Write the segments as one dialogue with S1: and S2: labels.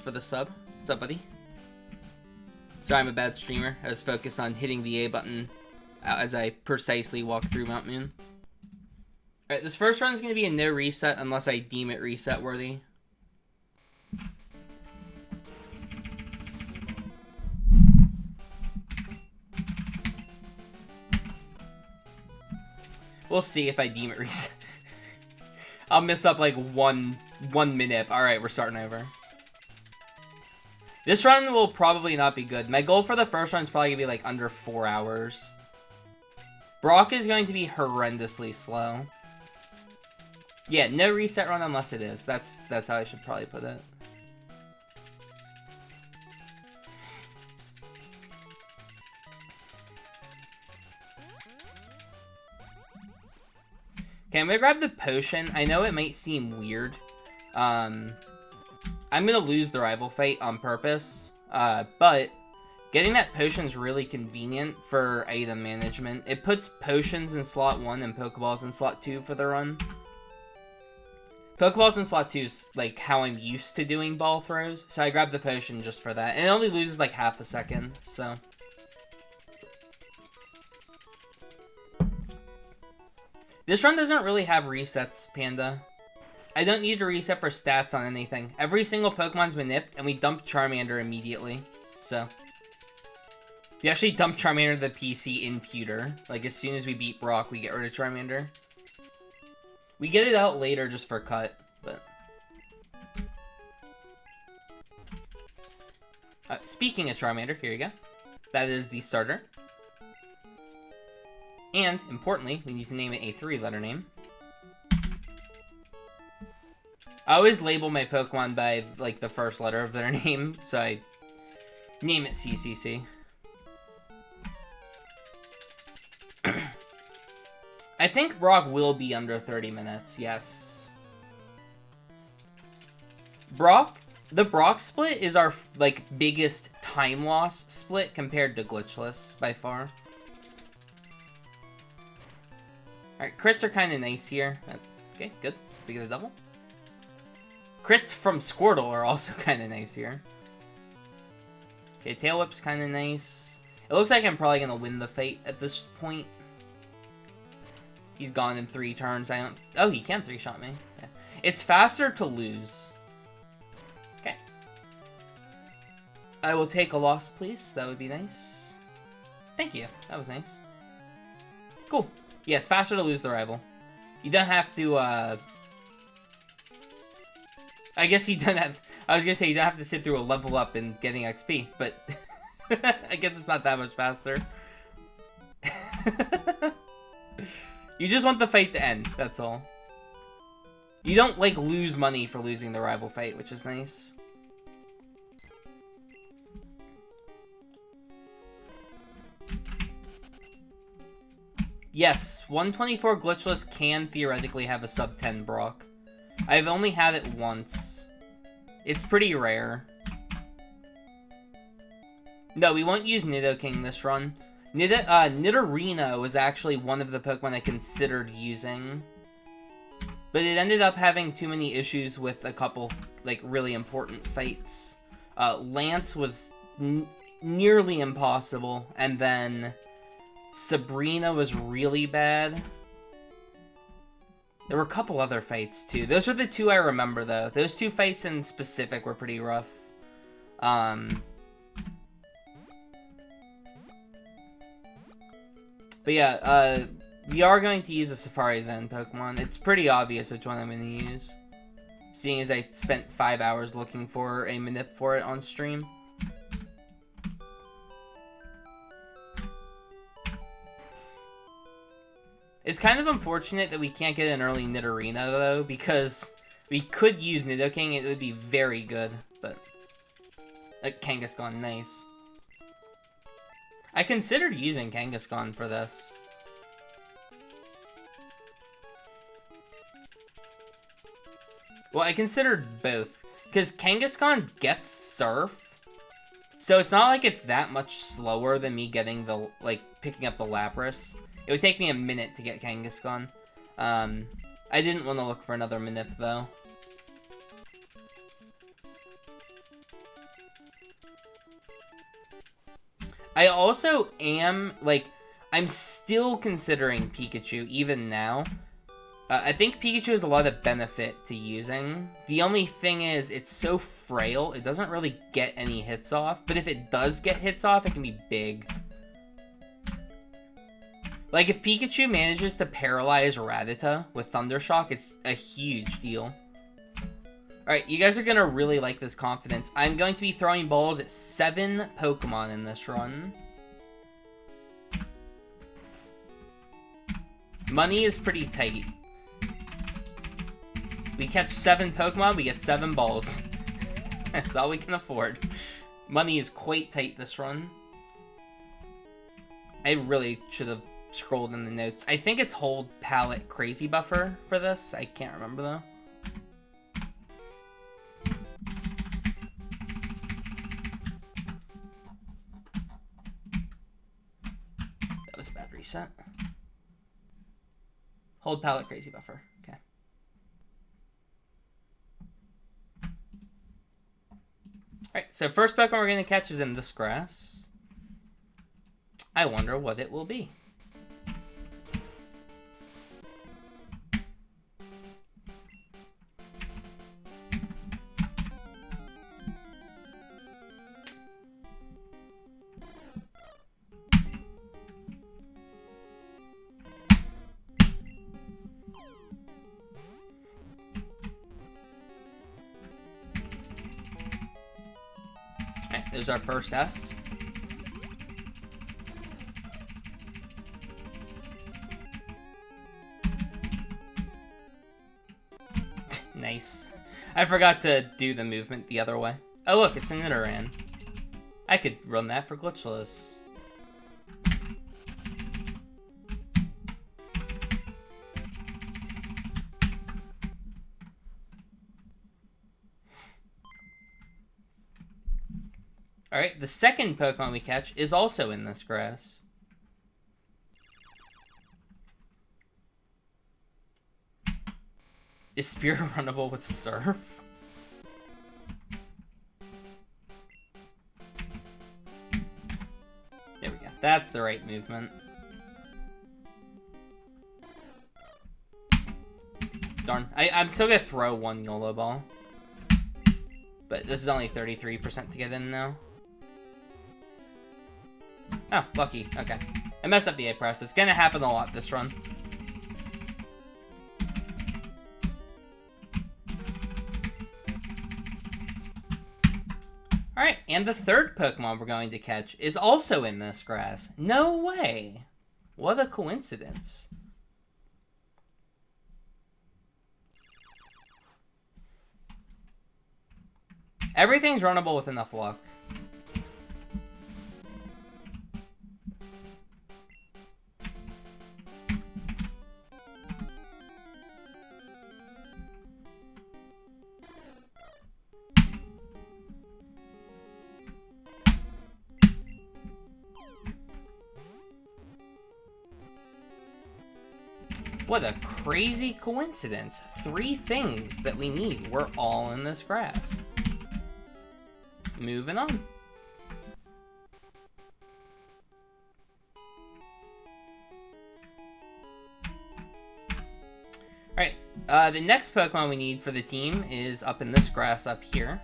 S1: for the sub. What's up, buddy? Sorry, I'm a bad streamer. I was focused on hitting the A button as I precisely walk through Mount Moon. Alright, this first run is going to be a no reset unless I deem it reset worthy. We'll see if I deem it reset. I'll miss up like one minute. Alright, we're starting over. This run will probably not be good. My goal for the first run is probably going to be like under 4 hours. Brock is going to be horrendously slow. Yeah, no reset run unless it is. That's how I should probably put it. Okay, I'm gonna grab the potion. I know it might seem weird. I'm gonna lose the rival fight on purpose. But getting that potion is really convenient for item management. It puts potions in slot 1 and Pokeballs in slot 2 for the run. Pokeballs in slot 2 is like how I'm used to doing ball throws, so I grabbed the potion just for that. And it only loses like half a second, so. This run doesn't really have resets, Panda. I don't need to reset for stats on anything. Every single Pokemon's been nipped, and we dump Charmander immediately, so. We actually dump Charmander to the PC in Pewter. Like, as soon as we beat Brock, we get rid of Charmander. We get it out later just for cut, but... speaking of Charmander, here you go. That is the starter. And, importantly, we need to name it a 3-letter name. I always label my Pokemon by, like, the first letter of their name, so I name it CCC. I think Brock will be under 30 minutes, yes. The Brock split is our, like, biggest time loss split compared to Glitchless, by far. Alright, crits are kind of nice here. Okay, good. Speaking of the double. Crits from Squirtle are also kind of nice here. Okay, Tail Whip's kind of nice. It looks like I'm probably going to win the fight at this point. He's gone in 3 turns. Oh, he can 3-shot me. Yeah. It's faster to lose. Okay. I will take a loss, please. That would be nice. Thank you. That was nice. Cool. Yeah, it's faster to lose the rival. You don't have to, I guess you don't have... I was gonna say you don't have to sit through a level up and getting XP, but... I guess it's not that much faster. You just want the fight to end, that's all. You don't, like, lose money for losing the rival fight, which is nice. Yes, 124 Glitchless can theoretically have a sub-10 Brock. I've only had it once. It's pretty rare. No, we won't use Nidoking this run. Nidorino was actually one of the Pokemon I considered using. But it ended up having too many issues with a couple, like, really important fights. Lance was nearly impossible, and then Sabrina was really bad. There were a couple other fights, too. Those are the 2 I remember, though. Those 2 fights in specific were pretty rough. But yeah, we are going to use a Safari Zen Pokemon. It's pretty obvious which one I'm going to use, seeing as I spent 5 hours looking for a Manip for it on stream. It's kind of unfortunate that we can't get an early Nidorino, though, because we could use Nidoking, it would be very good, but... Like, Kangaskhan, nice. I considered using Kangaskhan for this. Well, I considered both, because Kangaskhan gets Surf, so it's not like it's that much slower than me getting the, like, picking up the Lapras. It would take me a minute to get Kangaskhan. I didn't want to look for another Manip, though. I also am, like, I'm still considering Pikachu even now. I think Pikachu has a lot of benefit to using. The only thing is, it's so frail, it doesn't really get any hits off. But if it does get hits off, it can be big. Like, if Pikachu manages to paralyze Rattata with Thunder Shock, it's a huge deal. Alright, you guys are going to really like this confidence. I'm going to be throwing balls at 7 Pokemon in this run. Money is pretty tight. We catch 7 Pokemon, we get 7 balls. That's all we can afford. Money is quite tight this run. I really should have scrolled in the notes. I think it's Hold Palette Crazy Buffer for this. I can't remember though. That was a bad reset. Hold Palette Crazy Buffer. Okay. Alright, so first Pokemon we're going to catch is in this grass. I wonder what it will be. Alright, there's our first S. Nice. I forgot to do the movement the other way. Oh look, it's an Nidoran. I could run that for glitchless. Alright, the second Pokemon we catch is also in this grass. Is Spear runnable with Surf? There we go. That's the right movement. Darn. I'm still gonna throw one YOLO ball. But this is only 33% to get in now. Oh, lucky. Okay. I messed up the A press. It's gonna happen a lot this run. Alright, and the third Pokemon we're going to catch is also in this grass. No way! What a coincidence. Everything's runnable with enough luck. What a crazy coincidence. 3 things that we need were all in this grass. Moving on. Alright, the next Pokemon we need for the team is up in this grass up here.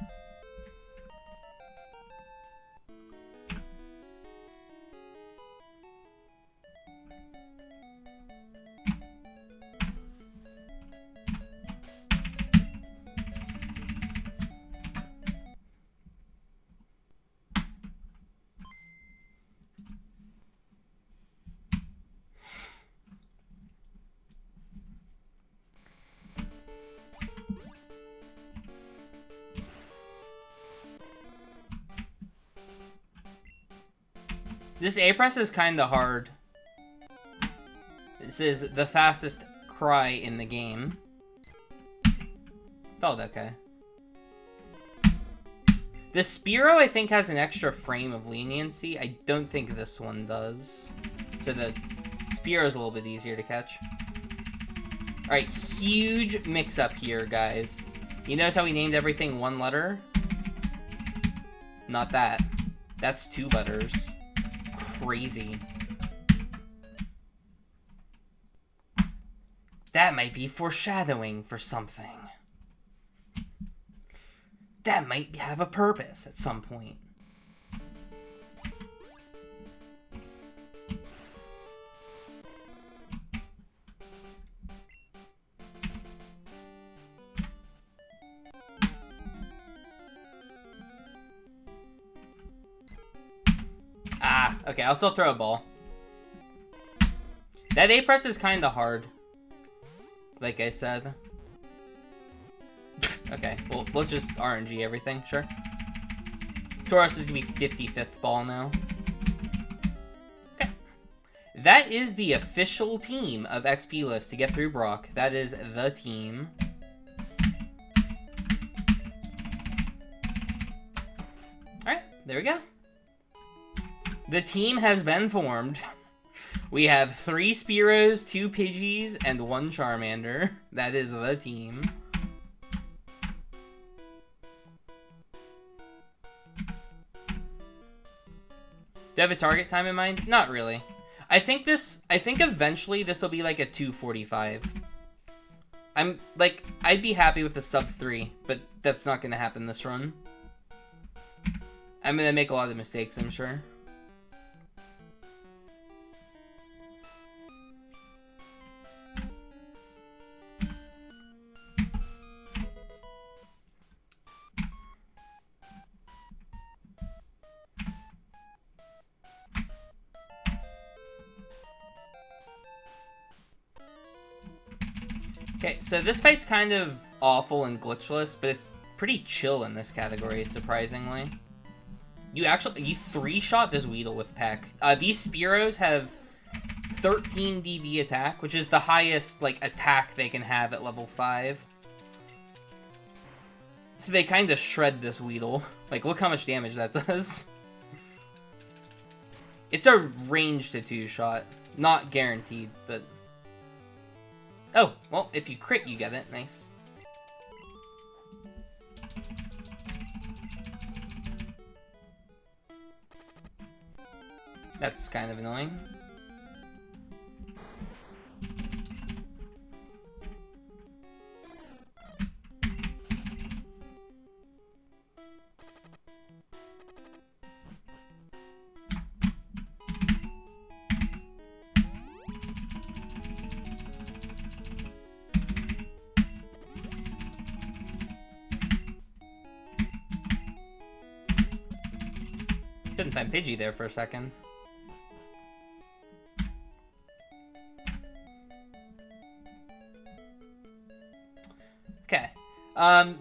S1: This A-Press is kinda hard. This is the fastest cry in the game. Felt okay. The Spearow, I think, has an extra frame of leniency. I don't think this one does. So the Spearow is a little bit easier to catch. Alright, huge mix-up here, guys. You notice how we named everything one letter? not that. That's 2 letters. Crazy. That might be foreshadowing for something. That might have a purpose at some point. Ah, okay, I'll still throw a ball. That A press is kind of hard. Like I said. Okay, well, we'll just RNG everything, sure. Tauros is going to be 55th ball now. Okay. That is the official team of XP list to get through Brock. That is the team. Alright, there we go. The team has been formed. We have 3 Spearows, 2 Pidgeys, and 1 Charmander. That is the team. Do you have a target time in mind? Not really. I think eventually this will be like a 2:45. I'd be happy with the sub 3, but that's not gonna happen this run. I'm gonna make a lot of mistakes, I'm sure. Okay, so this fight's kind of awful and glitchless, but it's pretty chill in this category, surprisingly. You 3-shot this Weedle with Peck. These Spearows have 13 DV attack, which is the highest, attack they can have at level 5. So they kind of shred this Weedle. Look how much damage that does. It's a range to 2-shot. Not guaranteed, but... Oh, well, if you crit, you get it. Nice. That's kind of annoying. Couldn't find Pidgey there for a second. Okay.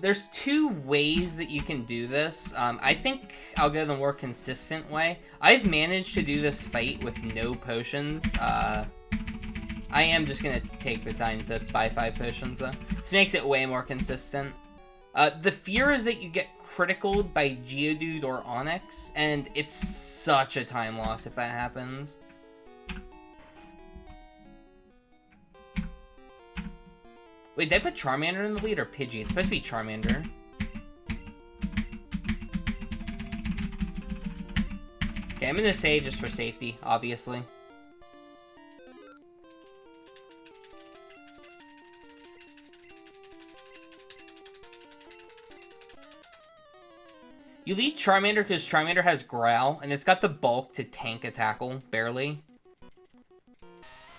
S1: There's 2 ways that you can do this. I think I'll go the more consistent way. I've managed to do this fight with no potions. I am just gonna take the time to buy 5 potions, though. This makes it way more consistent. The fear is that you get criticaled by Geodude or Onix, and it's such a time loss if that happens. Wait, did I put Charmander in the lead or Pidgey? It's supposed to be Charmander. Okay, I'm gonna save just for safety, obviously. You lead Charmander because Charmander has Growl, and it's got the bulk to tank a Tackle, barely.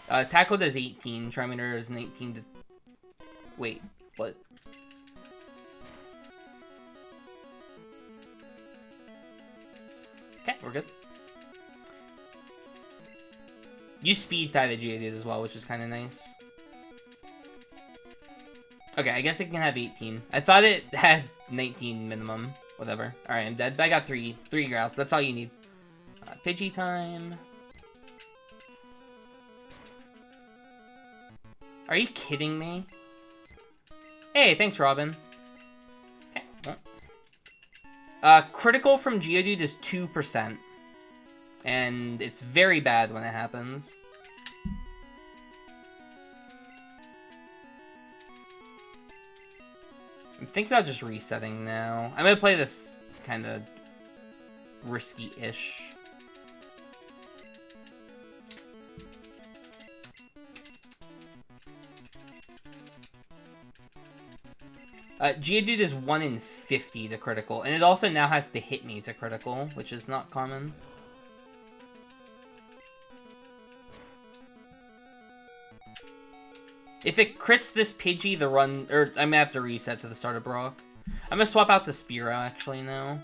S1: Tackle does 18, Charmander is an 18 to... Wait, what? Okay, we're good. You speed tie the Geodude as well, which is kind of nice. Okay, I guess it can have 18. I thought it had 19 minimum. Whatever. Alright, I'm dead. But I got 3 Growls. That's all you need. Pidgey time. Are you kidding me? Hey, thanks, Robin. Okay, well. Critical from Geodude is 2%. And it's very bad when it happens. I'm thinking about just resetting now. I'm gonna play this kind of risky-ish. Geodude is 1 in 50 to critical, and it also now has to hit me to critical, which is not common. If it crits this Pidgey, the run... Or, I'm gonna have to reset to the start of Brock. I'm gonna swap out the Spearow, actually, now.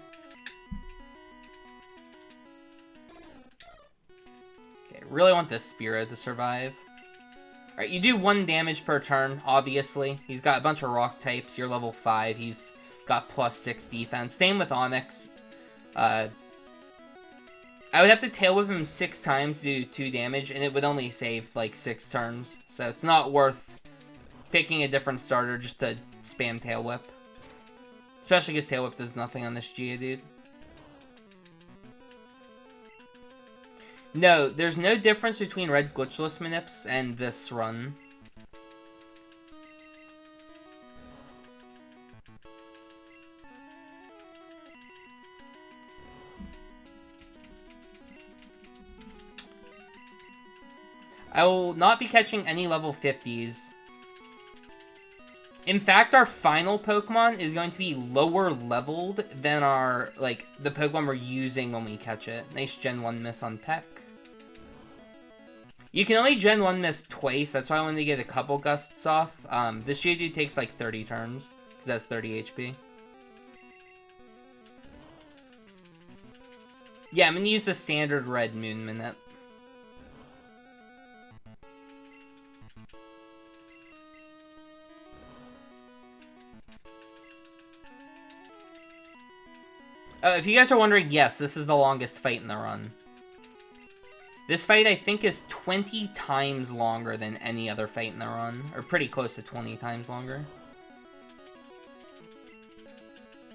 S1: Okay, really want this Spearow to survive. Alright, you do 1 damage per turn, obviously. He's got a bunch of rock types. You're level 5. He's got +6 defense. Same with Onyx. I would have to Tail Whip him 6 times to do 2 damage, and it would only save, like, 6 turns. So it's not worth picking a different starter just to spam Tail Whip. Especially because Tail Whip does nothing on this Geodude. No, there's no difference between Red Glitchless Manips and this run. I will not be catching any level 50s. In fact, our final Pokemon is going to be lower leveled than our, like, the Pokemon we're using when we catch it. Nice Gen 1 miss on Peck. You can only Gen 1 miss twice, that's why I wanted to get a couple gusts off. This Geodude takes like 30 turns, because that's 30 HP. Yeah, I'm going to use the standard Red Moon Minute. If you guys are wondering, yes, this is the longest fight in the run. This fight, I think, is 20 times longer than any other fight in the run. Or pretty close to 20 times longer.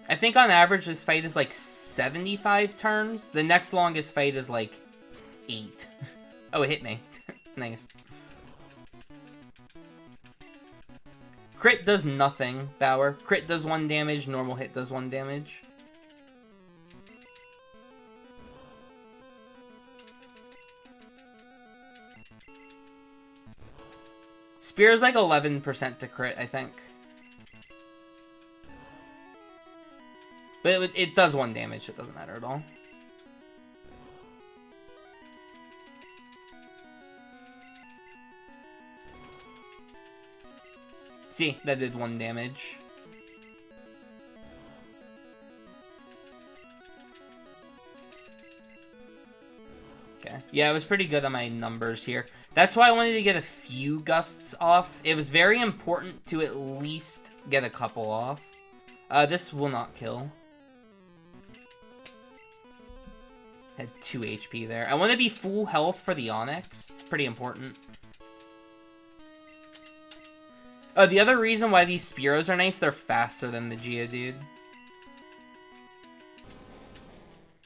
S1: I think on average, this fight is like 75 turns. The next longest fight is like 8. Oh, it hit me. Nice. Crit does nothing, Bauer. Crit does 1 damage, normal hit does 1 damage. Spear's like 11% to crit, I think. But it does 1 damage, so it doesn't matter at all. See, that did 1 damage. Okay. Yeah, it was pretty good on my numbers here. That's why I wanted to get a few gusts off. It was very important to at least get a couple off. This will not kill. Had 2 HP there. I want to be full health for the Onyx. It's pretty important. Oh, the other reason why these Spearows are nice, they're faster than the Geodude.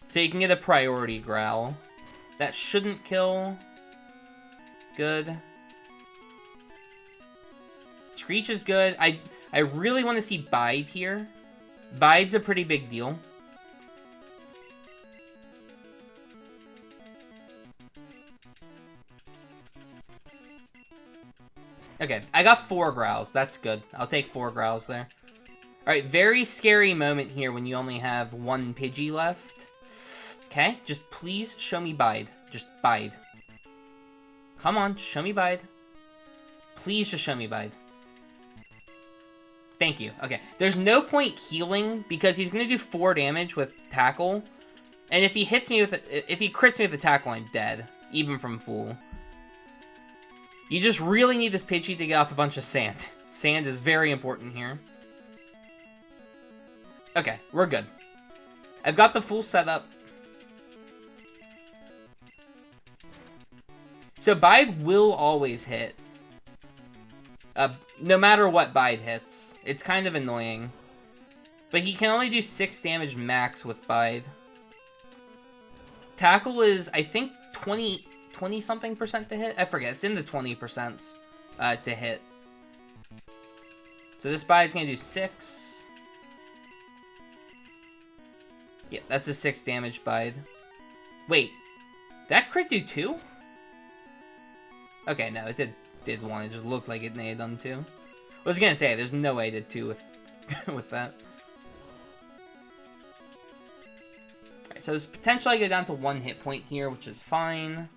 S1: So you can get a priority growl. That shouldn't kill. Good. Screech is good. I really want to see Bide here. Bide's a pretty big deal. Okay, I got 4 growls. That's good. I'll take 4 growls there. Alright, very scary moment here when you only have 1 Pidgey left. Okay, just please show me Bide. Just Bide. Come on, show me Bide. Please just show me Bide. Thank you. Okay, there's no point healing because he's going to do 4 damage with Tackle. And if he hits me with if he crits me with the Tackle, I'm dead. Even from full. You just really need this Pidgey to get off a bunch of sand. Sand is very important here. Okay, we're good. I've got the full setup. So Bide will always hit. No matter what Bide hits. It's kind of annoying. But he can only do 6 damage max with Bide. Tackle is, I think, 20-something% to hit? I forget. It's in the 20% to hit. So this Bide's going to do 6. Yeah, that's a 6 damage bide. Wait, that crit do 2? Okay, no, it did 1. It just looked like it may have done 2. I was gonna say, there's no way it did 2 with, with that. Alright, so there's potential I go down to 1 hit point here, which is fine.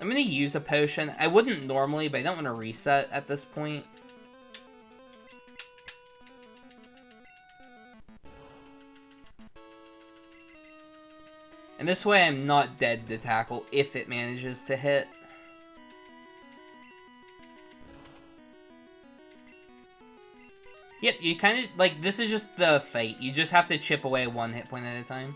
S1: I'm gonna use a potion. I wouldn't normally, but I don't want to reset at this point. And this way I'm not dead to tackle if it manages to hit. Yep, you kind of, like, this is just the fight. You just have to chip away 1 hit point at a time.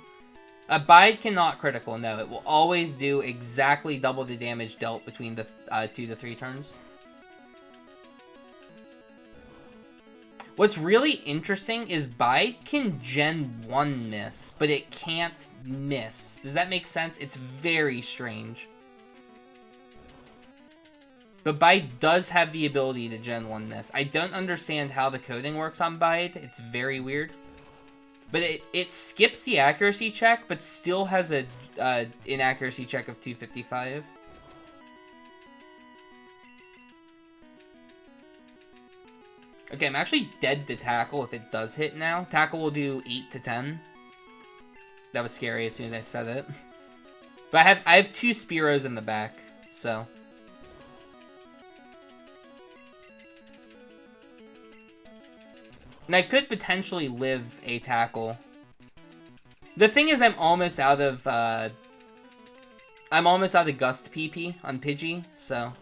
S1: Bide cannot critical, no. It will always do exactly double the damage dealt between the 2 to 3 turns. What's really interesting is Bide can Gen 1 miss, but it can't miss. Does that make sense? It's very strange. But Bide does have the ability to Gen 1 miss. I don't understand how the coding works on Bide. It's very weird. But it skips the accuracy check, but still has a inaccuracy check of 255. Okay, I'm actually dead to tackle if it does hit now. Tackle will do 8 to 10. That was scary as soon as I said it. But I have 2 Spearows in the back, so. And I could potentially live a tackle. The thing is, I'm almost out of Gust PP on Pidgey, so.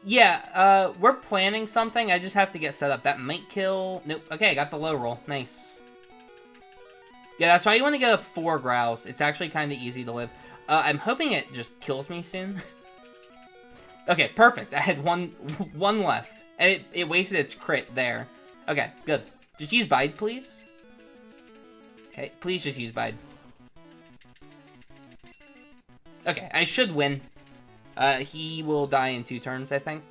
S1: Yeah, we're planning something. I just have to get set up. That might kill. Nope. Okay, I got the low roll. Nice. Yeah, that's why you want to get up 4 growls. It's actually kind of easy to live. I'm hoping it just kills me soon. Okay, perfect. I had one left. And it wasted its crit there. Okay, good. Just use Bide, please. Okay, please just use Bide. Okay, I should win. He will die in 2 turns, I think.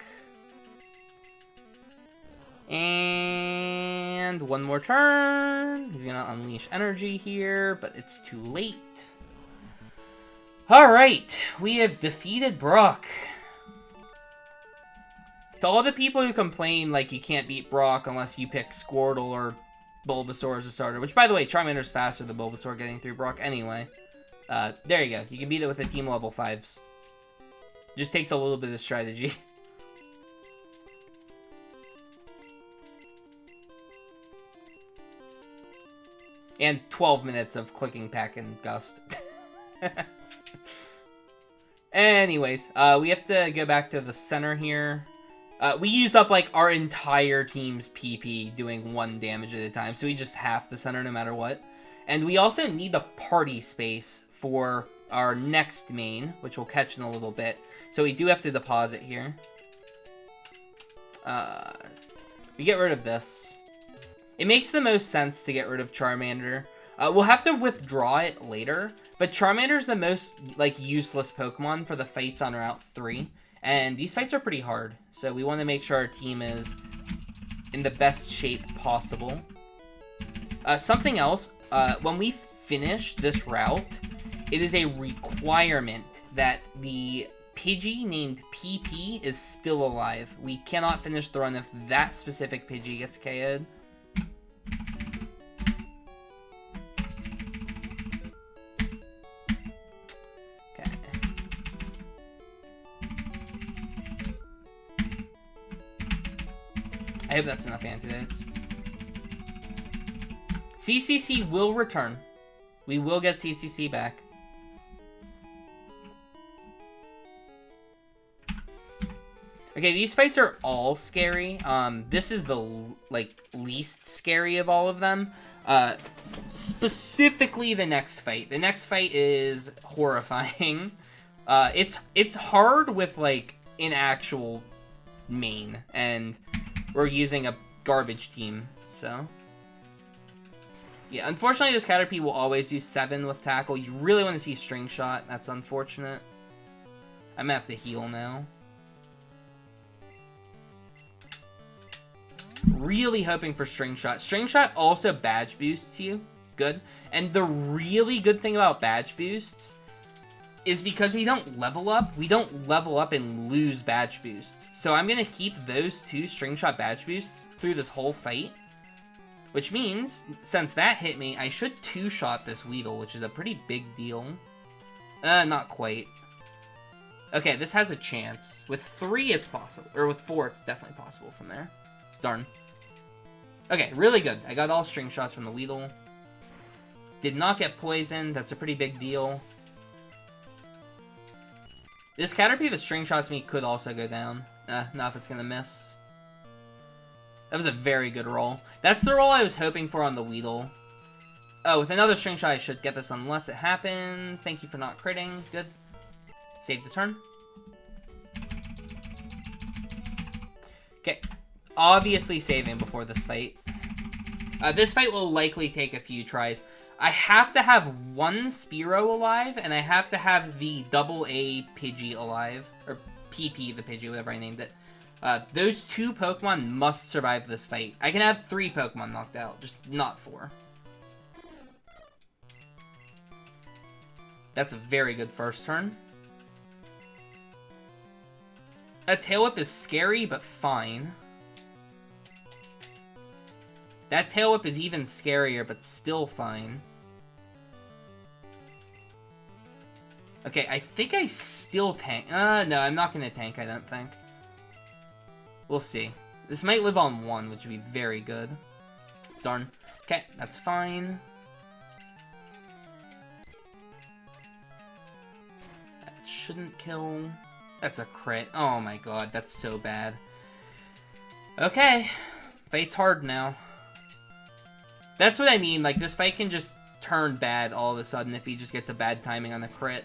S1: And 1 more turn. He's gonna unleash energy here, but it's too late. Alright, we have defeated Brock. To all the people who complain like you can't beat Brock unless you pick Squirtle or Bulbasaur as a starter, which by the way, Charmander's faster than Bulbasaur getting through Brock anyway. There you go. You can beat it with the team level 5s. Just takes a little bit of strategy. And 12 minutes of clicking Pack and Gust. Anyways, we have to go back to the center here. We used up, like, our entire team's PP doing 1 damage at a time, so we just have to center no matter what. And we also need a party space for our next main, which we'll catch in a little bit. So we do have to deposit here. We get rid of this. It makes the most sense to get rid of Charmander. We'll have to withdraw it later, but Charmander's the most, like, useless Pokemon for the fights on Route 3. And these fights are pretty hard, so we want to make sure our team is in the best shape possible. Something else, when we finish this route, it is a requirement that the Pidgey named PP is still alive. We cannot finish the run if that specific Pidgey gets KO'd. Okay. I hope that's enough antidotes. CCC will return. We will get CCC back. Okay, these fights are all scary. This is the, like, least scary of all of them. Specifically the next fight. The next fight is horrifying. It's hard with, like, an actual main, and we're using a garbage team, so. Yeah, unfortunately this Caterpie will always use 7 with Tackle. You really want to see String Shot. That's unfortunate. I'm gonna have to heal now. Really hoping for String Shot. String Shot also badge boosts you. Good. And the really good thing about badge boosts is because we don't level up and lose badge boosts. So I'm gonna keep those 2 String Shot badge boosts through this whole fight. Which means, since that hit me, I should 2-shot this Weedle, which is a pretty big deal. Not quite. Okay, this has a chance. With 3, it's possible. Or with 4, it's definitely possible from there. Darn. Okay, really good. I got all String Shots from the Weedle. Did not get poisoned. That's a pretty big deal. This Caterpie that String Shots me could also go down. Not if it's gonna miss. That was a very good roll. That's the roll I was hoping for on the Weedle. Oh, with another String Shot, I should get this unless it happens. Thank you for not critting. Good. Save the turn. Okay. Obviously saving before this fight. This fight will likely take a few tries. I have to have 1 Spearow alive, and I have to have the AA Pidgey alive. Or PP the Pidgey, whatever I named it. Those 2 Pokemon must survive this fight. I can have 3 Pokemon knocked out, just not 4. That's a very good first turn. A Tail Whip is scary, but fine. That Tail Whip is even scarier, but still fine. Okay, I think I still tank. No, I'm not gonna tank, I don't think. We'll see. This might live on 1, which would be very good. Darn. Okay, that's fine. That shouldn't kill. That's a crit. Oh my god, that's so bad. Okay. Fight's hard now. That's what I mean, like, this fight can just turn bad all of a sudden if he just gets a bad timing on the crit.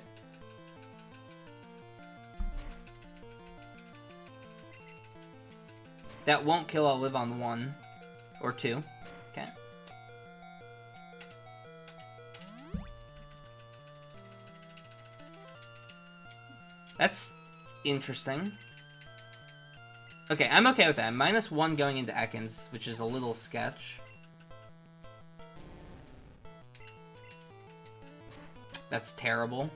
S1: That won't kill, I'll live on 1. Or 2. Okay. That's interesting. Okay, I'm okay with that. -1 going into Ekans, which is a little sketch. That's terrible.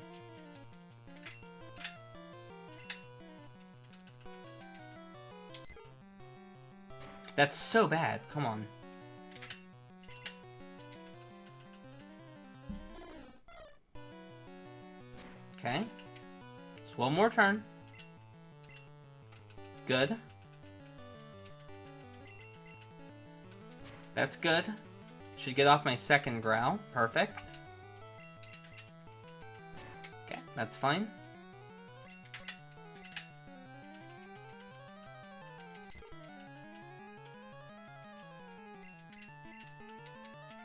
S1: That's so bad. Come on. Okay. Just 1 more turn. Good. That's good. Should get off my second growl. Perfect. Okay, that's fine.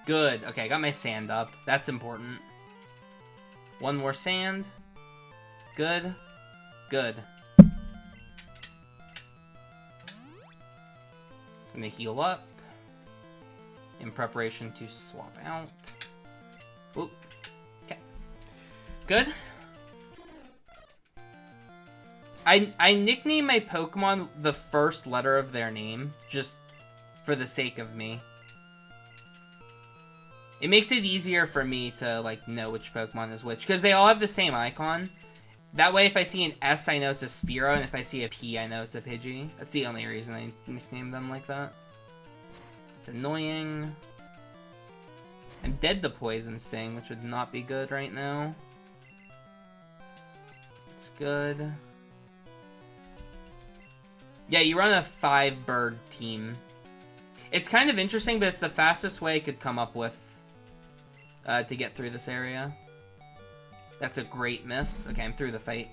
S1: Good. Okay, I got my sand up. That's important. 1 more sand. Good. Good. I'm gonna heal up in preparation to swap out. Oop. Okay. Good. I nickname my Pokemon the first letter of their name, just for the sake of me. It makes it easier for me to, like, know which Pokemon is which, because they all have the same icon. That way, if I see an S, I know it's a Spearow, and if I see a P, I know it's a Pidgey. That's the only reason I nickname them like that. It's annoying. I'm dead to Poison Sting, which would not be good right now. It's good. Yeah, you run a 5-bird team. It's kind of interesting, but it's the fastest way I could come up with to get through this area. That's a great miss. Okay, I'm through the fight.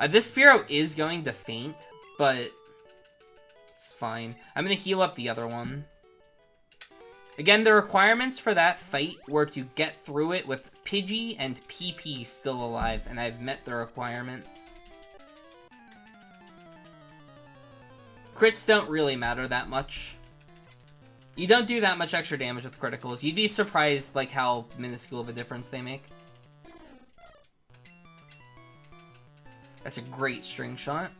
S1: This Spearow is going to faint, but it's fine. I'm going to heal up the other one. Again, the requirements for that fight were to get through it with Pidgey and PP still alive, and I've met the requirement. Crits don't really matter that much. You don't do that much extra damage with criticals. You'd be surprised, like, how minuscule of a difference they make. That's a great string shot.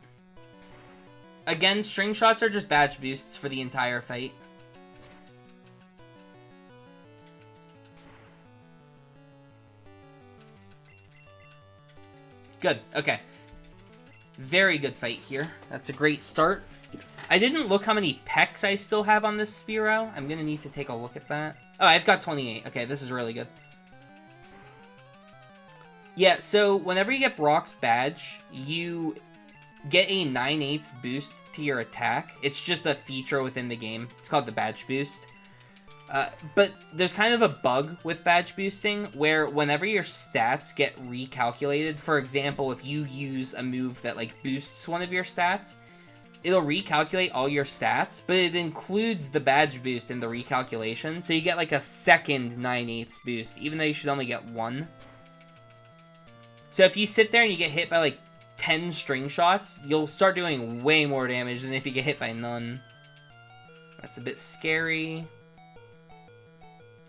S1: Again, string shots are just badge boosts for the entire fight. Good. Okay. Very good fight here. That's a great start. I didn't look how many pecs I still have on this Spearow. I'm going to need to take a look at that. Oh, I've got 28. Okay, this is really good. Yeah, so whenever you get Brock's badge, you get a 9/8 boost to your attack. It's just a feature within the game. It's called the badge boost. But there's kind of a bug with badge boosting where whenever your stats get recalculated, for example, if you use a move that like boosts one of your stats, it'll recalculate all your stats, but it includes the badge boost in the recalculation, so you get like a second 9/8 boost, even though you should only get one. So if you sit there and you get hit by like 10 string shots, you'll start doing way more damage than if you get hit by none. That's a bit scary.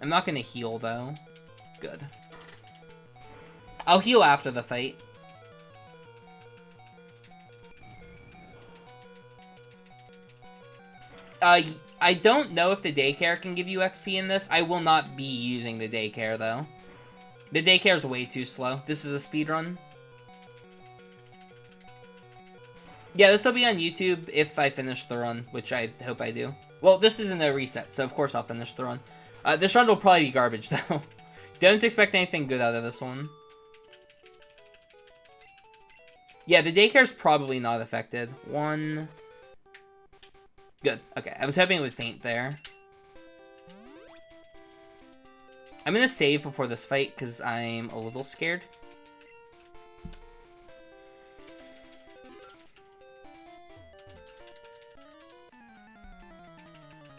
S1: I'm not going to heal, though. Good. I'll heal after the fight. I don't know if the daycare can give you XP in this. I will not be using the daycare, though. The daycare is way too slow. This is a speedrun. Yeah, this will be on YouTube if I finish the run, which I hope I do. Well, this isn't a reset, so of course I'll finish the run. This run will probably be garbage, though. Don't expect anything good out of this one. Yeah, the daycare's probably not affected. One. Good. Okay, I was hoping it would faint there. I'm gonna save before this fight, because I'm a little scared.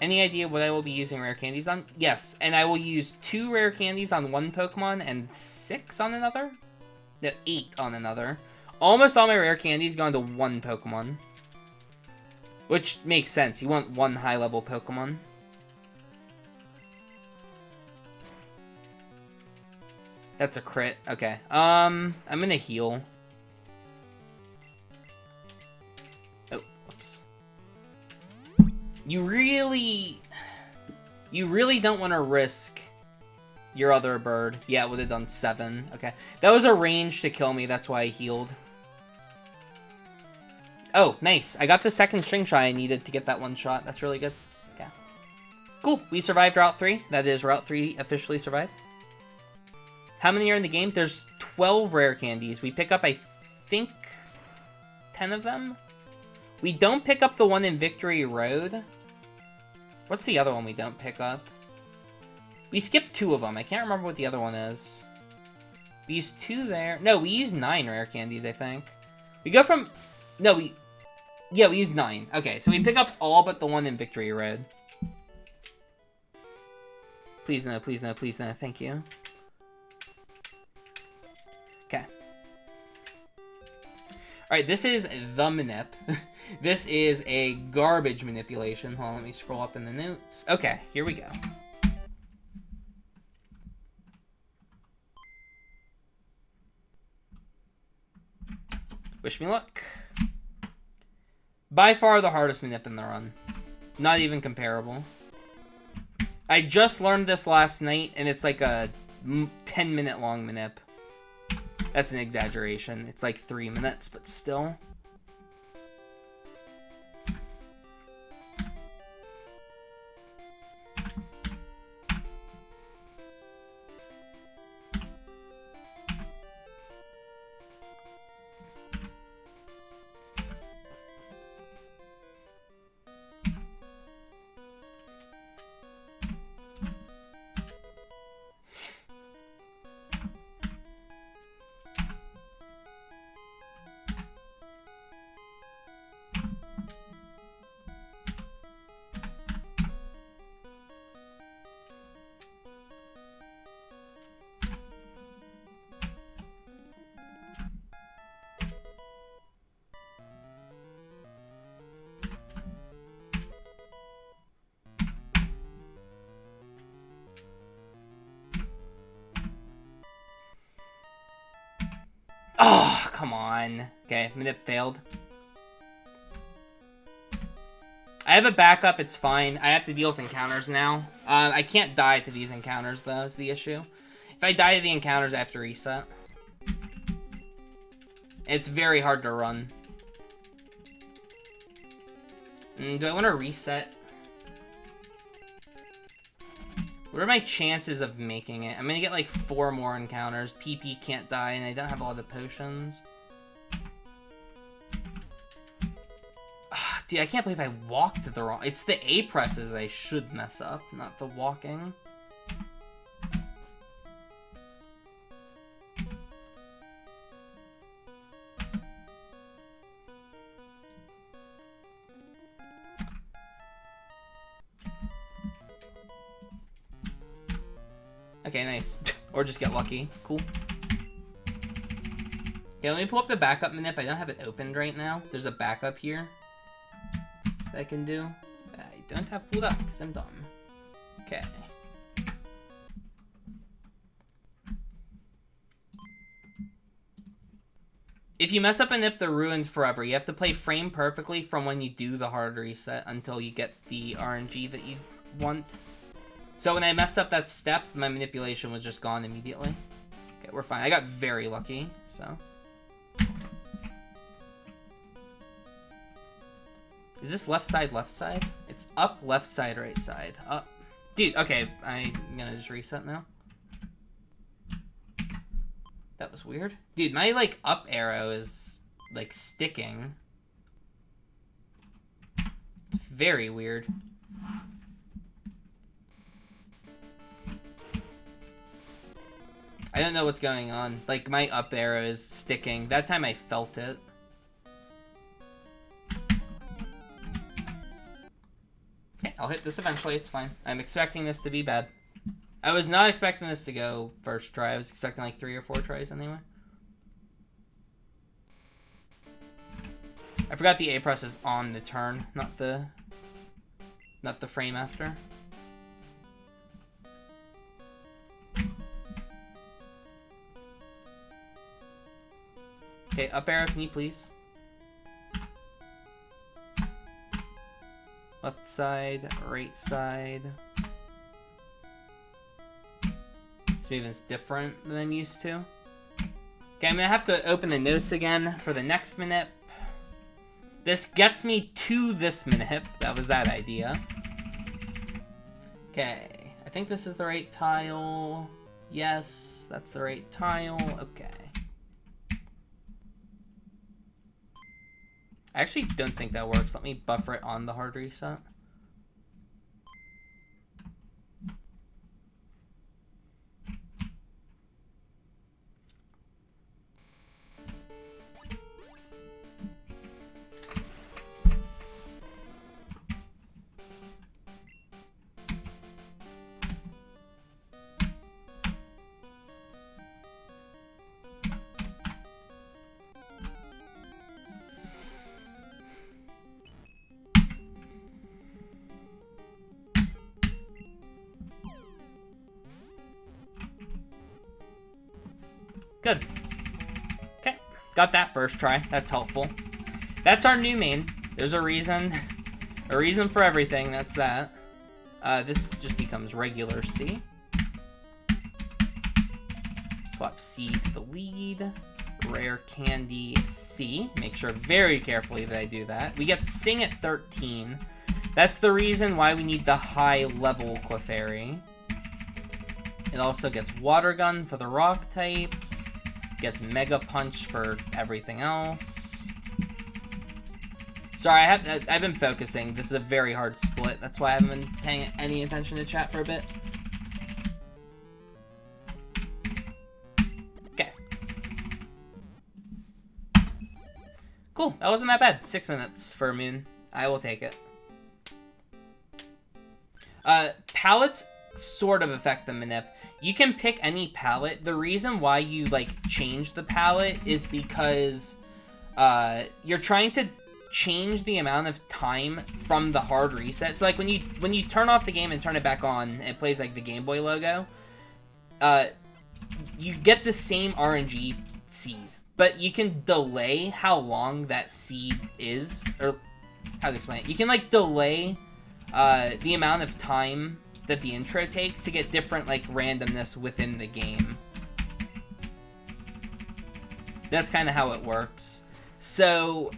S1: Any idea what I will be using rare candies on? Yes, and I will use 2 rare candies on one Pokemon and 6 on another? No, 8 on another. Almost all my rare candies go into one Pokemon. Which makes sense. You want one high-level Pokemon. That's a crit. Okay. I'm gonna heal. Oh, whoops. You really don't want to risk your other bird. Yeah, it would have done 7. Okay. That was a range to kill me. That's why I healed. Oh, nice. I got the second string shot I needed to get that one shot. That's really good. Okay. Cool. We survived Route 3. That is, Route 3 officially survived. How many are in the game? There's 12 rare candies. We pick up, I think, 10 of them? We don't pick up the one in Victory Road. What's the other one we don't pick up? We skipped 2 of them. I can't remember what the other one is. We used 2 there. No, we used 9 rare candies, I think. We go from... No, Yeah, we used 9. Okay, so we pick up all but the one in Victory Road. Please no, please no, please no. Thank you. Okay. Alright, this is the manip. This is a garbage manipulation. Hold on, let me scroll up in the notes. Okay, here we go. Wish me luck. By far the hardest manip in the run. Not even comparable. I just learned this last night, and it's like a 10-minute long manip. That's an exaggeration. It's like 3 minutes, but still. come on. Okay, Manip failed. I have a backup, it's fine. I have to deal with encounters now. I can't die to these encounters, though, is the issue. If I die to the encounters, I have to reset. It's very hard to run. Do I want to reset? What are my chances of making it? I'm gonna get like 4 more encounters. PP can't die, and I don't have a lot of potions. Dude, I can't believe I walked the wrong... It's the A presses that I should mess up, not the walking. Okay, nice. Or just get lucky. Cool. Okay, let me pull up the backup Manip. I don't have it opened right now. There's a backup here that I can do. I don't have pulled up because I'm dumb. Okay. If you mess up a Nip, they're ruined forever. You have to play frame perfectly from when you do the hard reset until you get the RNG that you want. So when I messed up that step, my manipulation was just gone immediately. Okay, we're fine. I got very lucky, so. Is this left side, left side? It's up, left side, right side. Up. Dude, okay, I'm gonna just reset now. That was weird. Dude, my, like, up arrow is, like, sticking. It's very weird. I don't know what's going on. Like, my up arrow is sticking. That time I felt it. Okay, I'll hit this eventually. It's fine. I'm expecting this to be bad. I was not expecting this to go first try. I was expecting like 3 or 4 tries anyway. I forgot the A press is on the turn, not the frame after. Okay, up arrow, can you please? Left side, right side. This movement's different than I'm used to. Okay, I'm gonna have to open the notes again for the next Manip. This gets me to this Manip. That was that idea. Okay, I think this is the right tile. Yes, that's the right tile. Okay. I actually don't think that works. Let me buffer it on the hard reset. Good. Okay, got that first try. That's helpful. That's our new main. There's a reason for everything. That's that. This just becomes regular C. Swap C to the lead. Rare candy C. Make sure very carefully that I do that. We get Sing at 13. That's the reason why we need the high level Clefairy. It also gets Water Gun for the rock types. Gets Mega Punch for everything else. Sorry, I've been focusing. This is a very hard split. That's why I haven't been paying any attention to chat for a bit. Okay. Cool. That wasn't that bad. 6 minutes for a moon. I will take it. Palettes sort of affect the Manip. You can pick any palette. The reason why you, like, change the palette is because you're trying to change the amount of time from the hard reset. So, like, when you turn off the game and turn it back on, it plays, like, the Game Boy logo, you get the same RNG seed. but you can delay how long that seed is, or how to explain it. You can, like, delay the amount of time that the intro takes to get different, like, randomness within the game. That's kind of how it works. So,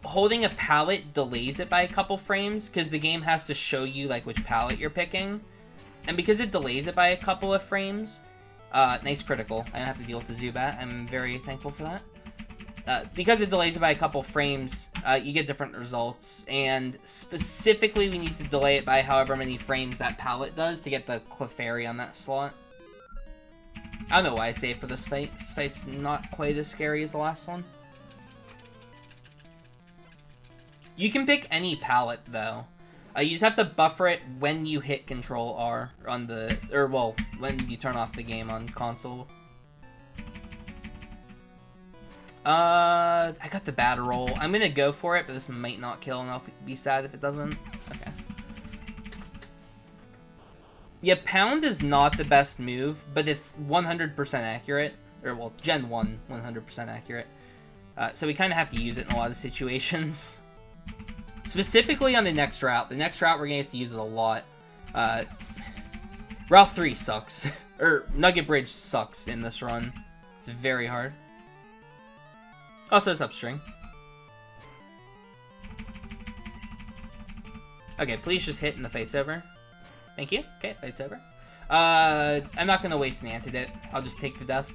S1: holding a pallet delays it by a couple frames, because the game has to show you, like, which pallet you're picking. And because it delays it by a couple of frames, nice critical. I don't have to deal with the Zubat. I'm very thankful for that. Because it delays it by a couple frames, you get different results. And specifically, we need to delay it by however many frames that pallet does to get the Clefairy on that slot. I don't know why I saved for this fight. This fight's not quite as scary as the last one. You can pick any pallet, though. You just have to buffer it when you hit Control R on the... Or, well, when you turn off the game on console. I got the Battle Roll. I'm gonna go for it, but this might not kill, and I'll be sad if it doesn't. Okay. Yeah, Pound is not the best move, but it's 100% accurate. Or, well, Gen 1, 100% accurate. So we kind of have to use it in a lot of situations. Specifically on the next route. The next route, we're going to have to use it a lot. Route 3 sucks. Or, Nugget Bridge sucks in this run. It's very hard. Also, it's upstring. Okay, please just hit and the fight's over. Thank you. Okay, fight's over. I'm not going to waste an antidote. I'll just take the death.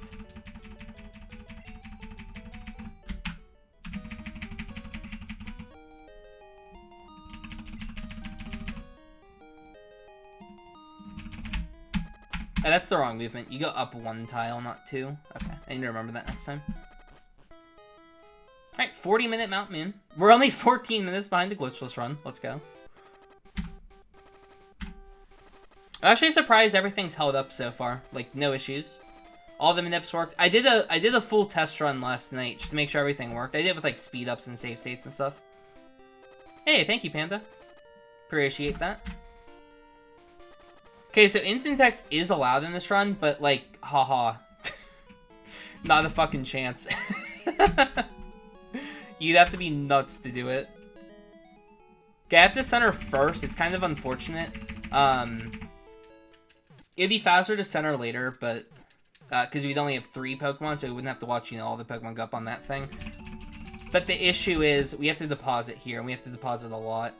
S1: Oh, that's the wrong movement. You go up one tile, not two. Okay, I need to remember that next time. Alright, 40-minute Mount Moon. We're only 14 minutes behind the glitchless run. Let's go. I'm actually surprised everything's held up so far. Like, no issues. All the manips worked. I did a full test run last night just to make sure everything worked. I did it with, like, speed ups and save states and stuff. Hey, thank you, Panda. Appreciate that. Okay, so instant text is allowed in this run, but, like, haha. Not a fucking chance. You'd have to be nuts to do it. Okay, I have to center first. It's kind of unfortunate. It'd be faster to center later, but... because we'd only have 3 Pokemon, so we wouldn't have to watch, you know, all the Pokemon go up on that thing. But the issue is, we have to deposit here, and we have to deposit a lot.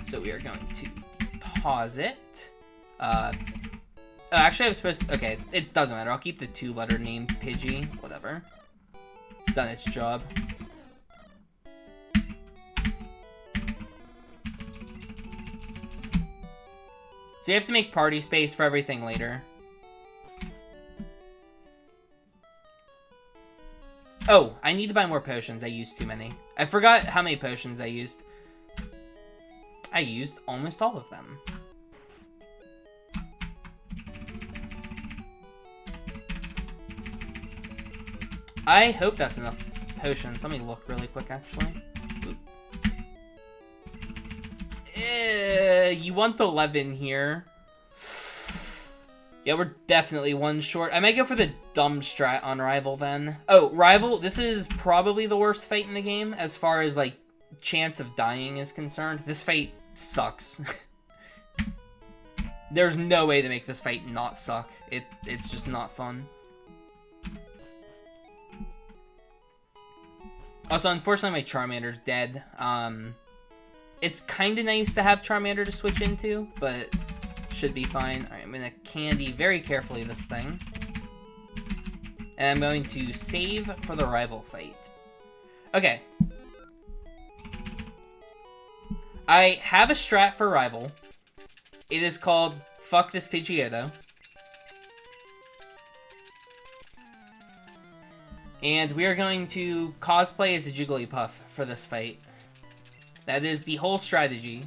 S1: So we are going to... deposit. Actually, I was supposed to... Okay, it doesn't matter. I'll keep the 2-letter name Pidgey. Whatever. It's done its job. So you have to make party space for everything later. Oh, I need to buy more potions. I used too many. I forgot how many potions I used. I used almost all of them. I hope that's enough potions. Let me look really quick, actually. You want 11 here. Yeah, we're definitely one short. I might go for the dumb strat on Rival, then. Oh, Rival, this is probably the worst fight in the game, as far as, like, chance of dying is concerned. This fight sucks. There's no way to make this fight not suck. It's just not fun. Also, unfortunately, my Charmander's dead. It's kind of nice to have Charmander to switch into, but should be fine. Alright, I'm going to candy very carefully this thing. And I'm going to save for the Rival fight. Okay. I have a strat for Rival. It is called Fuck This Pidgeotto. And we are going to cosplay as a Jigglypuff for this fight. That is the whole strategy.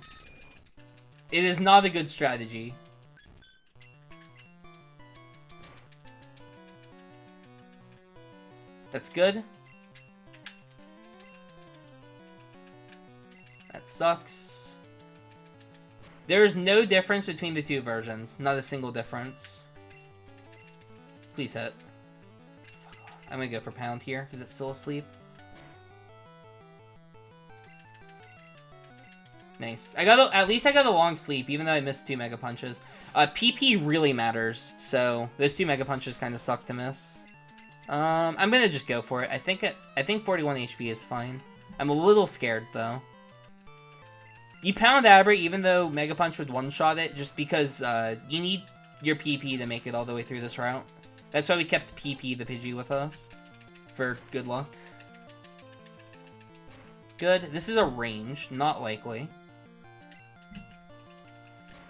S1: It is not a good strategy. That's good. That sucks. There is no difference between the two versions. Not a single difference. Please hit. I'm gonna go for Pound here, because it's still asleep. Nice. At least I got a long sleep, even though I missed 2 Mega Punches. PP really matters, so those 2 Mega Punches kind of suck to miss. I'm gonna just go for it. I think 41 HP is fine. I'm a little scared, though. You Pound Abra, even though Mega Punch would one-shot it, just because you need your PP to make it all the way through this route. That's why we kept PP the Pidgey with us, for good luck. Good. This is a range, not likely.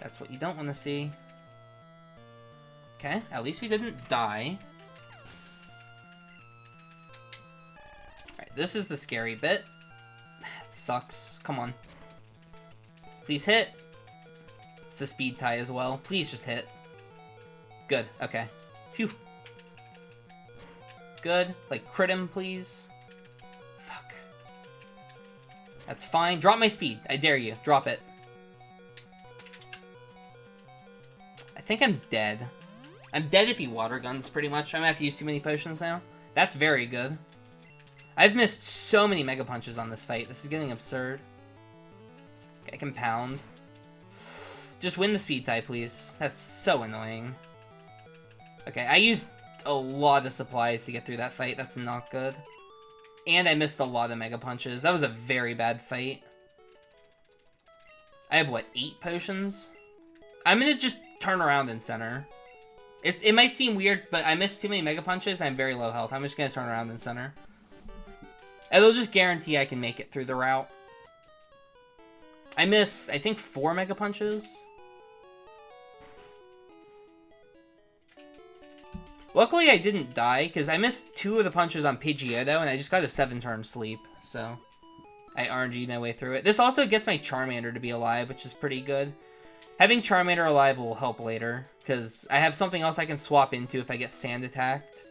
S1: That's what you don't want to see. Okay, at least we didn't die. Alright, this is the scary bit. It sucks. Come on. Please hit. It's a speed tie as well. Please just hit. Good, okay. Phew. Good. Like, crit him, please. Fuck. That's fine. Drop my speed. I dare you. Drop it. I think I'm dead. I'm dead if he water guns, pretty much. I'm gonna have to use too many potions now. That's very good. I've missed so many Mega Punches on this fight. This is getting absurd. Okay, I can Pound. Just win the speed tie, please. That's so annoying. Okay, I used a lot of supplies to get through that fight. That's not good. And I missed a lot of Mega Punches. That was a very bad fight. I have, what, 8 potions? I'm gonna just turn around in center. It might seem weird, but I missed too many Mega Punches and I'm very low health. I'm just gonna turn around in center. It'll just guarantee I can make it through the route. I missed, I think, 4 Mega Punches. Luckily, I didn't die, because I missed 2 of the punches on Pidgeotto, and I just got a 7-turn sleep, so I RNG'd my way through it. This also gets my Charmander to be alive, which is pretty good. Having Charmander alive will help later, because I have something else I can swap into if I get sand attacked.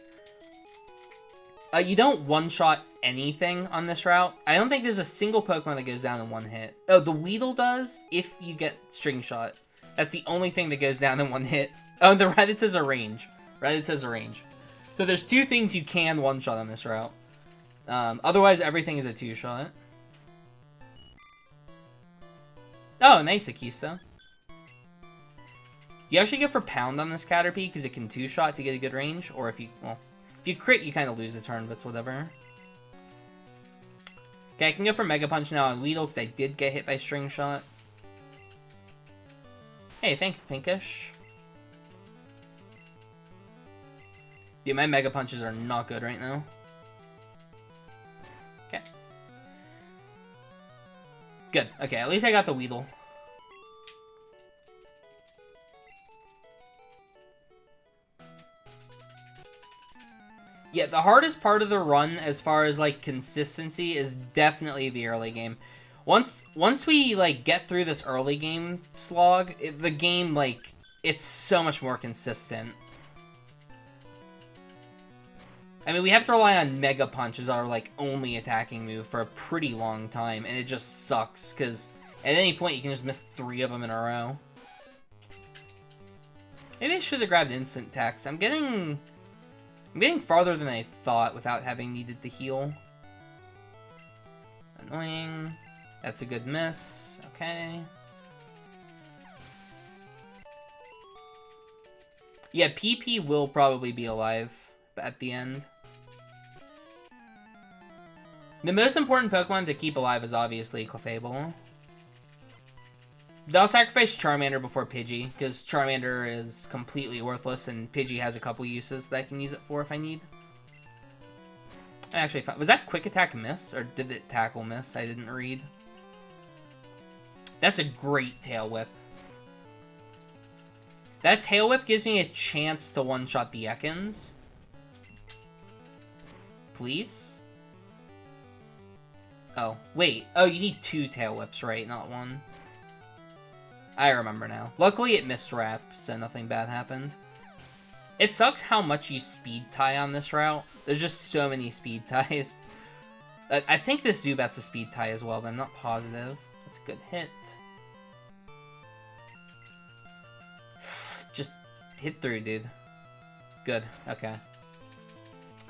S1: You don't one-shot anything on this route. I don't think there's a single Pokemon that goes down in 1 hit. Oh, the Weedle does if you get String Shot. That's the only thing that goes down in 1 hit. Oh, the Rattata's a range. Rattata's a range. So there's 2 things you can one-shot on this route. Otherwise, everything is a 2-shot. Oh, nice, Akisto. You actually go for Pound on this Caterpie, because it can 2-shot if you get a good range, or if you, well, if you crit, you kind of lose a turn, but it's whatever. Okay, I can go for Mega Punch now on Weedle, because I did get hit by String Shot. Hey, thanks, Pinkish. Dude, my Mega Punches are not good right now. Okay. Good. Okay, at least I got the Weedle. Yeah, the hardest part of the run, as far as, like, consistency, is definitely the early game. Once we, like, get through this early game slog, the game, like, it's so much more consistent. I mean, we have to rely on Mega Punch as our, like, only attacking move for a pretty long time, and it just sucks, because at any point you can just miss 3 of them in a row. Maybe I should have grabbed Instant Attacks. I'm getting farther than I thought without having needed to heal. Annoying. That's a good miss. Okay. Yeah, PP will probably be alive at the end. The most important Pokemon to keep alive is obviously Clefable. I'll sacrifice Charmander before Pidgey, because Charmander is completely worthless, and Pidgey has a couple uses that I can use it for if I need. Actually, was that Quick Attack miss, or did it Tackle miss? I didn't read. That's a great Tail Whip. That Tail Whip gives me a chance to one-shot the Ekans. Please? Oh, wait. Oh, you need 2 Tail Whips, right? Not 1. I remember now. Luckily, it missed Wrap, so nothing bad happened. It sucks how much you speed tie on this route. There's just so many speed ties. I think this Zubat's a speed tie as well, but I'm not positive. That's a good hit. Just hit through, dude. Good. Okay.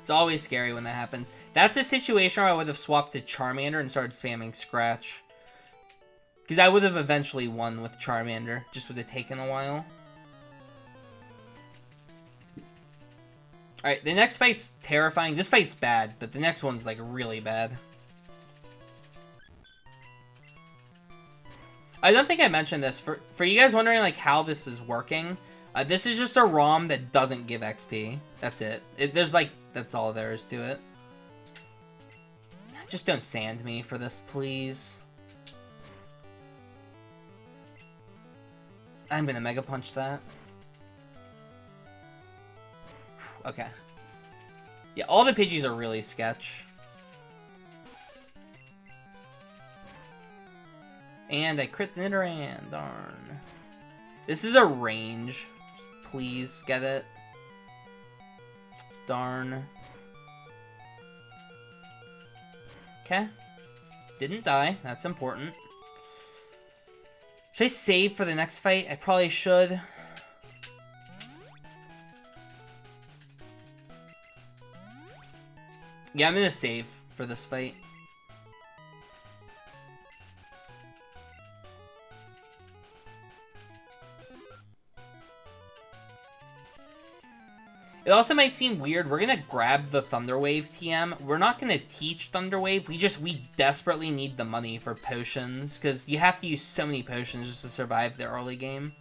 S1: It's always scary when that happens. That's a situation where I would have swapped to Charmander and started spamming Scratch. Because I would have eventually won with Charmander. Just would have taken a while. Alright, the next fight's terrifying. This fight's bad, but the next one's, like, really bad. I don't think I mentioned this. For you guys wondering, like, how this is working, this is just a ROM that doesn't give XP. That's it. There's, like, that's all there is to it. Just don't sand me for this, please. I'm gonna Mega Punch that. Okay. Yeah, all the Pidgeys are really sketch. And I crit the Nidoran, darn. This is a range. Please get it. Darn. Okay. Didn't die, that's important. Should I save for the next fight? I probably should. Yeah, I'm gonna save for this fight. It also might seem weird. We're gonna grab the Thunder Wave TM. We're not gonna teach Thunder Wave. We desperately need the money for potions, because you have to use so many potions just to survive the early game.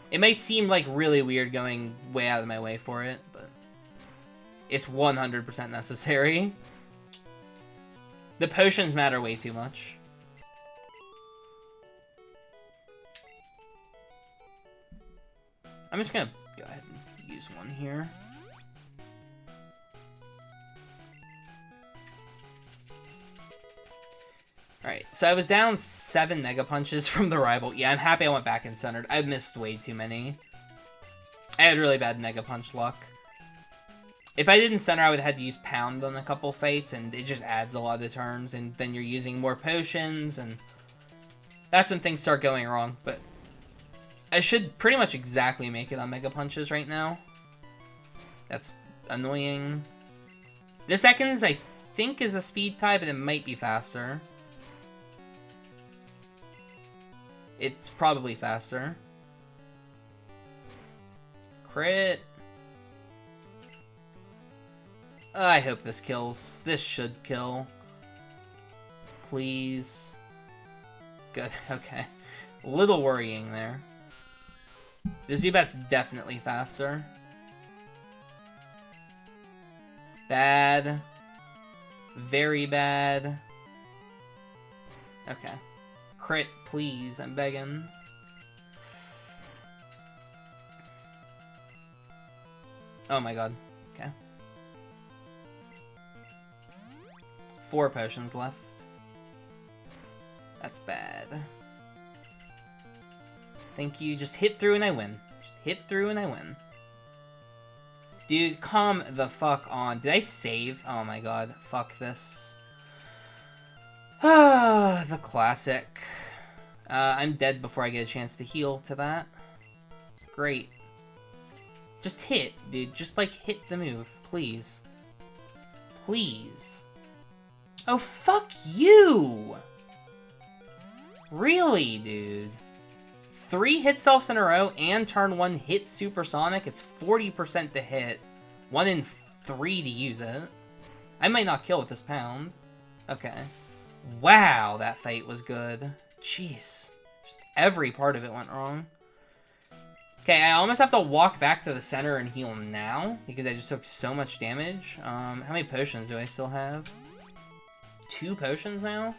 S1: It might seem like really weird going way out of my way for it, but it's 100% necessary. The potions matter way too much. I'm just gonna go ahead and use one here. Alright, so I was down 7 Mega Punches from the rival. Yeah, I'm happy I went back and centered. I missed way too many. I had really bad Mega Punch luck. If I didn't center, I would have had to use Pound on a couple fights, and it just adds a lot of turns, and then you're using more potions, and that's when things start going wrong, but I should pretty much exactly make it on Mega Punches right now. That's annoying. This Ekans, I think, is a speed type, but it might be faster. It's probably faster. Crit. I hope this kills. This should kill. Please. Good, okay. A little worrying there. The Zubat's definitely faster. Bad. Very bad. Okay. Crit, please. I'm begging. Oh my god. Okay. 4 potions left. That's bad. Thank you. Just hit through and I win. Just hit through and I win. Dude, calm the fuck on. Did I save? Oh my god. Fuck this. The classic. I'm dead before I get a chance to heal to that. Great. Just hit, dude. Just, like, hit the move. Please. Please. Oh, fuck you! Really, dude? 3 hit selfs in a row and turn 1 hit supersonic. It's 40% to hit. 1 in 3 to use it. I might not kill with this pound. Okay. Wow, that fight was good. Jeez. Just every part of it went wrong. Okay, I almost have to walk back to the center and heal now, because I just took so much damage. How many potions do I still have? 2 potions now?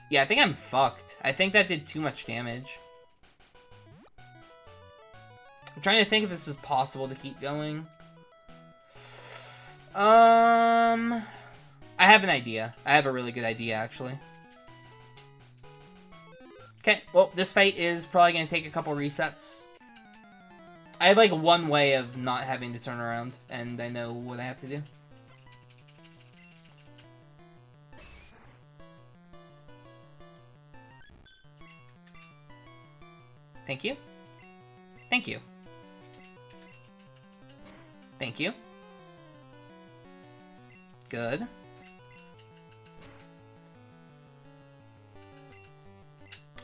S1: Yeah, I think I'm fucked. I think that did too much damage. I'm trying to think if this is possible to keep going. I have an idea. I have a really good idea, actually. Okay, well, this fight is probably going to take a couple resets. I have, like, one way of not having to turn around, and I know what I have to do. Thank you. Thank you. Thank you. Good.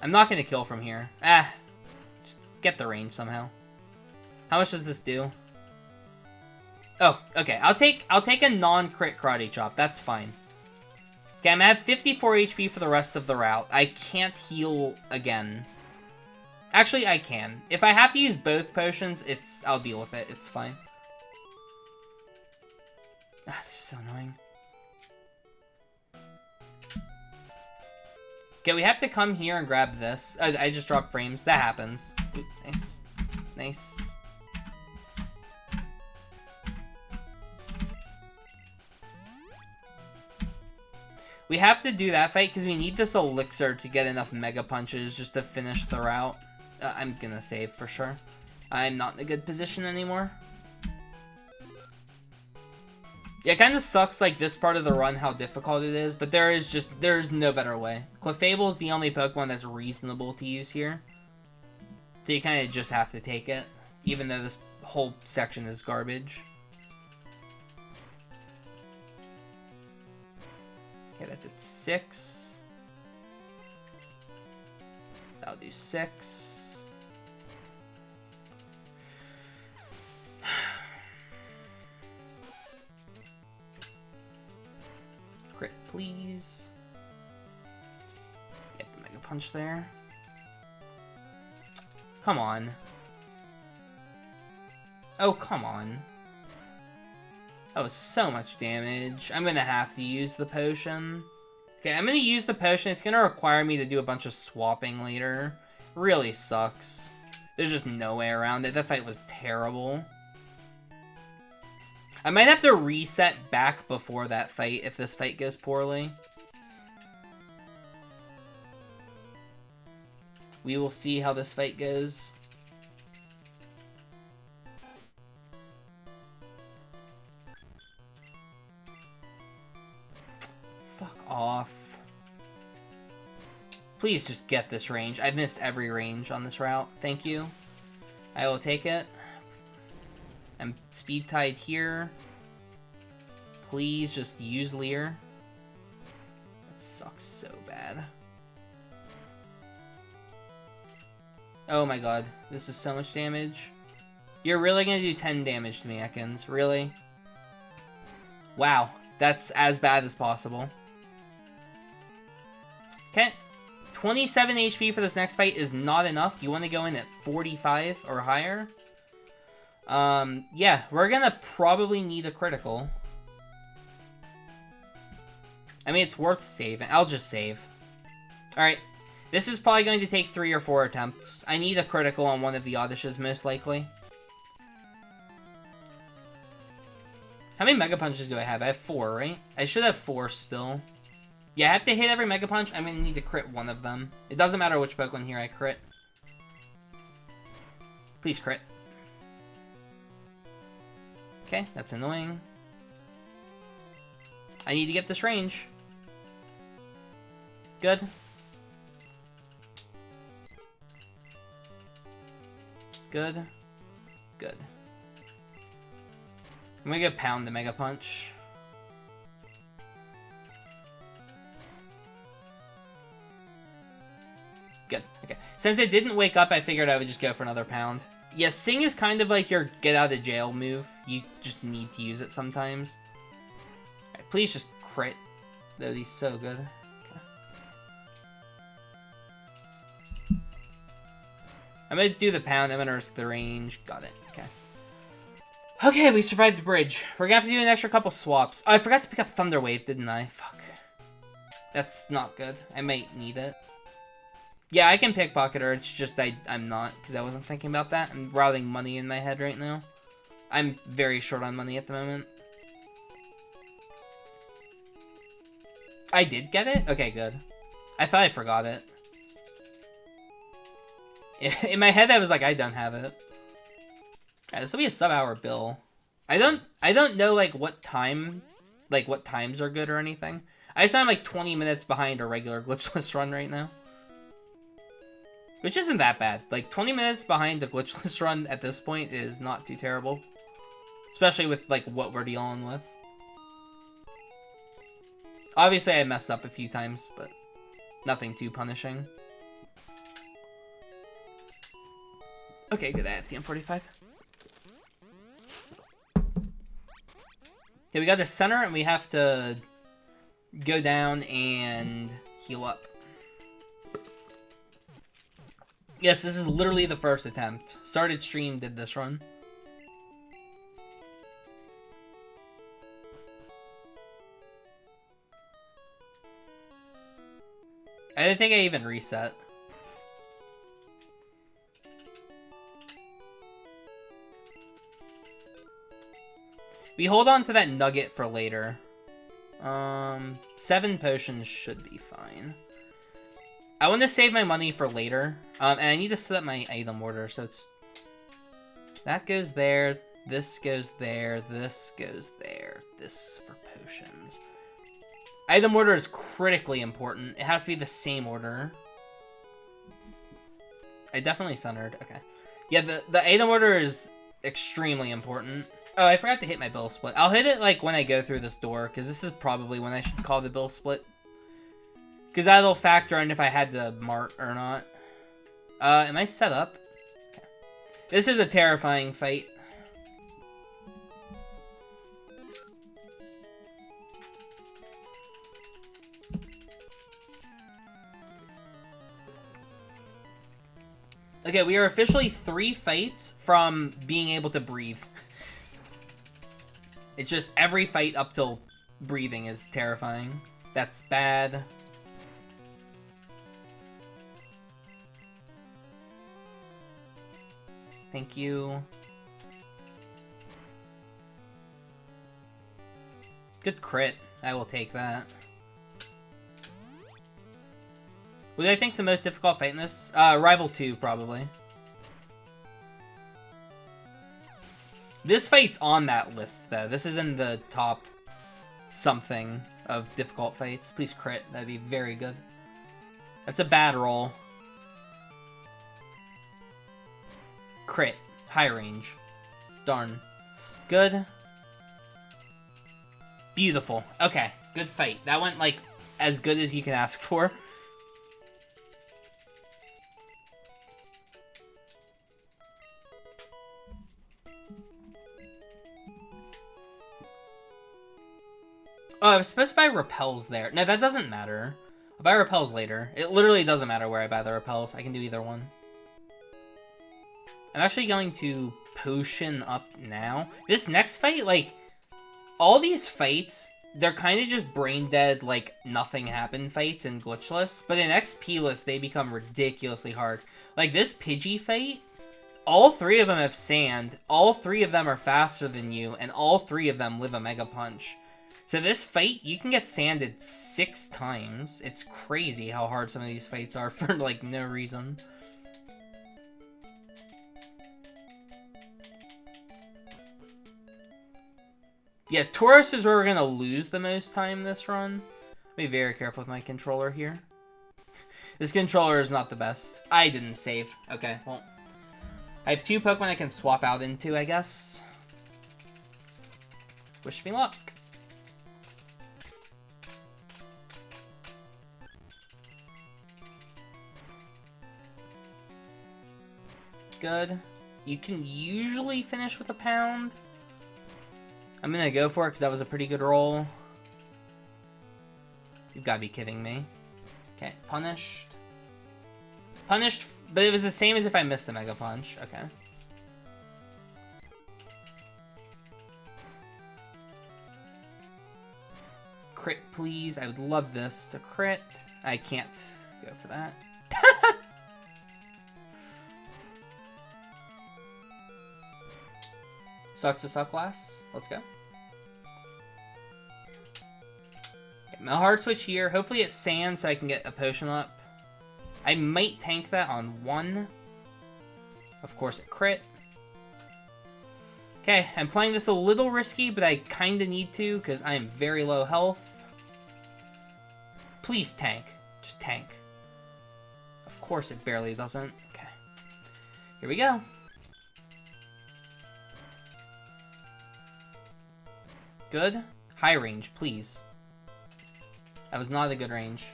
S1: I'm not gonna kill from here. Just get the range somehow. How much does this do? Oh, okay. I'll take a non-crit karate chop. That's fine. Okay, I'm at 54 HP for the rest of the route. I can't heal again. Actually, I can. If I have to use both potions, I'll deal with it. It's fine. This is so annoying. Okay, we have to come here and grab this. I just dropped frames. That happens. Ooh, nice. Nice. We have to do that fight because we need this elixir to get enough Mega Punches just to finish the route. I'm gonna save for sure. I'm not in a good position anymore. Yeah, it kind of sucks, like, this part of the run, how difficult it is, but there's no better way. Clefable is the only Pokemon that's reasonable to use here. So you kind of just have to take it, even though this whole section is garbage. Okay, that's at 6. That'll do 6. Crit, please. Get the Mega Punch there. Come on. Oh, come on. That was so much damage. I'm gonna have to use the potion. Okay, I'm gonna use the potion. It's gonna require me to do a bunch of swapping later. Really sucks. There's just no way around it. That fight was terrible. I might have to reset back before that fight if this fight goes poorly. We will see how this fight goes. Fuck off. Please just get this range. I've missed every range on this route. Thank you. I will take it. I'm speed tied here. Please just use Leer. That sucks so bad. Oh my god. This is so much damage. You're really gonna do 10 damage to me, Ekans? Really? Wow. That's as bad as possible. Okay. 27 HP for this next fight is not enough. You want to go in at 45 or higher? Yeah, we're gonna probably need a critical. I mean, it's worth saving. I'll just save. Alright. This is probably going to take 3 or 4 attempts. I need a critical on one of the Oddishes, most likely. How many Mega Punches do I have? I have 4, right? I should have 4 still. Yeah, I have to hit every Mega Punch. I'm gonna need to crit one of them. It doesn't matter which Pokemon here I crit. Please crit. Okay, that's annoying. I need to get this range. Good. Good. Good. I'm gonna go pound the Mega Punch. Good. Okay. Since it didn't wake up, I figured I would just go for another pound. Yeah, Sing is kind of like your get-out-of-jail move. You just need to use it sometimes. Alright, please just crit. That would be so good. Okay. I'm gonna do the pound. I'm gonna risk the range. Got it. Okay. Okay, we survived the bridge. We're gonna have to do an extra couple swaps. Oh, I forgot to pick up Thunder Wave, didn't I? Fuck. That's not good. I might need it. Yeah, I can pickpocket her, it's just I'm not, because I wasn't thinking about that. I'm routing money in my head right now. I'm very short on money at the moment. I did get it? Okay, good. I thought I forgot it. In my head, I was like, I don't have it. Alright, this will be a sub-hour bill. I don't know, like, what times are good or anything. I just know I'm, like, 20 minutes behind a regular glitchless run right now. Which isn't that bad. Like, 20 minutes behind the glitchless run at this point is not too terrible. Especially with, like, what we're dealing with. Obviously, I messed up a few times, but nothing too punishing. Okay, good. I have TM45. Okay, we got the center, and we have to go down and heal up. Yes, this is literally the first attempt. Started stream, did this run. I didn't think I even reset. We hold on to that nugget for later. 7 potions should be fine. I want to save my money for later. And I need to set up my item order, so it's... That goes there, this goes there, this goes there, this for potions. Item order is critically important. It has to be the same order. I definitely centered. Okay. Yeah, the item order is extremely important. Oh, I forgot to hit my bill split. I'll hit it, like, when I go through this door, because this is probably when I should call the bill split. Because that'll factor in if I had the mart or not. Am I set up? Okay. This is a terrifying fight. Okay, we are officially 3 fights from being able to breathe. It's just every fight up till breathing is terrifying. That's bad. Thank you. Good crit. I will take that. What do I think's the most difficult fight in this? Rival 2, probably. This fight's on that list, though. This is in the top something of difficult fights. Please crit. That'd be very good. That's a bad roll. Crit. High range. Darn. Good. Beautiful. Okay. Good fight. That went, like, as good as you can ask for. Oh, I was supposed to buy repels there. No, that doesn't matter. I'll buy repels later. It literally doesn't matter where I buy the repels. I can do either one. I'm actually going to potion up now. This next fight, like, all these fights, they're kind of just brain dead, like, nothing happened fights and glitchless. But in XP list, they become ridiculously hard. Like, this Pidgey fight, all 3 of them have sand, all 3 of them are faster than you, and all 3 of them live a Mega Punch. So this fight, you can get sanded 6 times. It's crazy how hard some of these fights are for, like, no reason. Yeah, Taurus is where we're going to lose the most time this run. Be very careful with my controller here. This controller is not the best. I didn't save. Okay, well. I have 2 Pokemon I can swap out into, I guess. Wish me luck. Good. You can usually finish with a pound. I'm gonna go for it because that was a pretty good roll. You've got to be kidding me. Okay, punished. Punished, but it was the same as if I missed the Mega Punch. Okay. Crit, please. I would love this to crit. I can't go for that. Sucks to suck last. Let's go. Okay, my hard switch here. Hopefully it's sand so I can get a potion up. I might tank that on 1. Of course it crit. Okay, I'm playing this a little risky, but I kind of need to because I am very low health. Please tank. Just tank. Of course it barely doesn't. Okay. Here we go. Good. High range, please. That was not a good range.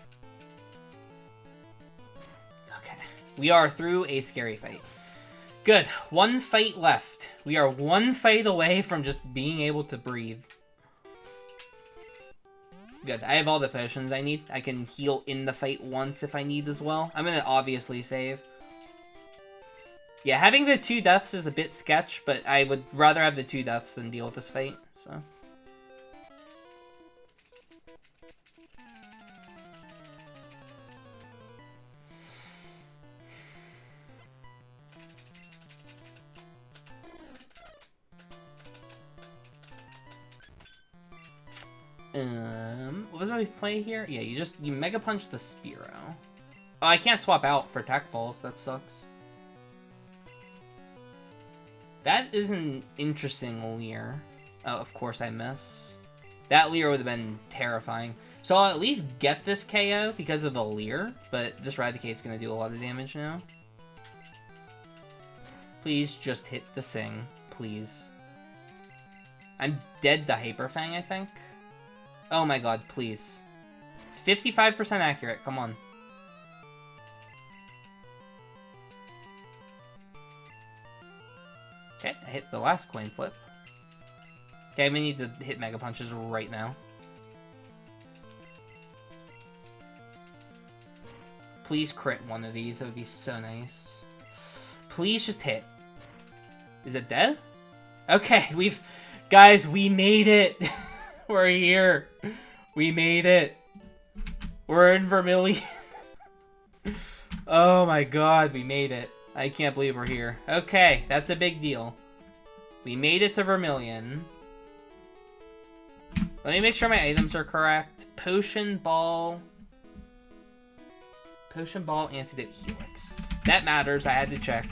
S1: Okay. We are through a scary fight. Good. One fight left. We are one fight away from just being able to breathe. Good. I have all the potions I need. I can heal in the fight once if I need as well. I'm gonna obviously save. Yeah, having the 2 deaths is a bit sketch, but I would rather have the 2 deaths than deal with this fight, so... What was my play here? Yeah, you Mega Punch the Spearow. Oh, I can't swap out for Tech Falls. That sucks. That is an interesting Leer. Oh, of course I miss. That Leer would have been terrifying. So I'll at least get this KO because of the Leer, but this Raticate's gonna do a lot of damage now. Please just hit the Sing, please. I'm dead to Hyper Fang, I think. Oh my god, please. It's 55% accurate, come on. Okay, I hit the last coin flip. Okay, we need to hit Mega Punches right now. Please crit one of these, that would be so nice. Please just hit. Is it dead? Okay, guys, we made it! We're here. We made it. We're in Vermilion. Oh my god, we made it. I can't believe we're here. Okay, that's a big deal. We made it to Vermilion. Let me make sure my items are correct. Potion Ball. Potion Ball, Antidote, Helix. That matters, I had to check.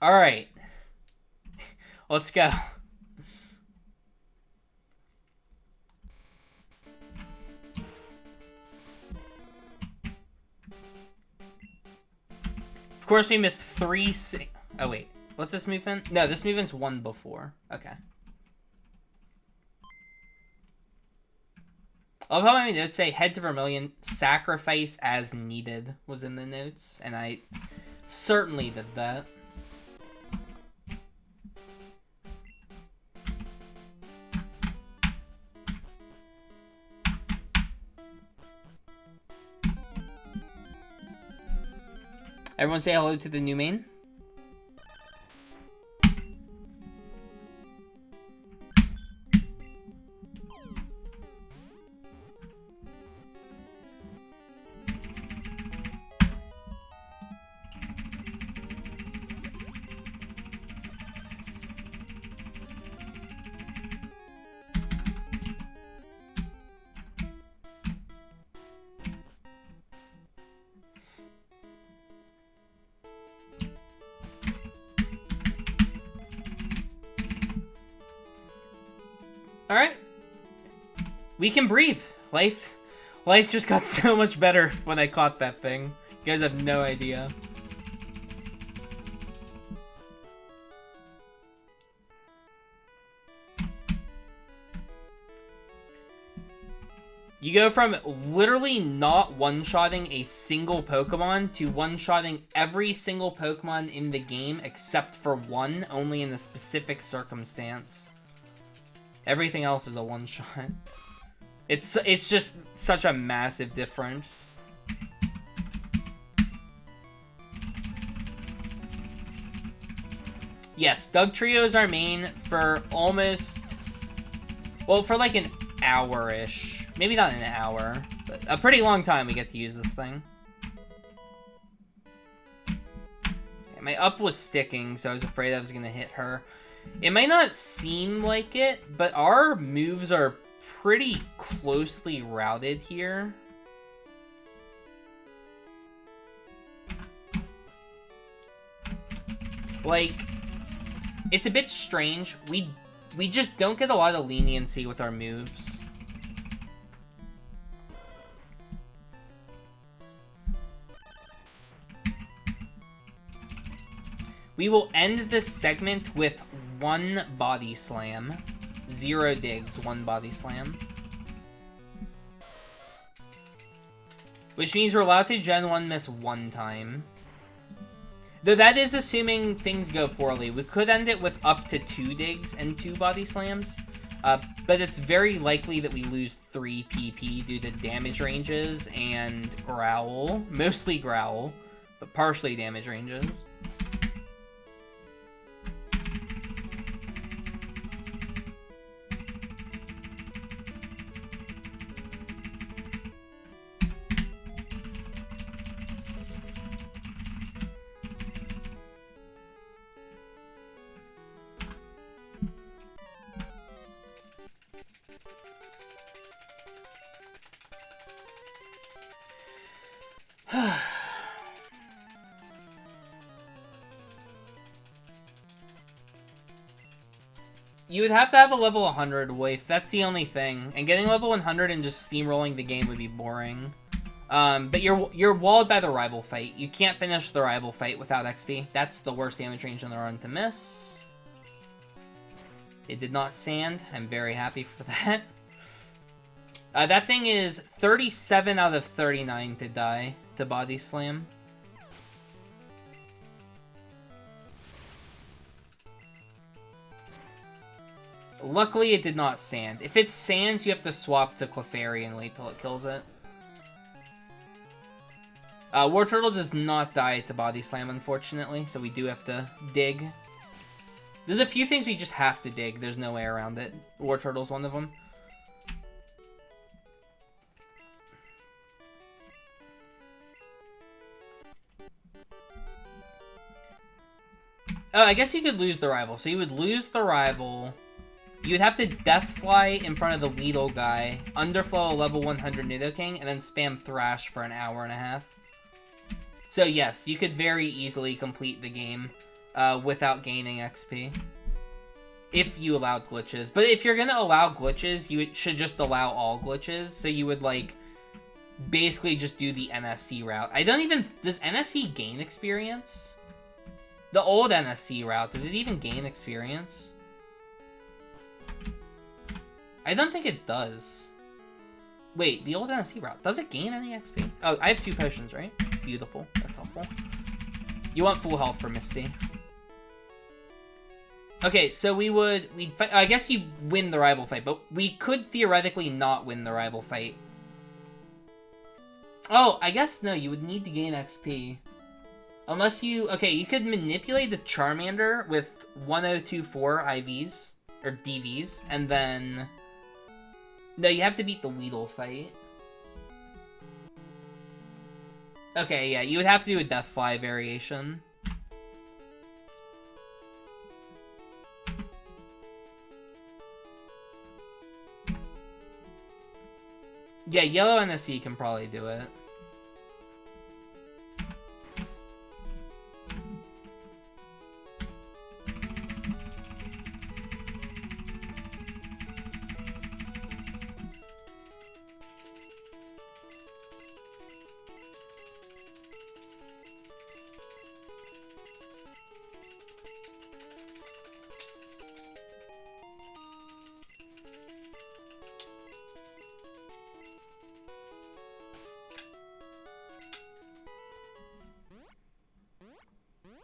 S1: Alright. Let's go. Of course, we missed 3... Oh, wait. What's this movement? No, this movement's 1 before. Okay. I love how my notes say, head to Vermilion, sacrifice as needed was in the notes. And I certainly did that. Everyone say hello to the new main. Alright. We can breathe. Life just got so much better when I caught that thing. You guys have no idea. You go from literally not one-shotting a single Pokemon to one-shotting every single Pokemon in the game except for one, only in a specific circumstance. Everything else is a one-shot. It's just such a massive difference. Yes, Dugtrio is our main for almost... Well, for like an hour-ish. Maybe not an hour, but a pretty long time we get to use this thing. Okay, my up was sticking, so I was afraid I was going to hit her. It might not seem like it, but our moves are pretty closely routed here. Like, it's a bit strange. We just don't get a lot of leniency with our moves. We will end this segment with 1 body slam. 0 digs, 1 body slam. Which means we're allowed to Gen 1 miss 1 time. Though that is assuming things go poorly. We could end it with up to 2 digs and 2 body slams. But it's very likely that we lose 3 PP due to damage ranges and growl. Mostly growl, but partially damage ranges. You would have to have a level 100 waif, that's the only thing. And getting level 100 and just steamrolling the game would be boring. But you're walled by the rival fight. You can't finish the rival fight without XP. That's the worst damage range in the run to miss. It did not sand. I'm very happy for that. That thing is 37 out of 39 to die to body slam. Luckily, it did not sand. If it sands, you have to swap to Clefairy and wait till it kills it. War Turtle does not die to body slam, unfortunately, so we do have to dig. There's a few things we just have to dig. There's no way around it. War Turtle's one of them. Oh, I guess you could lose the rival. So you would lose the rival. You would have to Death Fly in front of the Weedle guy, underflow a level 100 Nidoking, and then spam Thrash for an hour and a half. So yes, you could very easily complete the game without gaining XP. If you allowed glitches. But if you're going to allow glitches, you should just allow all glitches. So you would, like, basically just do the NSC route. I don't even... Does NSC gain experience? The old NSC route, does it even gain experience? I don't think it does. Wait, the old NSC route, does it gain any XP? Oh, I have 2 potions, right? Beautiful, that's helpful. You want full health for Misty. Okay, so we'd fight, I guess you win the rival fight, but we could theoretically not win the rival fight. Oh, I guess no, you would need to gain XP. Unless you, okay, you could manipulate the Charmander with 1024 IVs, or DVs, and then... No, you have to beat the Weedle fight. Okay, yeah, you would have to do a Deathfly variation. Yeah, Yellow NSC can probably do it.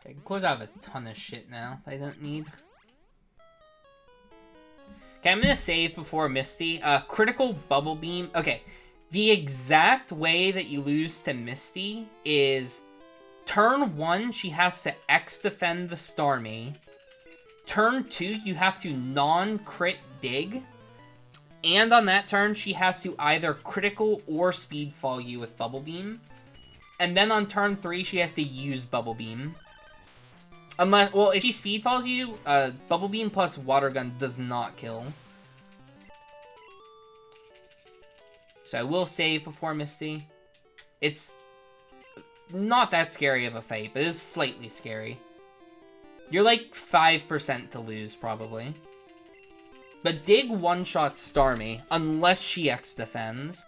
S1: I can close out a ton of shit now I don't need. Okay, I'm gonna save before Misty. Critical Bubble Beam. Okay, the exact way that you lose to Misty is turn 1, she has to X-defend the Starmie. Turn 2, you have to non-crit dig. And on that turn, she has to either critical or speedfall you with Bubble Beam. And then on turn 3, she has to use Bubble Beam. Unless, well, if she speedfalls you, Bubble Beam plus Water Gun does not kill. So I will save before Misty. It's not that scary of a fight, but it's slightly scary. You're like 5% to lose, probably. But Dig one-shots Starmie, unless she X-defends.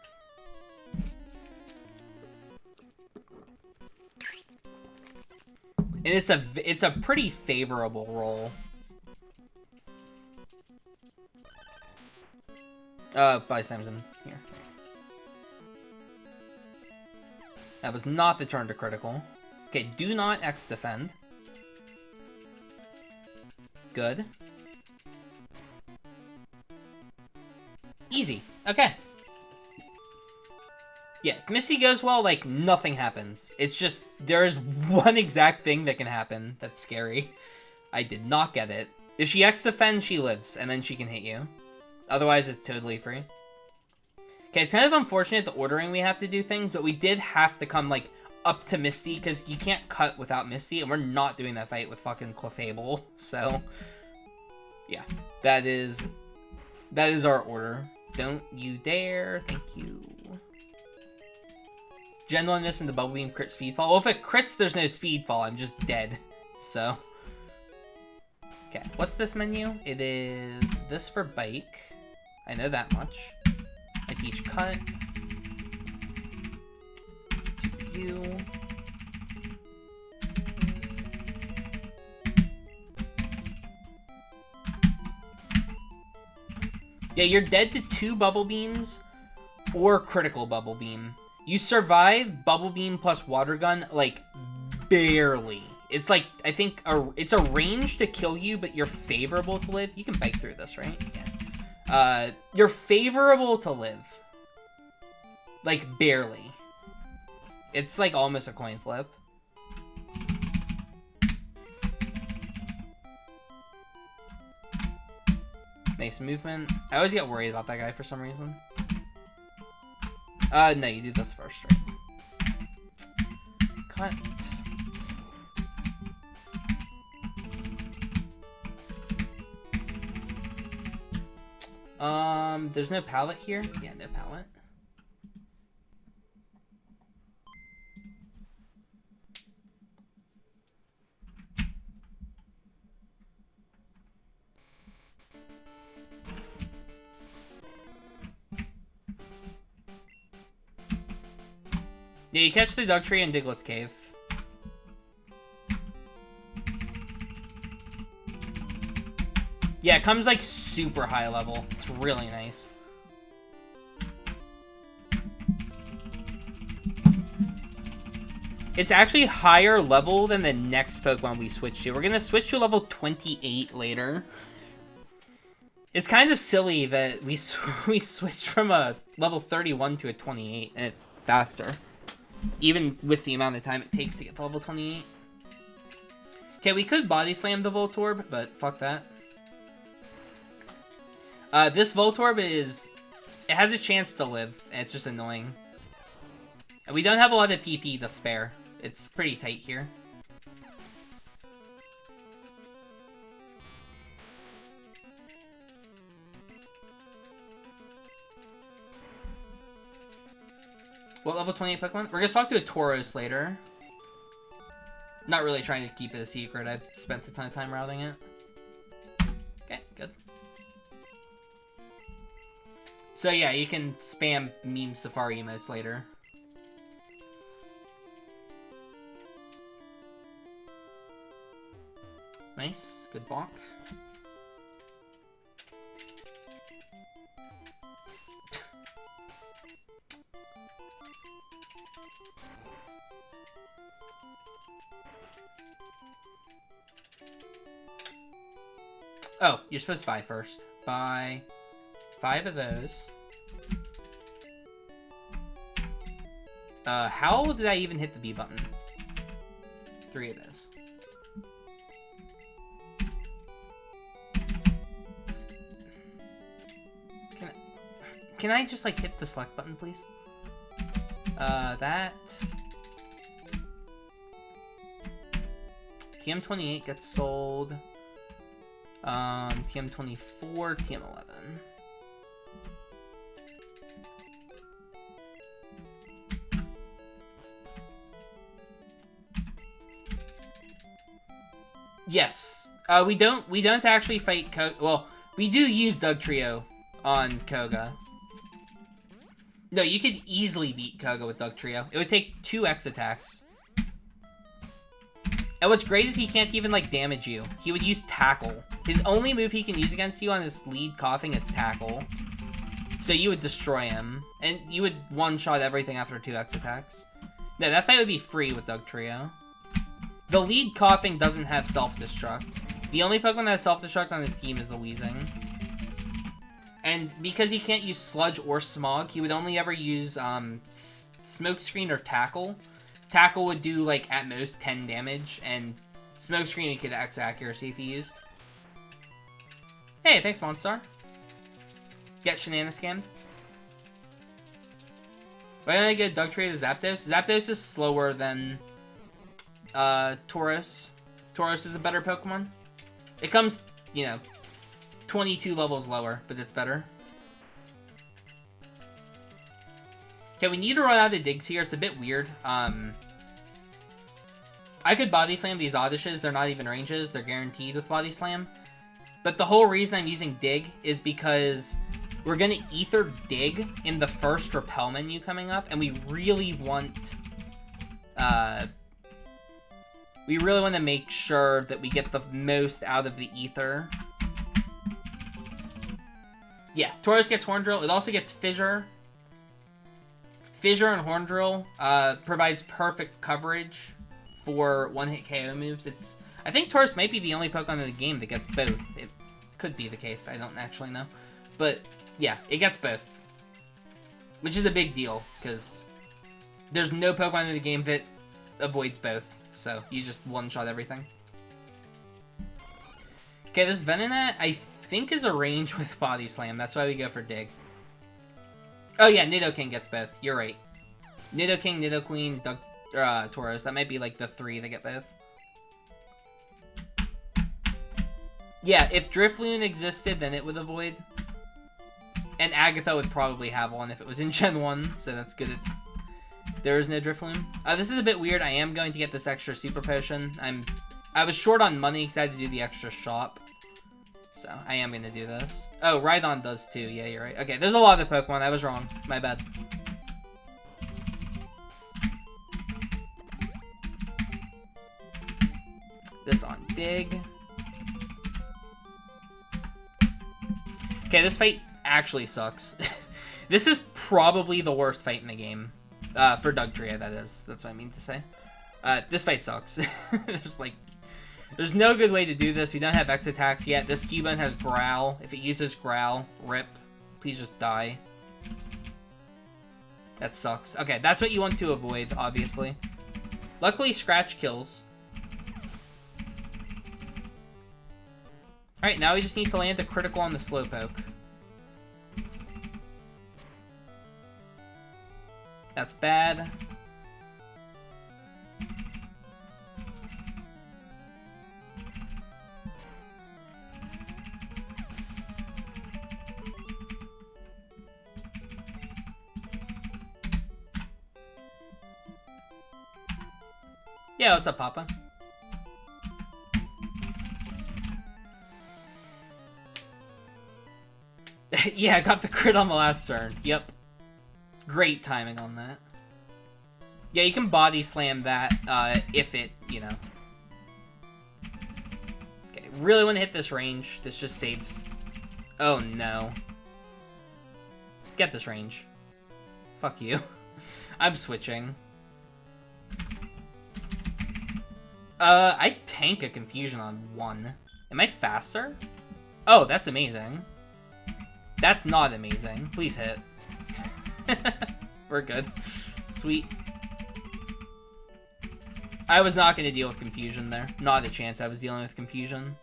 S1: And it's a pretty favorable roll. By Samson. Here. That was not the turn to critical. Okay, do not X defend. Good. Easy. Okay. Yeah, if Misty goes well, like, nothing happens. It's just, there's one exact thing that can happen that's scary. I did not get it. If she X defends, she lives, and then she can hit you. Otherwise, it's totally free. Okay, it's kind of unfortunate the ordering we have to do things, but we did have to come, like, up to Misty, because you can't cut without Misty, and we're not doing that fight with fucking Clefable, so... Yeah, that is our order. Don't you dare. Thank you. Gen 1 this and the Bubble Beam crit speed fall. Well, if it crits, there's no speed fall. I'm just dead. So. Okay, what's this menu? It is this for bike. I know that much. I teach cut. You. Yeah, you're dead to 2 Bubble Beams or critical Bubble Beam. You survive Bubble Beam plus Water Gun, like, barely. It's like, I think, it's a range to kill you, but you're favorable to live. You can bike through this, right? Yeah. You're favorable to live. Like, barely. It's like almost a coin flip. Nice movement. I always get worried about that guy for some reason. No, you do this first, right? Cut. There's no pallet here? Yeah, no pallet. Yeah, you catch the Dugtree in Diglett's Cave. Yeah, it comes like super high level. It's really nice. It's actually higher level than the next Pokemon we switch to. We're gonna switch to level 28 later. It's kind of silly that we switched from a level 31 to a 28, and it's faster. Even with the amount of time it takes to get to level 28. Okay, we could body slam the Voltorb, but fuck that. This Voltorb it has a chance to live, and it's just annoying. And we don't have a lot of PP to spare. It's pretty tight here. What level 28 Pokemon? We're gonna swap to a Tauros later. Not really trying to keep it a secret. I've spent a ton of time routing it. Okay, good. So yeah, you can spam meme Safari emotes later. Nice, good bonk. Oh, you're supposed to buy first. Buy 5 of those. How did I even hit the B button? 3 of those. Can I just, like, hit the select button, please? That... TM28 gets sold. TM24, TM11. Yes. We don't actually fight well, we do use Dugtrio on Koga. No, you could easily beat Koga with Dugtrio. It would take 2 X attacks. And what's great is he can't even, like, damage you. He would use Tackle. His only move he can use against you on his lead coughing is Tackle. So you would destroy him. And you would one-shot everything after 2x attacks. No, that fight would be free with Dugtrio. The lead coughing doesn't have self-destruct. The only Pokemon that has self-destruct on his team is the Weezing. And because he can't use Sludge or Smog, he would only ever use Smokescreen or Tackle. Tackle would do, like, at most 10 damage, and Smokescreen he could X accuracy if he used. Hey, thanks, Monstar. Get Shenana scammed. Why don't I go Dugtrio to Zapdos? Zapdos is slower than Tauros. Tauros is a better Pokemon. It comes, you know, 22 levels lower, but it's better. Okay, we need to run out of digs here. It's a bit weird. I could Body Slam these Oddishes. They're not even ranges. They're guaranteed with Body Slam. But the whole reason I'm using Dig is because we're going to Ether Dig in the first Repel menu coming up, and we really want to make sure that we get the most out of the Ether. Yeah, Tauros gets Horn Drill. It also gets Fissure. Fissure and Horn Drill provides perfect coverage for one-hit KO moves. I think Tauros might be the only Pokemon in the game that gets both. It could be the case. I don't actually know. But, yeah, it gets both. Which is a big deal, because there's no Pokemon in the game that avoids both. So, you just one-shot everything. Okay, this Venonat, I think, is a range with Body Slam. That's why we go for Dig. Oh, yeah, Nidoking gets both. You're right. Nidoking, Nidoqueen, Tauros. That might be, like, the 3 that get both. Yeah, if Drifloon existed, then it would avoid. And Agatha would probably have one if it was in Gen 1, so that's good. There is no Drifloon. This is a bit weird. I am going to get this extra Super Potion. I was short on money because I had to do the extra shop. So, I am going to do this. Oh, Rhydon does too. Yeah, you're right. Okay, there's a lot of Pokemon. I was wrong. My bad. This on Dig. Okay, this fight actually sucks. This is probably the worst fight in the game. For Dugtrio, that is. That's what I mean to say. This fight sucks. There's no good way to do this. We don't have X attacks yet. This Cubone has Growl. If it uses Growl, rip. Please just die. That sucks. Okay, that's what you want to avoid, obviously. Luckily, Scratch kills. Alright, now we just need to land a critical on the Slowpoke. That's bad. Yeah, what's up, Papa? Yeah, I got the crit on the last turn. Yep. Great timing on that. Yeah, you can Body Slam that, if it, you know. Okay, really want to hit this range. This just saves... Oh, no. Get this range. Fuck you. I'm switching. I tank a Confusion on 1. Am I faster? Oh, that's amazing. That's not amazing. Please hit. We're good. Sweet. I was not going to deal with Confusion there. Not a chance I was dealing with Confusion.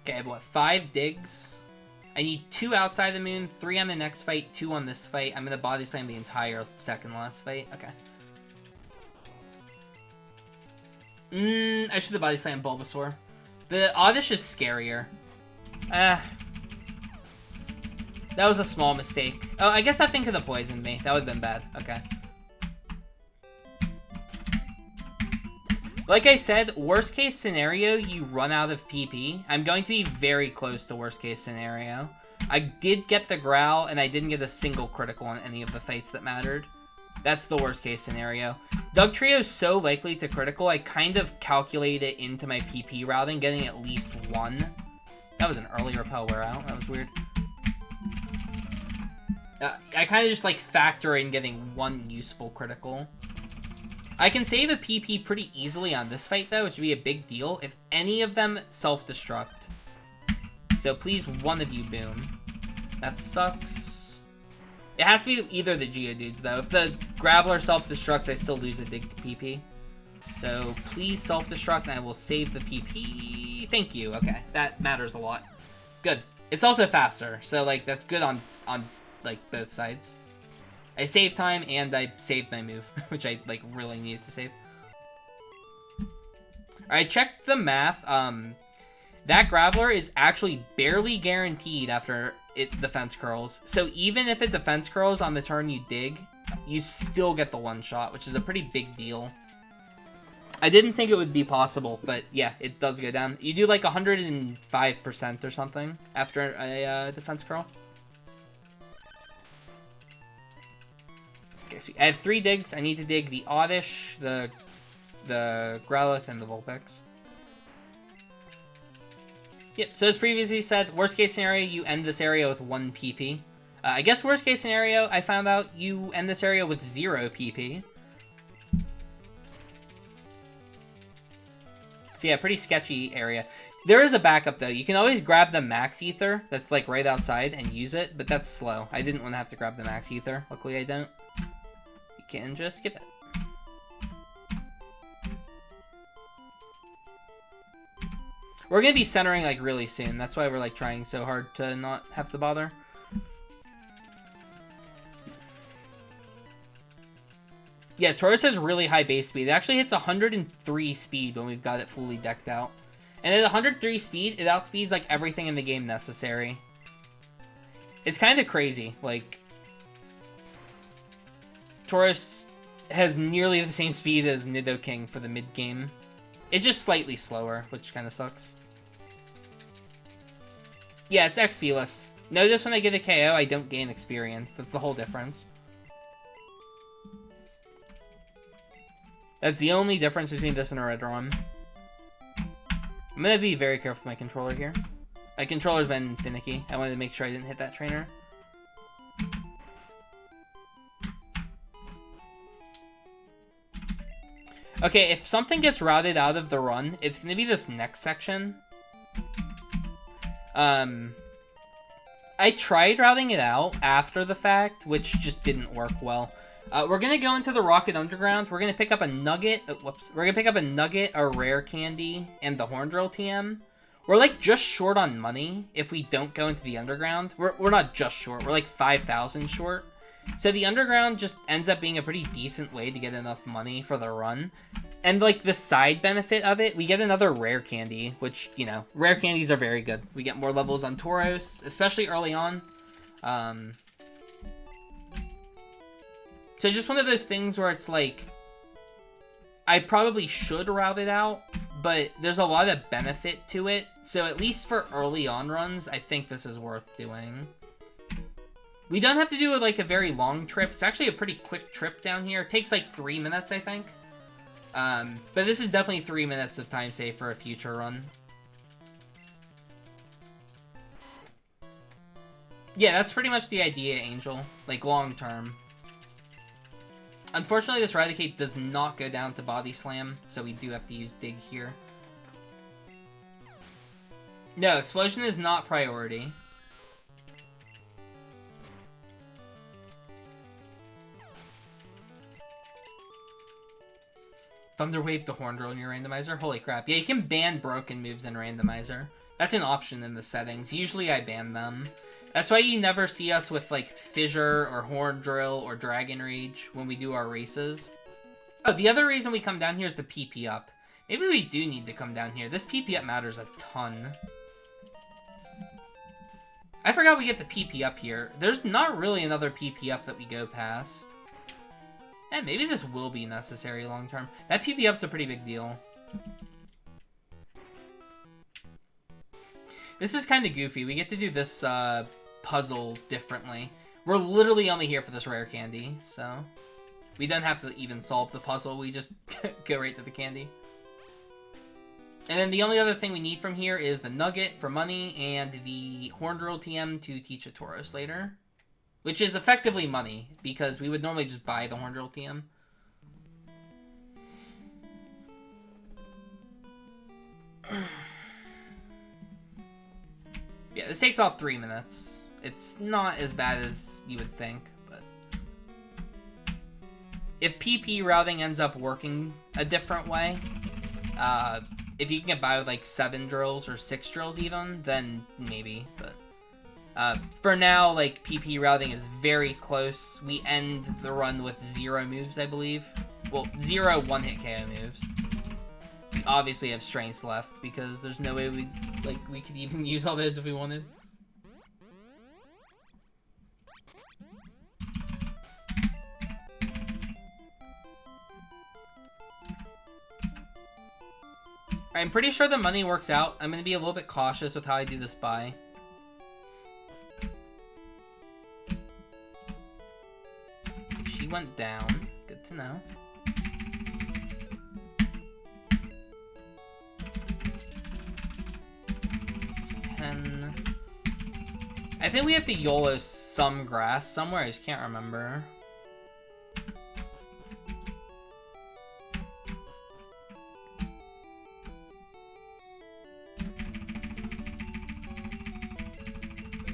S1: Okay, I have what, 5 digs? I need 2 outside the moon, 3 on the next fight, 2 on this fight. I'm gonna Body Slam the entire second last fight. Okay. I should have Body Slammed Bulbasaur. The Oddish is scarier. That was a small mistake. Oh, I guess that thing could have poisoned me. That would have been bad. Okay. Like I said, worst case scenario, you run out of PP. I'm going to be very close to worst case scenario. I did get the Growl, and I didn't get a single critical on any of the fights that mattered. That's the worst case scenario. Dugtrio is so likely to critical, I kind of calculate it into my PP routing, getting at least one. That was an early repel wear out. That was weird. I kind of just like factor in getting one useful critical. I can save a PP pretty easily on this fight though, which would be a big deal if any of them self-destruct. So please, one of you boom. That sucks. It has to be either the Geodudes though. If the Graveler self-destructs, I still lose a dig to PP. So please self-destruct and I will save the PP. Thank you. Okay, that matters a lot. Good. It's also faster, so like that's good on like both sides. I saved time and I saved my move, which I like really needed to save. Alright, check the math. That Graveler is actually barely guaranteed after it defense curls. So even if it defense curls on the turn you dig, you still get the one shot, which is a pretty big deal. I didn't think it would be possible, but yeah, it does go down. You do like 105% or something after a defense curl. Okay, so I have 3 digs. I need to dig the Oddish, the Growlithe, and the Vulpix. Yep, so as previously said, worst case scenario, you end this area with 1 PP. I guess worst case scenario, I found out you end this area with 0 PP. So yeah, pretty sketchy area. There is a backup though. You can always grab the Max Ether that's like right outside and use it, but that's slow. I didn't want to have to grab the Max Ether. Luckily I don't. You can just skip it. We're going to be centering like really soon. That's why we're like trying so hard to not have to bother. Yeah, Taurus has really high base speed. It actually hits 103 speed when we've got it fully decked out. And at 103 speed, it outspeeds like everything in the game necessary. It's kind of crazy. Like, Taurus has nearly the same speed as Nidoking for the mid-game. It's just slightly slower, which kind of sucks. Yeah, it's XP-less. Notice when I get a KO, I don't gain experience. That's the whole difference. That's the only difference between this and a red run. I'm gonna be very careful with my controller here. My controller's been finicky. I wanted to make sure I didn't hit that trainer. Okay, if something gets routed out of the run, it's gonna be this next section. I tried routing it out after the fact, which just didn't work well. We're gonna go into the Rocket Underground. We're gonna pick up a Nugget. Whoops. We're gonna pick up a Nugget, a Rare Candy, and the Horn Drill TM. We're like just short on money if we don't go into the Underground. We're not just short. We're like 5,000 short. So the Underground just ends up being a pretty decent way to get enough money for the run. And like the side benefit of it, we get another Rare Candy, which, you know, Rare Candies are very good. We get more levels on Tauros, especially early on. So it's just one of those things where it's like, I probably should route it out, but there's a lot of benefit to it. So at least for early on runs, I think this is worth doing. We don't have to do like a very long trip. It's actually a pretty quick trip down here. It takes like 3 minutes, I think. But this is definitely 3 minutes of time save for a future run. Yeah, that's pretty much the idea, Angel. Like, long term. Unfortunately, this Raticate does not go down to Body Slam, so we do have to use Dig here. No, Explosion is not priority. Thunder Wave to Horn Drill in your randomizer? Holy crap. Yeah, you can ban broken moves in randomizer. That's an option in the settings. Usually I ban them. That's why you never see us with, like, Fissure or Horn Drill or Dragon Rage when we do our races. Oh, the other reason we come down here is the PP up. Maybe we do need to come down here. This PP up matters a ton. I forgot we get the PP up here. There's not really another PP up that we go past. Yeah, maybe this will be necessary long term. That PP up's a pretty big deal. This is kind of goofy. We get to do this puzzle differently. We're literally only here for this rare candy, so we don't have to even solve the puzzle. We just go right to the candy. And then the only other thing we need from here is the nugget for money and the horn drill TM to teach a Tauros later. Which is effectively money, because we would normally just buy the horn drill TM. Yeah, this takes about 3 minutes. It's not as bad as you would think, but if PP routing ends up working a different way, if you can get by with like 7 drills or 6 drills even, then maybe, but for now, like, PP routing is very close. We end the run with 0 moves, I believe. Well, 0 one-hit KO moves. We obviously have strengths left, because there's no way we could even use all those if we wanted. I'm pretty sure the money works out. I'm going to be a little bit cautious with how I do this buy. She went down. Good to know. It's 10. I think we have to YOLO some grass somewhere. I just can't remember.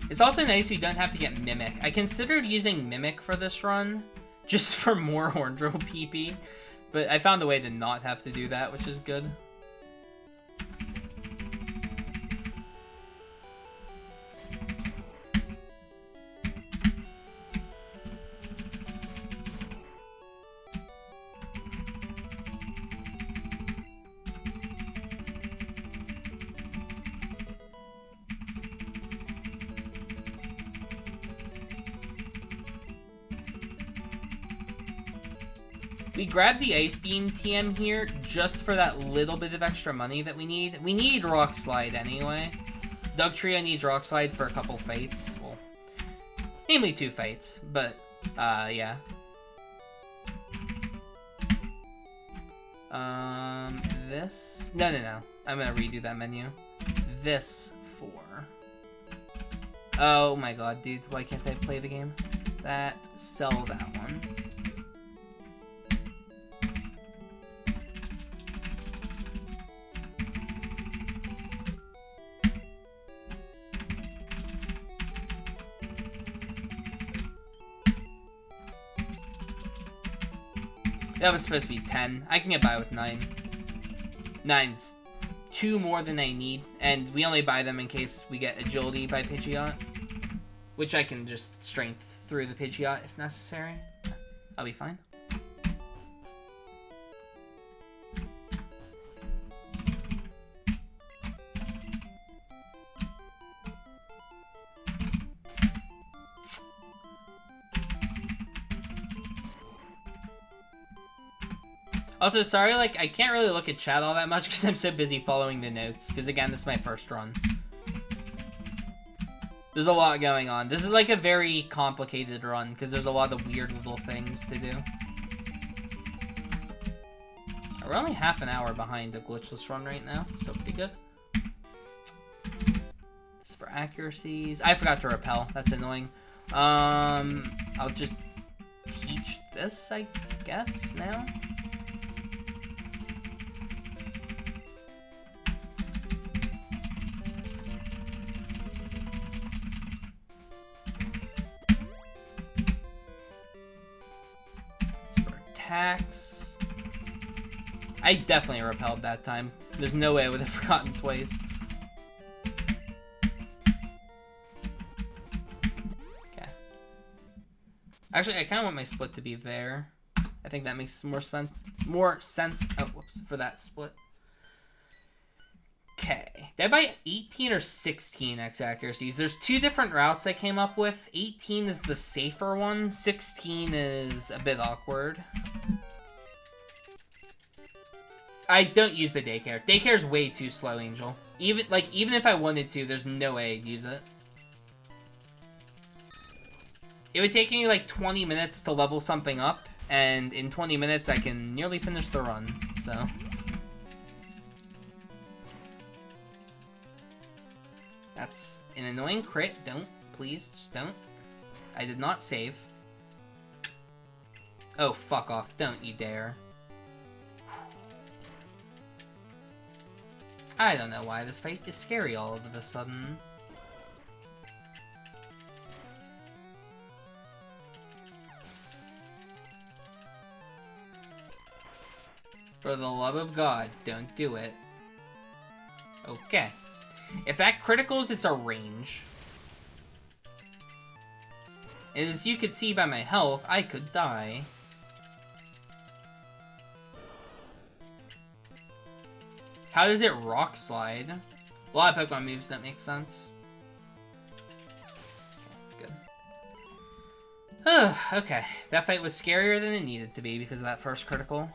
S1: It's also nice we don't have to get Mimic. I considered using Mimic for this run, just for more Horn Drill PP, but I found a way to not have to do that, which is good. We grabbed the Ice Beam TM here just for that little bit of extra money that we need. We need Rock Slide anyway. Dugtrio needs Rock Slide for a couple fights. Well, namely 2 fights, but, yeah. This? No. I'm gonna redo that menu. This for... Oh my god, dude. Why can't I play the game? Sell that one. That was supposed to be 10. I can get by with 9. 9's 2 more than I need, and we only buy them in case we get agility by Pidgeot, which I can just strength through the Pidgeot if necessary. I'll be fine. Also, sorry, like, I can't really look at chat all that much because I'm so busy following the notes. Because, again, this is my first run. There's a lot going on. This is, like, a very complicated run because there's a lot of weird little things to do. We're only half an hour behind a glitchless run right now, so pretty good. This is for accuracies. I forgot to repel. That's annoying. I'll just teach this, I guess, now. Attacks. I definitely repelled that time. There's no way I would have forgotten twice. Okay. Actually, I kind of want my split to be there. I think that makes more sense. Oh, whoops, for that split. Okay. Did I buy 18 or 16 X accuracies? There's 2 different routes I came up with. 18 is the safer one. 16 is a bit awkward. I don't use the daycare. Daycare's way too slow, Angel. Even if I wanted to, there's no way I'd use it. It would take me like 20 minutes to level something up, and in 20 minutes I can nearly finish the run, so. That's an annoying crit. Don't. Please, just don't. I did not save. Oh, fuck off. Don't you dare. I don't know why this fight is scary all of a sudden. For the love of God, don't do it. Okay. If that criticals, it's a range. As you could see by my health, I could die. How does it rock slide? A lot of Pokemon moves that make sense. Good. Okay. That fight was scarier than it needed to be because of that first critical.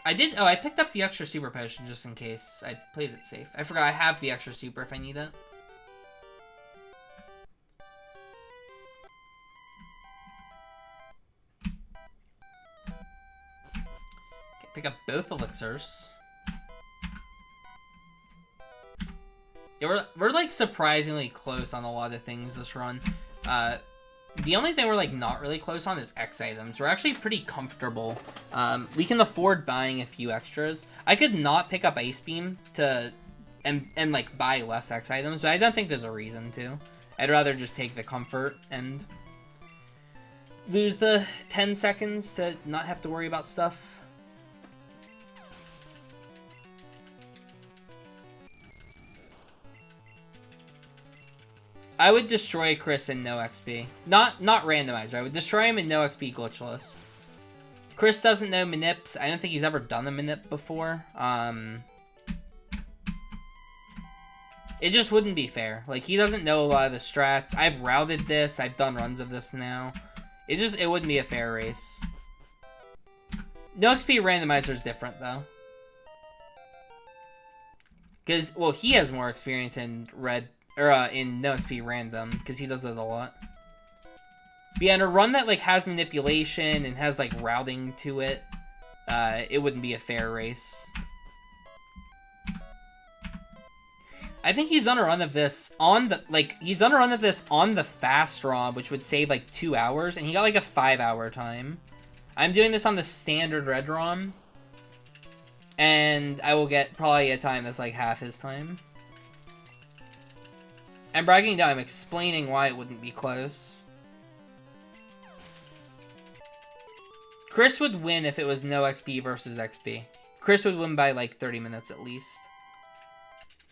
S1: I picked up the extra super potion just in case. I played it safe. I forgot I have the extra super if I need it. Okay, pick up both elixirs. Yeah, we're like surprisingly close on a lot of things this run. The only thing we're like not really close on is X items. We're actually pretty comfortable. We can afford buying a few extras. I could not pick up Ice Beam and like buy less X items, but I don't think there's a reason to. I'd rather just take the comfort and lose the 10 seconds to not have to worry about stuff. I would destroy Chris in no XP. Not randomizer. I would destroy him in no XP glitchless. Chris doesn't know Manips. I don't think he's ever done a Manip before. It just wouldn't be fair. Like, he doesn't know a lot of the strats. I've routed this. I've done runs of this now. It wouldn't be a fair race. No XP randomizer is different, though. Because, well, he has more experience in Red... Or, in no XP random, because he does it a lot. But yeah, in a run that, like, has manipulation and has, like, routing to it, it wouldn't be a fair race. I think he's done a run of this on the, like, he's done a run of this on the fast ROM, which would save, like, 2 hours, and he got, like, a 5-hour time. I'm doing this on the standard Red ROM, and I will get probably a time that's, like, half his time. I'm bragging down, I'm explaining why it wouldn't be close. Chris would win if it was no XP versus XP. Chris would win by like 30 minutes at least.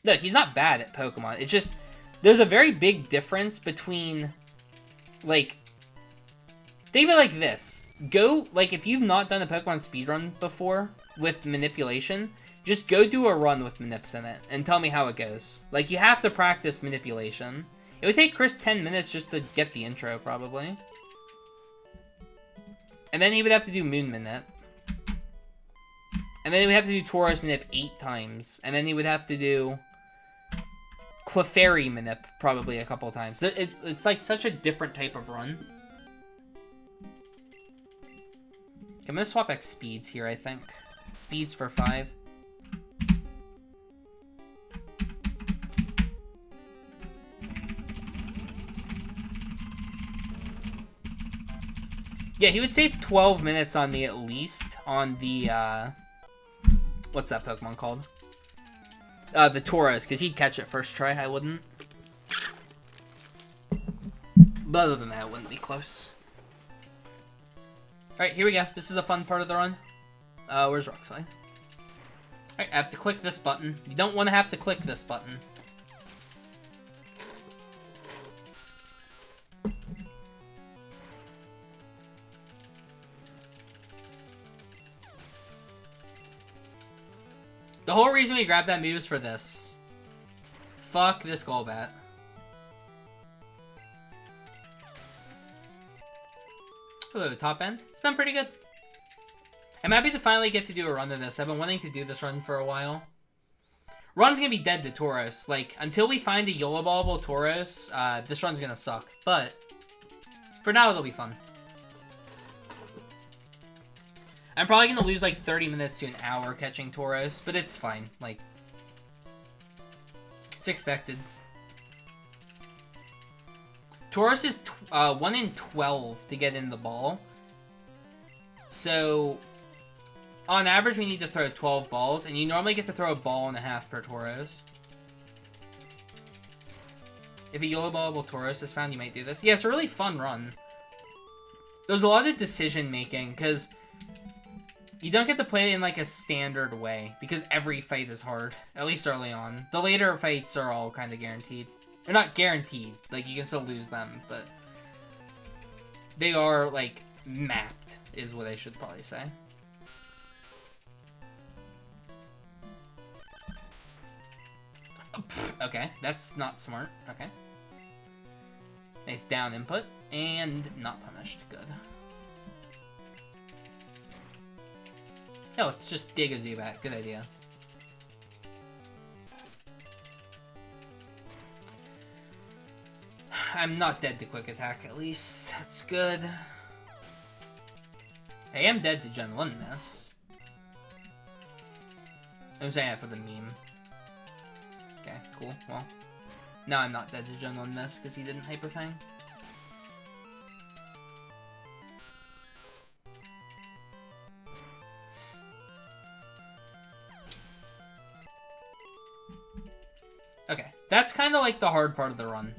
S1: Look, he's not bad at Pokemon. It's just, there's a very big difference between, like, think of it like this. Go, like, if you've not done a Pokemon speedrun before with manipulation, just go do a run with Manips in it, and tell me how it goes. Like, you have to practice manipulation. It would take Chris 10 minutes just to get the intro, probably. And then he would have to do Moon Manip. And then he would have to do Tauros Manip 8 times. And then he would have to do Clefairy Manip probably a couple times. It's like such a different type of run. Okay, I'm gonna swap X speeds here, I think. Speeds for 5. Yeah, he would save 12 minutes on me at least on the, what's that Pokemon called? The Tauros, because he'd catch it first try, I wouldn't. But other than that, it wouldn't be close. Alright, here we go. This is the fun part of the run. Where's Roxley? Alright, I have to click this button. You don't want to have to click this button. The whole reason we grabbed that move is for this. Fuck this Golbat. Hello, top end. It's been pretty good. I'm happy to finally get to do a run of this. I've been wanting to do this run for a while. Run's gonna be dead to Tauros. Like, until we find a YOLO Ballable Tauros, this run's gonna suck. But, for now, it'll be fun. I'm probably gonna lose like 30 minutes to an hour catching Tauros, but it's fine. Like, it's expected. Tauros is 1 in 12 to get in the ball. So, on average, we need to throw 12 balls, and you normally get to throw a ball and a half per Tauros. If a YOLO Ballable Tauros is found, you might do this. Yeah, it's a really fun run. There's a lot of decision-making, because you don't get to play it in, like, a standard way, because every fight is hard, at least early on. The later fights are all kind of guaranteed. They're not guaranteed, like, you can still lose them, but they are, like, mapped, is what I should probably say. Okay, that's not smart. Okay. Nice down input, and not punished. Good. Yeah, let's just dig a Zubat. Good idea. I'm not dead to Quick Attack, at least. That's good. I am dead to Gen 1 Miss. I'm saying that for the meme. Okay, cool. Well, now I'm not dead to Gen 1 Miss because he didn't Hyper Fang. Okay, that's kind of like the hard part of the run.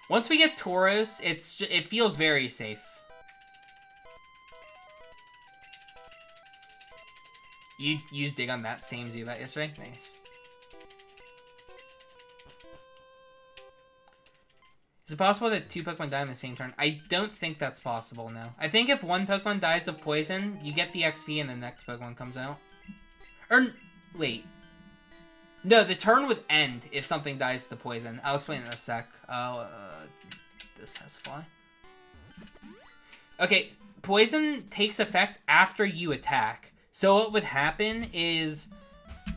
S1: Once we get Tauros, it feels very safe. You used Dig on that same Zubat yesterday? Nice. Is it possible that 2 Pokemon die on the same turn? I don't think that's possible, no. I think if one Pokemon dies of poison, you get the XP and the next Pokemon comes out. Or, wait. No, the turn would end if something dies to poison. I'll explain in a sec. This has fly. Okay, poison takes effect after you attack. So what would happen is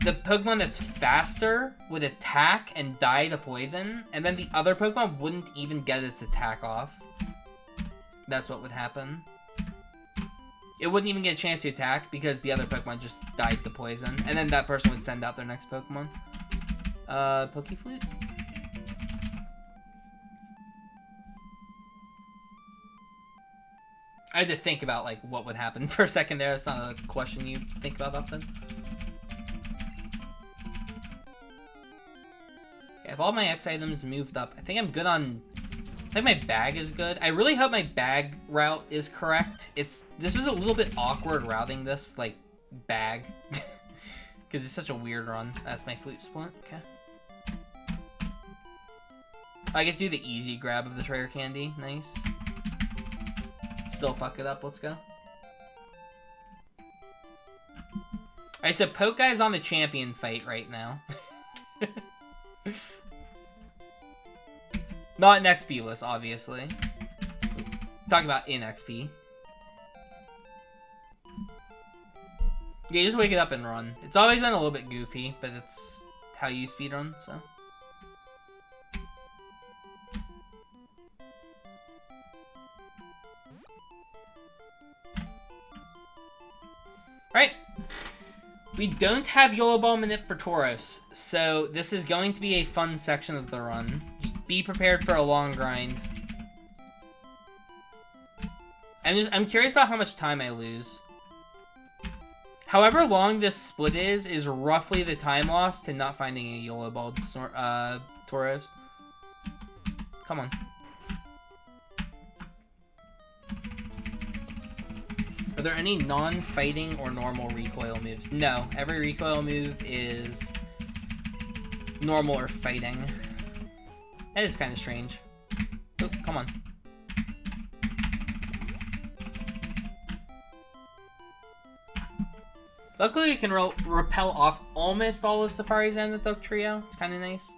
S1: the Pokemon that's faster would attack and die to poison, and then the other Pokemon wouldn't even get its attack off. That's what would happen. It wouldn't even get a chance to attack because the other Pokemon just died to poison. And then that person would send out their next Pokemon. Pokeflute? I had to think about, like, what would happen for a second there. That's not a question you think about often. Okay, if all my X items moved up, I think I'm good on... I think my bag is good. I really hope my bag route is correct. This is a little bit awkward routing this, like, bag. Because it's such a weird run. That's my flute split. Okay. I get to do the easy grab of the Rare Candy. Nice. Still fuck it up. Let's go. Alright, so Poke Guy's on the champion fight right now. Not in XP list, obviously. Talking about in XP. Yeah, you just wake it up and run. It's always been a little bit goofy, but it's how you speedrun, so. Alright. We don't have YOLO Ball Manip for Tauros, so this is going to be a fun section of the run. Just be prepared for a long grind. I'm curious about how much time I lose. However long this split is roughly the time lost to not finding a YOLO Ball Tauros. Come on. Are there any non-fighting or normal recoil moves? No, every recoil move is normal or fighting. That is kind of strange. Oh, come on. Luckily, you can repel off almost all of Safari's Xanathuk Trio. It's kind of nice.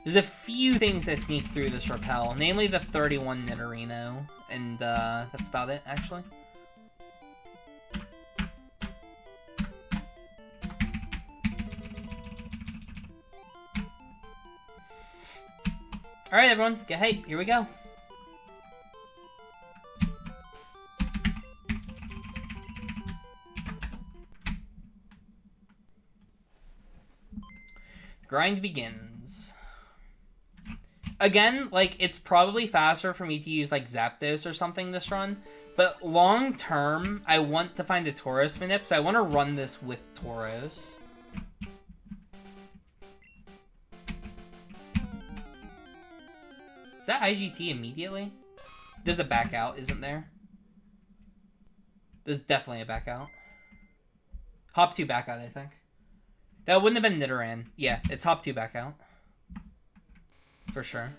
S1: There's a few things that sneak through this repel, namely the 31 Nidorino, and that's about it, actually. Alright, everyone. Get hype. Here we go. Grind begins. Again, like, it's probably faster for me to use, like, Zapdos or something this run. But long term, I want to find a Tauros Manip, so I want to run this with Tauros. Is that IGT immediately? There's a back out, isn't there? There's definitely a back out. Hop 2 back out, I think. That wouldn't have been Nidoran. Yeah, it's Hop 2 back out. For sure.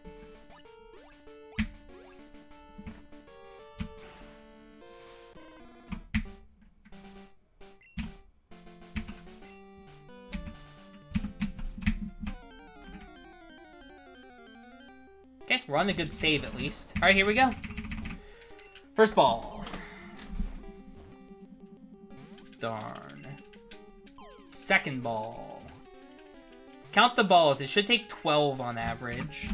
S1: Okay, we're on a good save at least. Alright, here we go. First ball. Darn. Second ball. Count the balls. It should take 12 on average.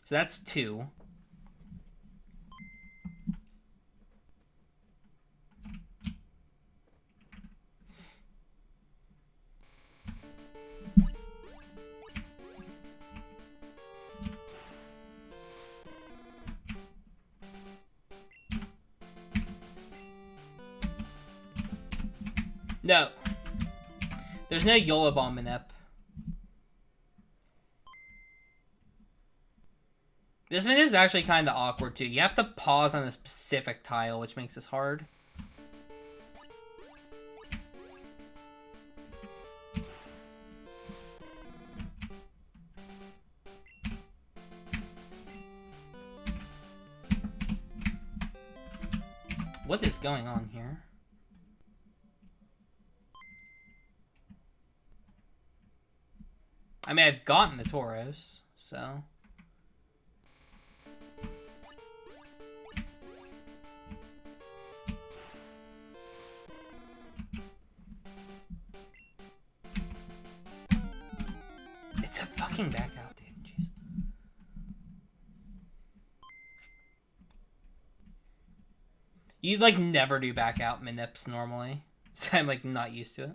S1: So that's 2. No. There's no Yola Bomb Manip. This Manip is actually kind of awkward too. You have to pause on a specific tile, which makes this hard. What is going on here? I mean, I've gotten the Tauros, so... It's a fucking back out, dude. Jeez. You, like, never do back out Manips normally, so I'm, like, not used to it.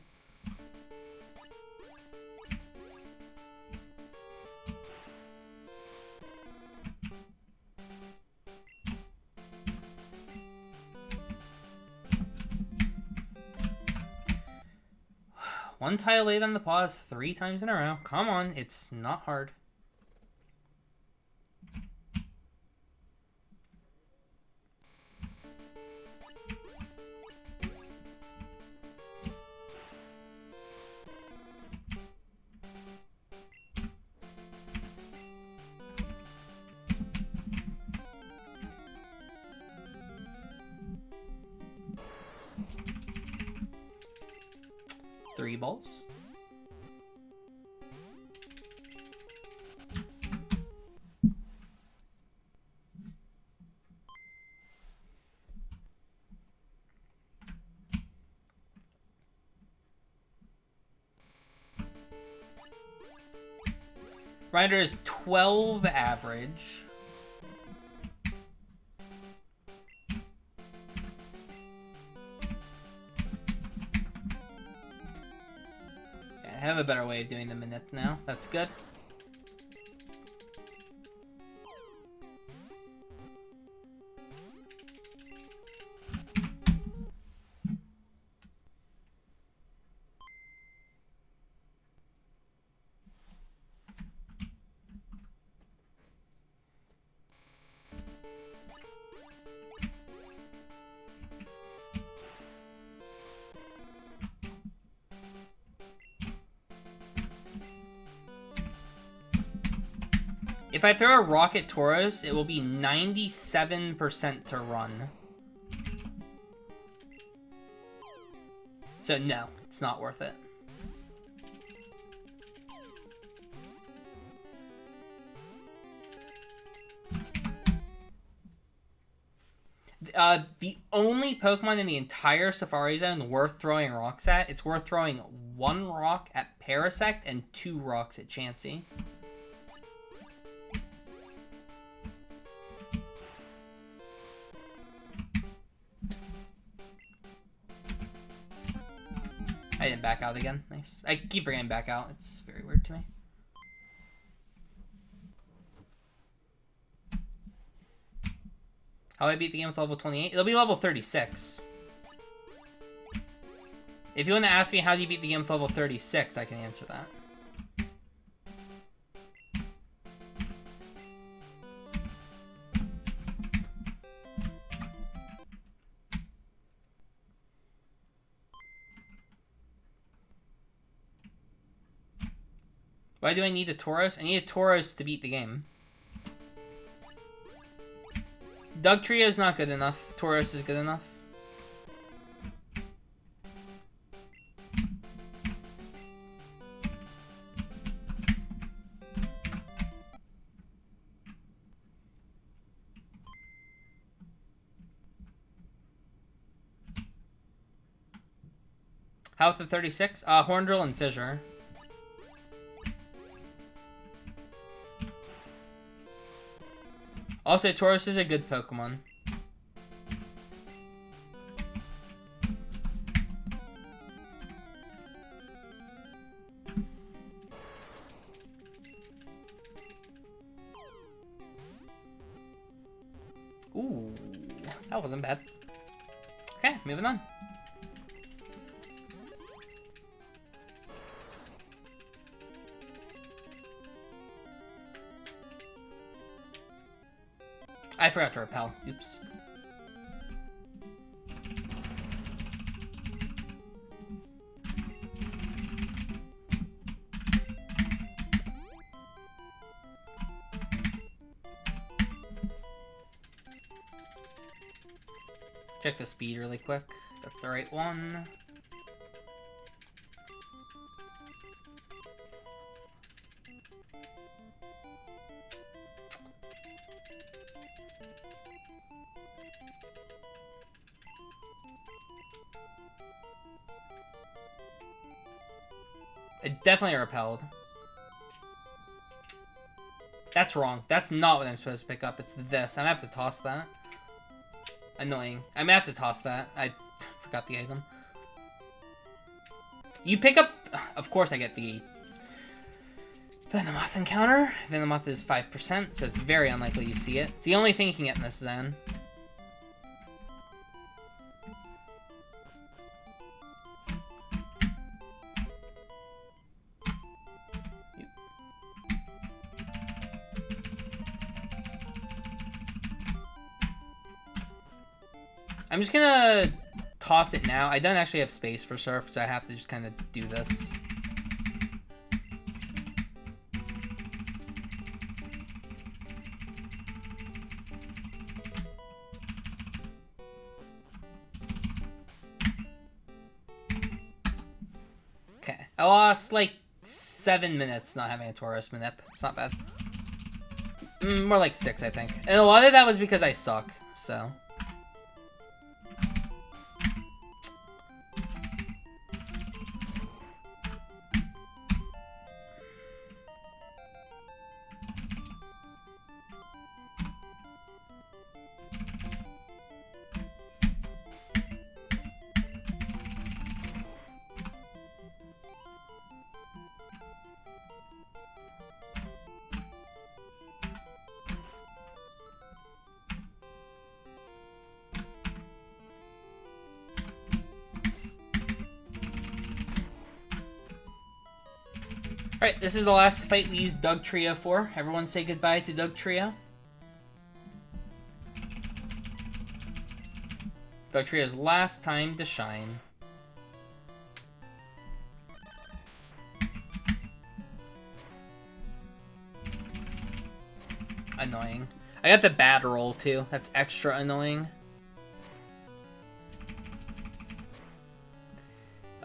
S1: One tile late on the pause 3 times in a row. Come on, it's not hard. Three balls. Rider is 12 average. I have a better way of doing the Manip now. That's good. If I throw a Rocket Tauros, it will be 97% to run. So no, it's not worth it. The only Pokemon in the entire Safari Zone worth throwing rocks at, it's worth throwing 1 rock at Parasect and 2 rocks at Chansey. I didn't back out again. Nice. I keep forgetting back out. It's very weird to me. How do I beat the game with level 28? It'll be level 36. If you want to ask me how do you beat the game with level 36, I can answer that. Why do I need a Tauros? I need a Tauros to beat the game. Doug Trio is not good enough. Tauros is good enough. How with the 36? Horndrill and Fissure. Also, Tauros is a good Pokemon. Ooh, that wasn't bad. Okay, moving on. I forgot to repel. Oops. Check the speed really quick. That's the right one. It definitely repelled. That's wrong. That's not what I'm supposed to pick up. It's this. I'm gonna have to toss that. Annoying. I'm gonna have to toss that. I forgot the item. You pick up... Of course I get the Venomoth encounter. Venomoth is 5%, so it's very unlikely you see it. It's the only thing you can get in this zone. I'm just gonna toss it now. I don't actually have space for Surf, so I have to just kind of do this. Okay, I lost like 7 minutes not having a Tauros Manip. It's not bad. More like 6, I think. And a lot of that was because I suck, so... Alright, this is the last fight we used Doug Trio for. Everyone say goodbye to Doug Trio. Doug Trio's last time to shine. Annoying. I got the bad roll too. That's extra annoying.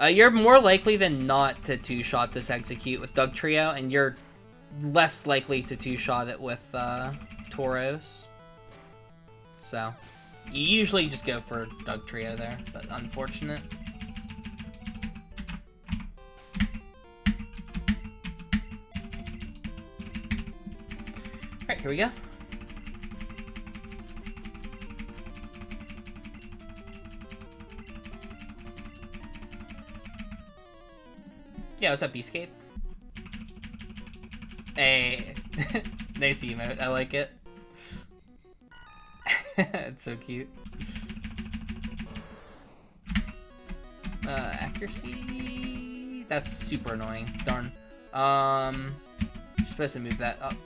S1: You're more likely than not to two-shot this execute with Doug Trio, and you're less likely to two-shot it with Tauros. So, you usually just go for Doug Trio there, but unfortunate. Alright, here we go. Yeah, what's up, Beastcape? Hey. Nice emote. I like it. It's so cute. Accuracy. That's super annoying. Darn. You're supposed to move that up.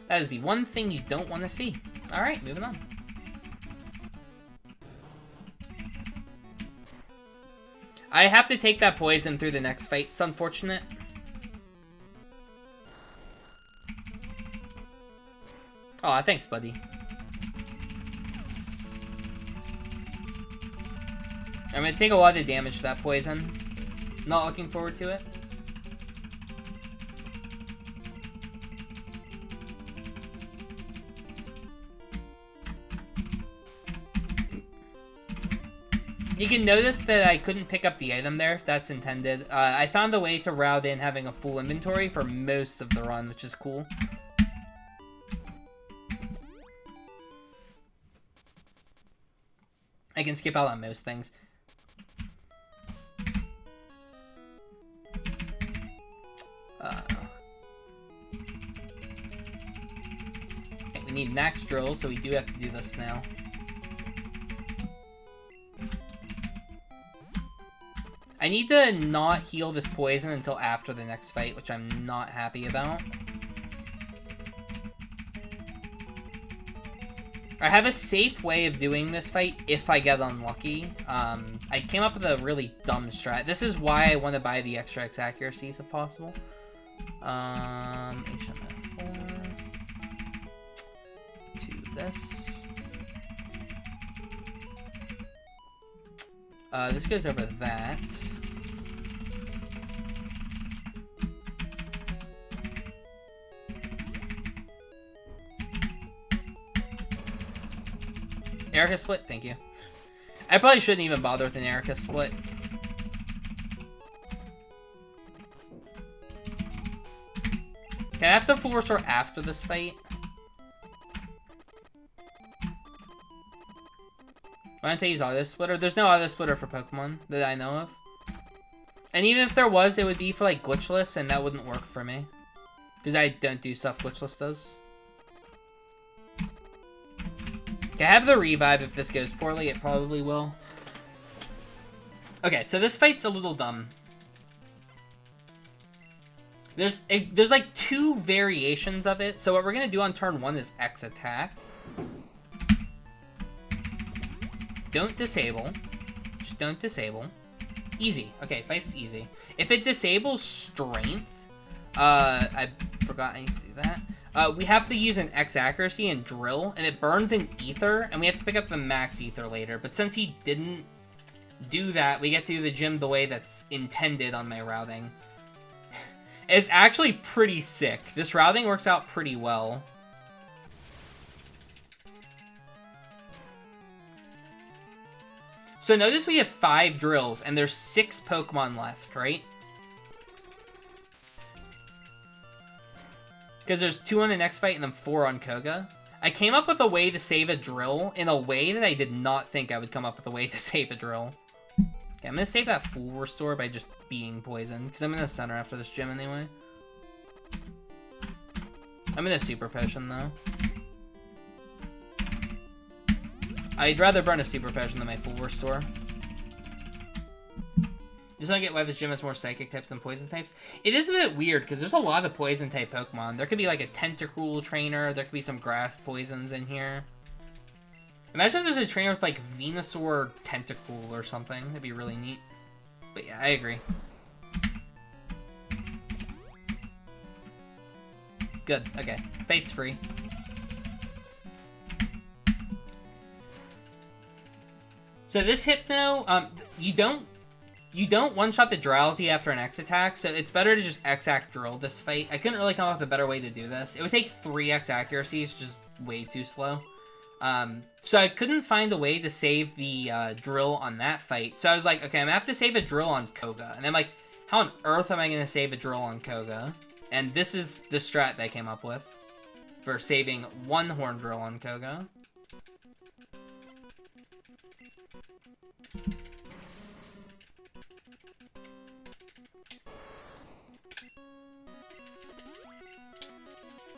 S1: That is the one thing you don't want to see. Alright, moving on. I have to take that poison through the next fight. It's unfortunate. Aw, thanks, buddy. I'm gonna take a lot of damage to that poison. Not looking forward to it. You can notice that I couldn't pick up the item there. That's intended. I found a way to route in having a full inventory for most of the run, which is cool. I can skip out on most things. Okay, we need max drill, so we do have to do this now. I need to not heal this poison until after the next fight, which I'm not happy about. I have a safe way of doing this fight if I get unlucky. I came up with a really dumb strat. This is why I want to buy the extra X accuracies if possible. HMF4 to this. This goes over that. Erica split, thank you. I probably shouldn't even bother with an Erica split. Okay, I have to full restore after this fight. Why don't I use auto splitter? There's no auto splitter for Pokemon that I know of. And even if there was, it would be for like glitchless, and that wouldn't work for me. Because I don't do stuff glitchless does. Okay, I have the revive if this goes poorly. It probably will. Okay, so this fight's a little dumb. There's like two variations of it. So what we're going to do on turn 1 is X attack. Don't disable. Just don't disable. Easy. Okay, fight's easy. If it disables strength, I forgot I need to do that. We have to use an X accuracy and drill, and it burns in ether, and we have to pick up the max ether later. But since he didn't do that, we get to do the gym the way that's intended on my routing. It's actually pretty sick. This routing works out pretty well. So notice we have 5 drills, and there's 6 Pokemon left, right? Because there's 2 on the next fight and then 4 on Koga. I came up with a way to save a drill in a way that I did not think I would come up with a way to save a drill. Okay, I'm going to save that full restore by just being poisoned, because I'm in the center after this gym anyway. I'm in a super potion, though. I'd rather burn a super potion than my full restore. Just want to get why this gym has more psychic types than poison types. It is a bit weird, because there's a lot of poison type Pokemon. There could be like a Tentacool trainer, there could be some grass poisons in here. Imagine if there's a trainer with like Venusaur Tentacool or something. That'd be really neat. But yeah, I agree. Good, okay. Fate's free. So this Hypno, you don't one-shot the Drowsy after an X attack, so it's better to just X-Act drill this fight. I couldn't really come up with a better way to do this. It would take 3 X accuracies, which is way too slow. So I couldn't find a way to save the drill on that fight. So I was like, okay, I'm gonna have to save a drill on Koga. And I'm like, how on earth am I gonna save a drill on Koga? And this is the strat that I came up with for saving 1 horn drill on Koga.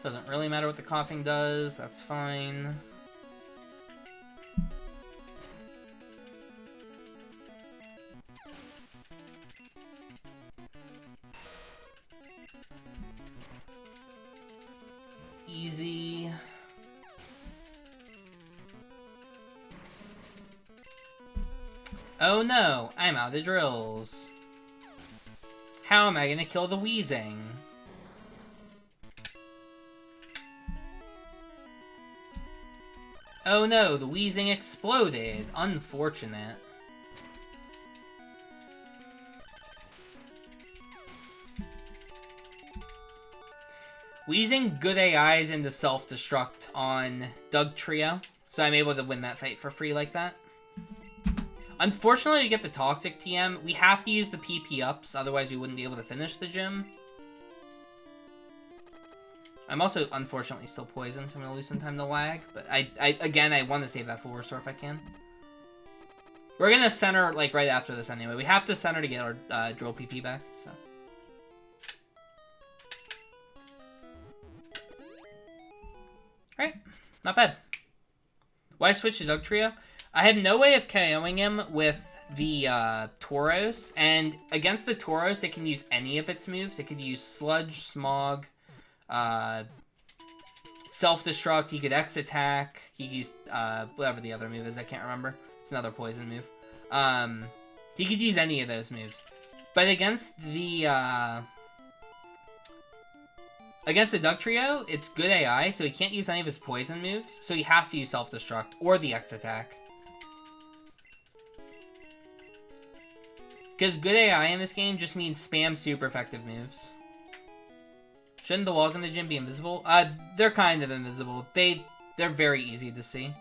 S1: Doesn't really matter what the coughing does. That's fine. Easy. Oh no, I'm out of drills. How am I gonna kill the wheezing? Oh no, the wheezing exploded. Unfortunate. Wheezing good AIs into self-destruct on Doug Trio, so I'm able to win that fight for free like that. Unfortunately, to get the Toxic TM, we have to use the PP ups, otherwise we wouldn't be able to finish the gym. I'm also, unfortunately, still poisoned, so I'm going to lose some time to lag. But again, I want to save that full restore if I can. We're going to center, like, right after this anyway. We have to center to get our drill PP back, so. Alright, not bad. Why switch to Doug Trio? I had no way of KOing him with the Tauros, and against the Tauros, it can use any of its moves. It could use Sludge, Smog, Self-Destruct, he could X-Attack, he could use whatever the other move is, I can't remember. It's another poison move. He could use any of those moves. But against the Doug Trio, it's good AI, so he can't use any of his poison moves, so he has to use Self-Destruct, or the X-Attack. Because good AI in this game just means spam super effective moves. Shouldn't the walls in the gym be invisible? They're kind of invisible. They're very easy to see.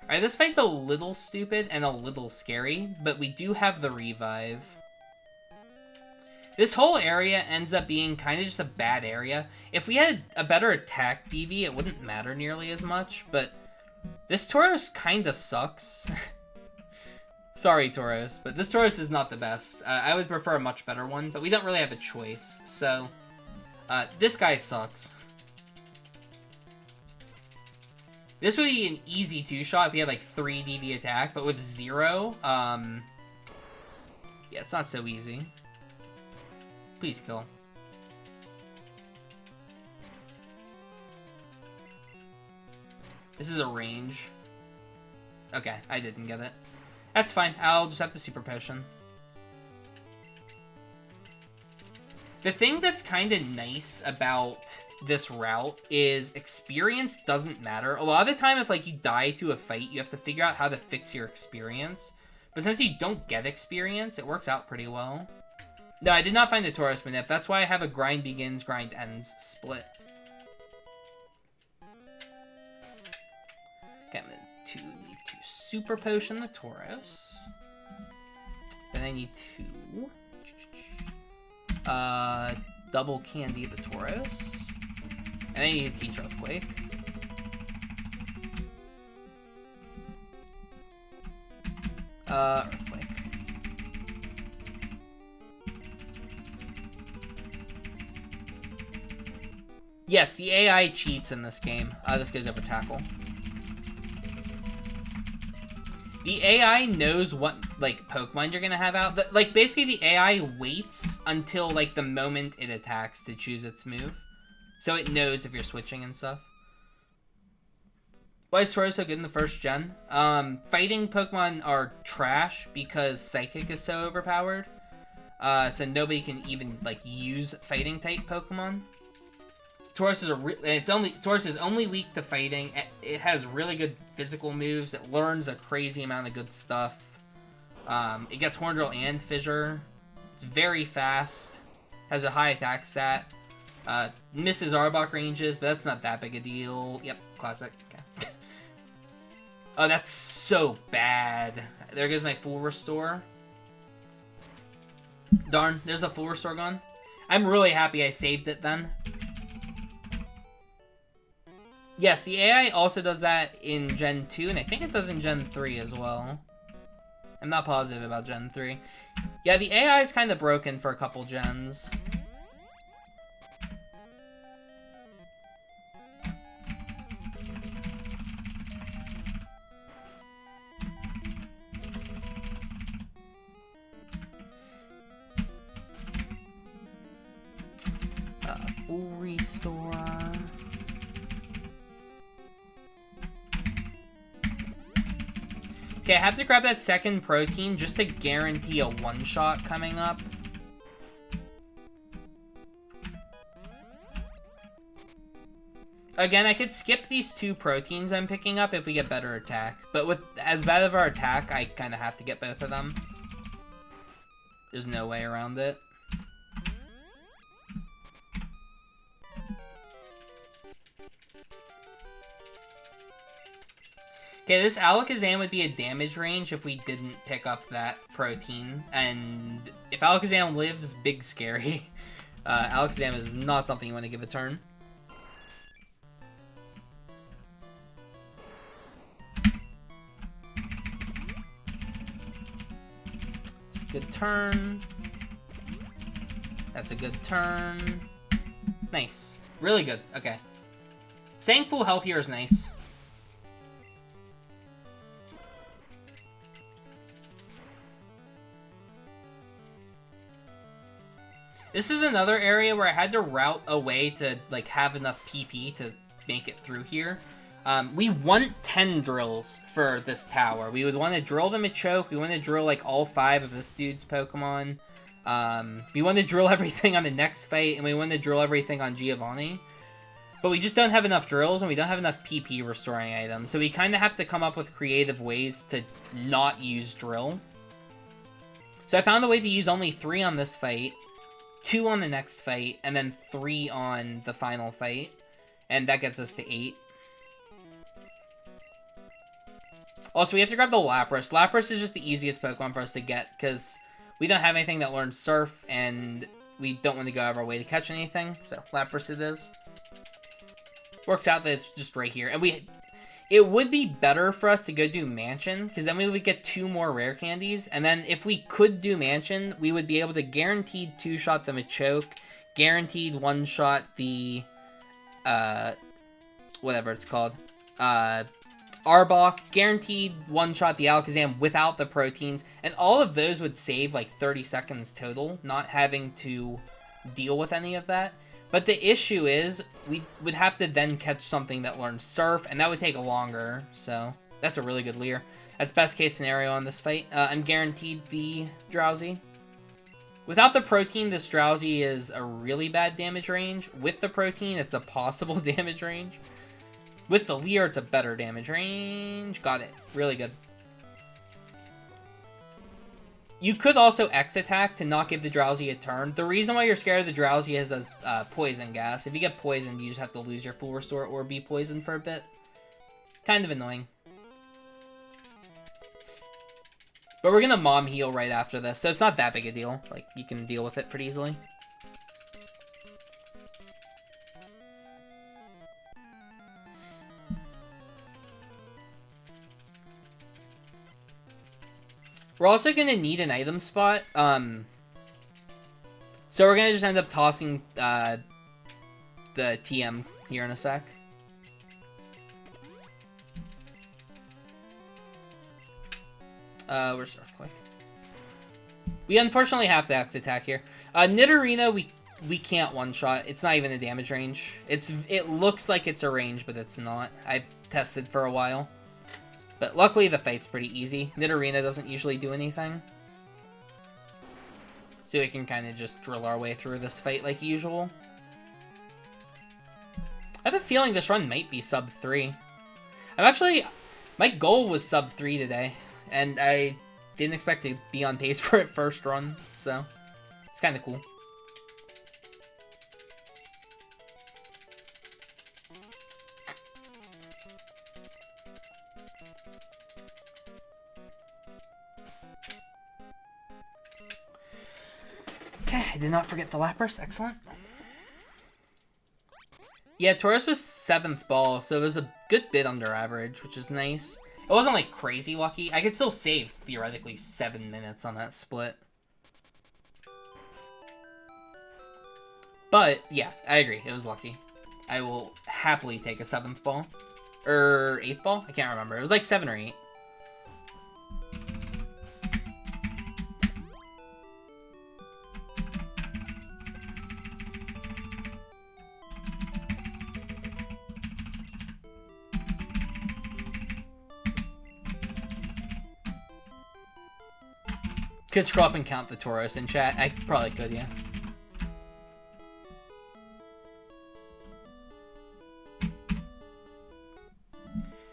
S1: Alright, this fight's a little stupid and a little scary, but we do have the revive. This whole area ends up being kind of just a bad area. If we had a better attack DV, it wouldn't matter nearly as much, but this Tauros kind of sucks. Sorry, Tauros, but this Tauros is not the best. I would prefer a much better one, but we don't really have a choice, so this guy sucks. This would be an easy 2-shot if he had like 3 DV attack, but with 0, yeah, it's not so easy. Please kill. This is a range. Okay, I didn't get it. That's fine. I'll just have to super potion. The thing that's kind of nice about this route is experience doesn't matter. A lot of the time, if like you die to a fight, you have to figure out how to fix your experience. But since you don't get experience, it works out pretty well. No, I did not find the Tauros manip. That's why I have a grind begins, grind ends split. Okay, I'm going to need to super potion the Tauros. Then I need to double candy the Tauros. And I need to teach Earthquake. Earthquake. Yes, the AI cheats in this game. This goes over tackle. The AI knows what, like, Pokemon you're gonna have out. Like, basically the AI waits until, like, the moment it attacks to choose its move. So it knows if you're switching and stuff. Why is Tauros so good in the first gen? Fighting Pokemon are trash because Psychic is so overpowered. So nobody can even, like, use fighting type Pokemon. Tauros is only weak to fighting. It has really good physical moves. It learns a crazy amount of good stuff. It gets Horn Drill and Fissure. It's very fast. Has a high attack stat. Misses Arbok ranges, but that's not that big a deal. Yep, classic. Okay. Oh, that's so bad. There goes my full restore. Darn, there's a full restore gone. I'm really happy I saved it then. Yes, the AI also does that in Gen 2, and I think it does in Gen 3 as well. I'm not positive about Gen 3. Yeah, the AI is kind of broken for a couple gens. Full restore. Okay, I have to grab that second protein just to guarantee a one-shot coming up. Again, I could skip these 2 proteins I'm picking up if we get better attack. But with as bad of our attack, I kind of have to get both of them. There's no way around it. Okay, this Alakazam would be a damage range if we didn't pick up that protein. And if Alakazam lives, big scary. Alakazam is not something you want to give a turn. It's a good turn. That's a good turn. Nice. Really good. Okay. Staying full health here is nice. This is another area where I had to route a way to like have enough PP to make it through here. We want 10 drills for this tower. We would want to drill the Machoke. We want to drill like all 5 of this dude's Pokemon. We want to drill everything on the next fight, and we want to drill everything on Giovanni. But we just don't have enough drills, and we don't have enough PP restoring items. So we kind of have to come up with creative ways to not use drill. So I found a way to use only 3 on this fight, 2 on the next fight, and then 3 on the final fight. And that gets us to 8. Also, we have to grab the Lapras. Lapras is just the easiest Pokemon for us to get, because we don't have anything that learns Surf, and we don't want to go out of our way to catch anything. So, Lapras it is. Works out that it's just right here. And it would be better for us to go do Mansion, because then we would get 2 more rare candies. And then if we could do Mansion, we would be able to guaranteed 2-shot the Machoke, guaranteed 1-shot the, whatever it's called, Arbok, guaranteed 1-shot the Alakazam without the proteins. And all of those would save like 30 seconds total, not having to deal with any of that. But the issue is, we would have to then catch something that learns Surf, and that would take longer, so that's a really good Leer. That's best case scenario on this fight. I'm guaranteed the Drowsy. Without the protein, this Drowsy is a really bad damage range. With the protein, it's a possible damage range. With the Leer, it's a better damage range. Got it. Really good. You could also X-Attack to not give the Drowsy a turn. The reason why you're scared of the Drowsy is as Poison Gas. If you get poisoned, you just have to lose your full restore or be poisoned for a bit. Kind of annoying. But we're gonna Mom Heal right after this, so it's not that big a deal. Like, you can deal with it pretty easily. We're also going to need an item spot. So we're going to just end up tossing the TM here in a sec. Where's Earthquake? We unfortunately have to X-Attack here. Nidorino, we can't one-shot. It's not even a damage range. It looks like it's a range, but it's not. I tested for a while. But luckily, the fight's pretty easy. Nidorino doesn't usually do anything. So we can kind of just drill our way through this fight like usual. I have a feeling this run might be sub 3. My goal was sub 3 today. And I didn't expect to be on pace for it first run. So, it's kind of cool. I did not forget the Lapras. Excellent. Yeah, Tauros was 7th ball, so it was a good bit under average, which is nice. It wasn't, like, crazy lucky. I could still save, theoretically, 7 minutes on that split. But, yeah, I agree. It was lucky. I will happily take a 7th ball. Or 8th ball? I can't remember. It was like 7 or 8. Could scroll up and count the Tauros in chat. I probably could, yeah.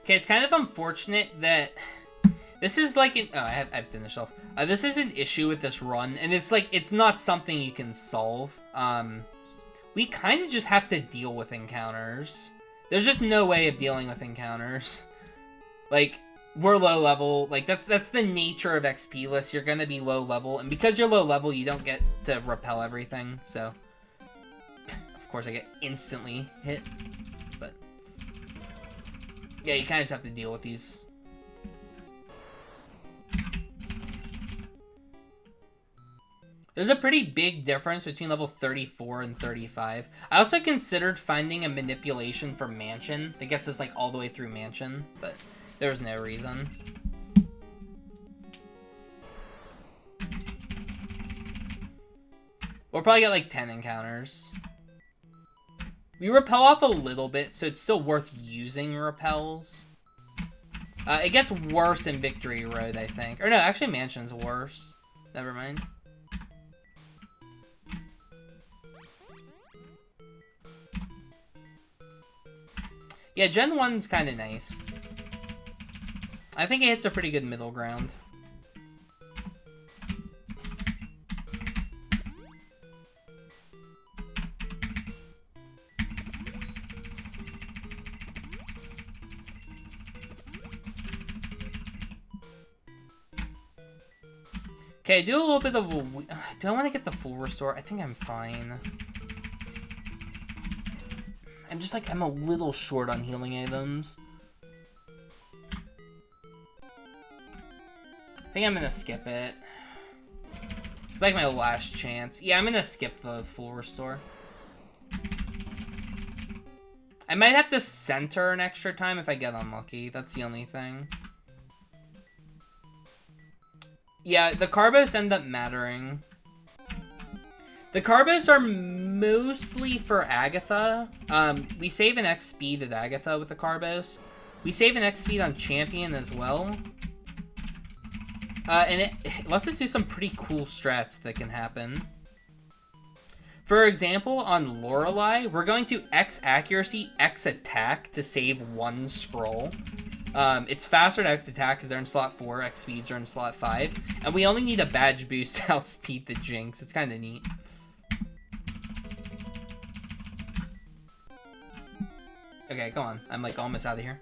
S1: Okay, it's kind of unfortunate that this is like an... Oh, I've finished off. This is an issue with this run, and it's like, it's not something you can solve. We kind of just have to deal with encounters. There's just no way of dealing with encounters. Like, we're low level. Like, that's the nature of XP lists. You're gonna be low level, and because you're low level, you don't get to repel everything, so... Of course, I get instantly hit. Yeah, you kind of just have to deal with these. There's a pretty big difference between level 34 and 35. I also considered finding a manipulation for Mansion that gets us like all the way through Mansion, but there's no reason. We'll probably get like 10 encounters. We repel off a little bit, so it's still worth using repels. It gets worse in Victory Road, I think. Or no, actually Mansion's worse. Never mind. Yeah, Gen 1's kind of nice. I think it hits a pretty good middle ground. Okay, do a little bit of a... Do I want to get the full restore? I think I'm fine. I'm just like, I'm a little short on healing items. I think I'm gonna skip it. It's like my last chance. Yeah, I'm gonna skip the full restore. I might have to center an extra time if I get unlucky. That's the only thing. Yeah, the Carbos end up mattering. The Carbos are mostly for Agatha. We save an X speed at Agatha with the Carbos. We save an X speed on Champion as well. And it lets us do some pretty cool strats that can happen. For example, on Lorelei, we're going to X accuracy, X attack to save 1 scroll. It's faster to X attack because they're in slot 4, X speeds are in slot 5, and we only need a badge boost to outspeed the Jinx. It's kind of neat. Okay, come on. I'm like almost out of here.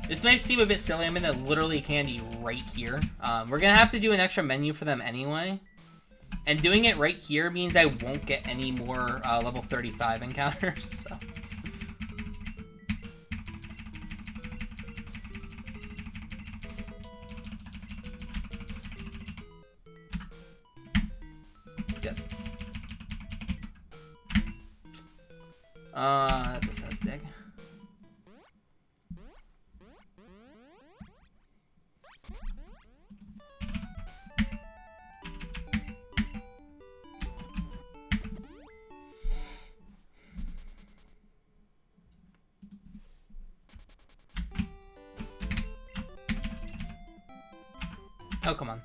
S1: This might seem a bit silly. I'm gonna literally candy right here. We're gonna have to do an extra menu for them anyway. And doing it right here means I won't get any more level 35 encounters. So. Good. This has dig. Oh, come on.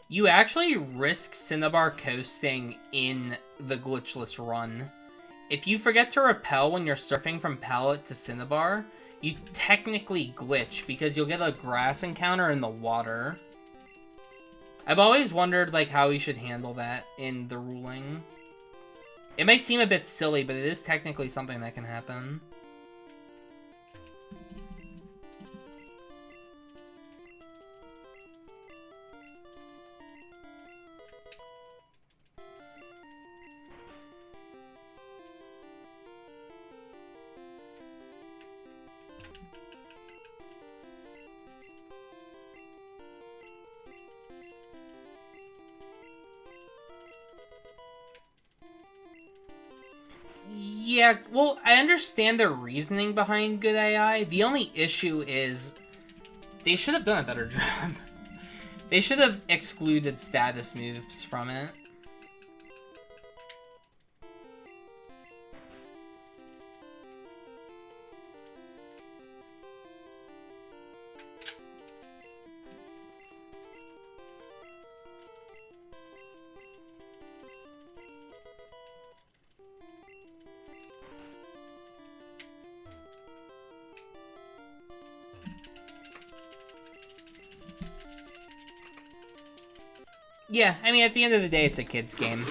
S1: You actually risk Cinnabar coasting in the glitchless run. If you forget to repel when you're surfing from Pallet to Cinnabar, you technically glitch because you'll get a grass encounter in the water. I've always wondered, like, how we should handle that in the ruling. It might seem a bit silly, but it is technically something that can happen. Yeah, well, I understand their reasoning behind good AI. The only issue is they should have done a better job. They should have excluded status moves from it. Yeah, I mean, at the end of the day, it's a kid's game.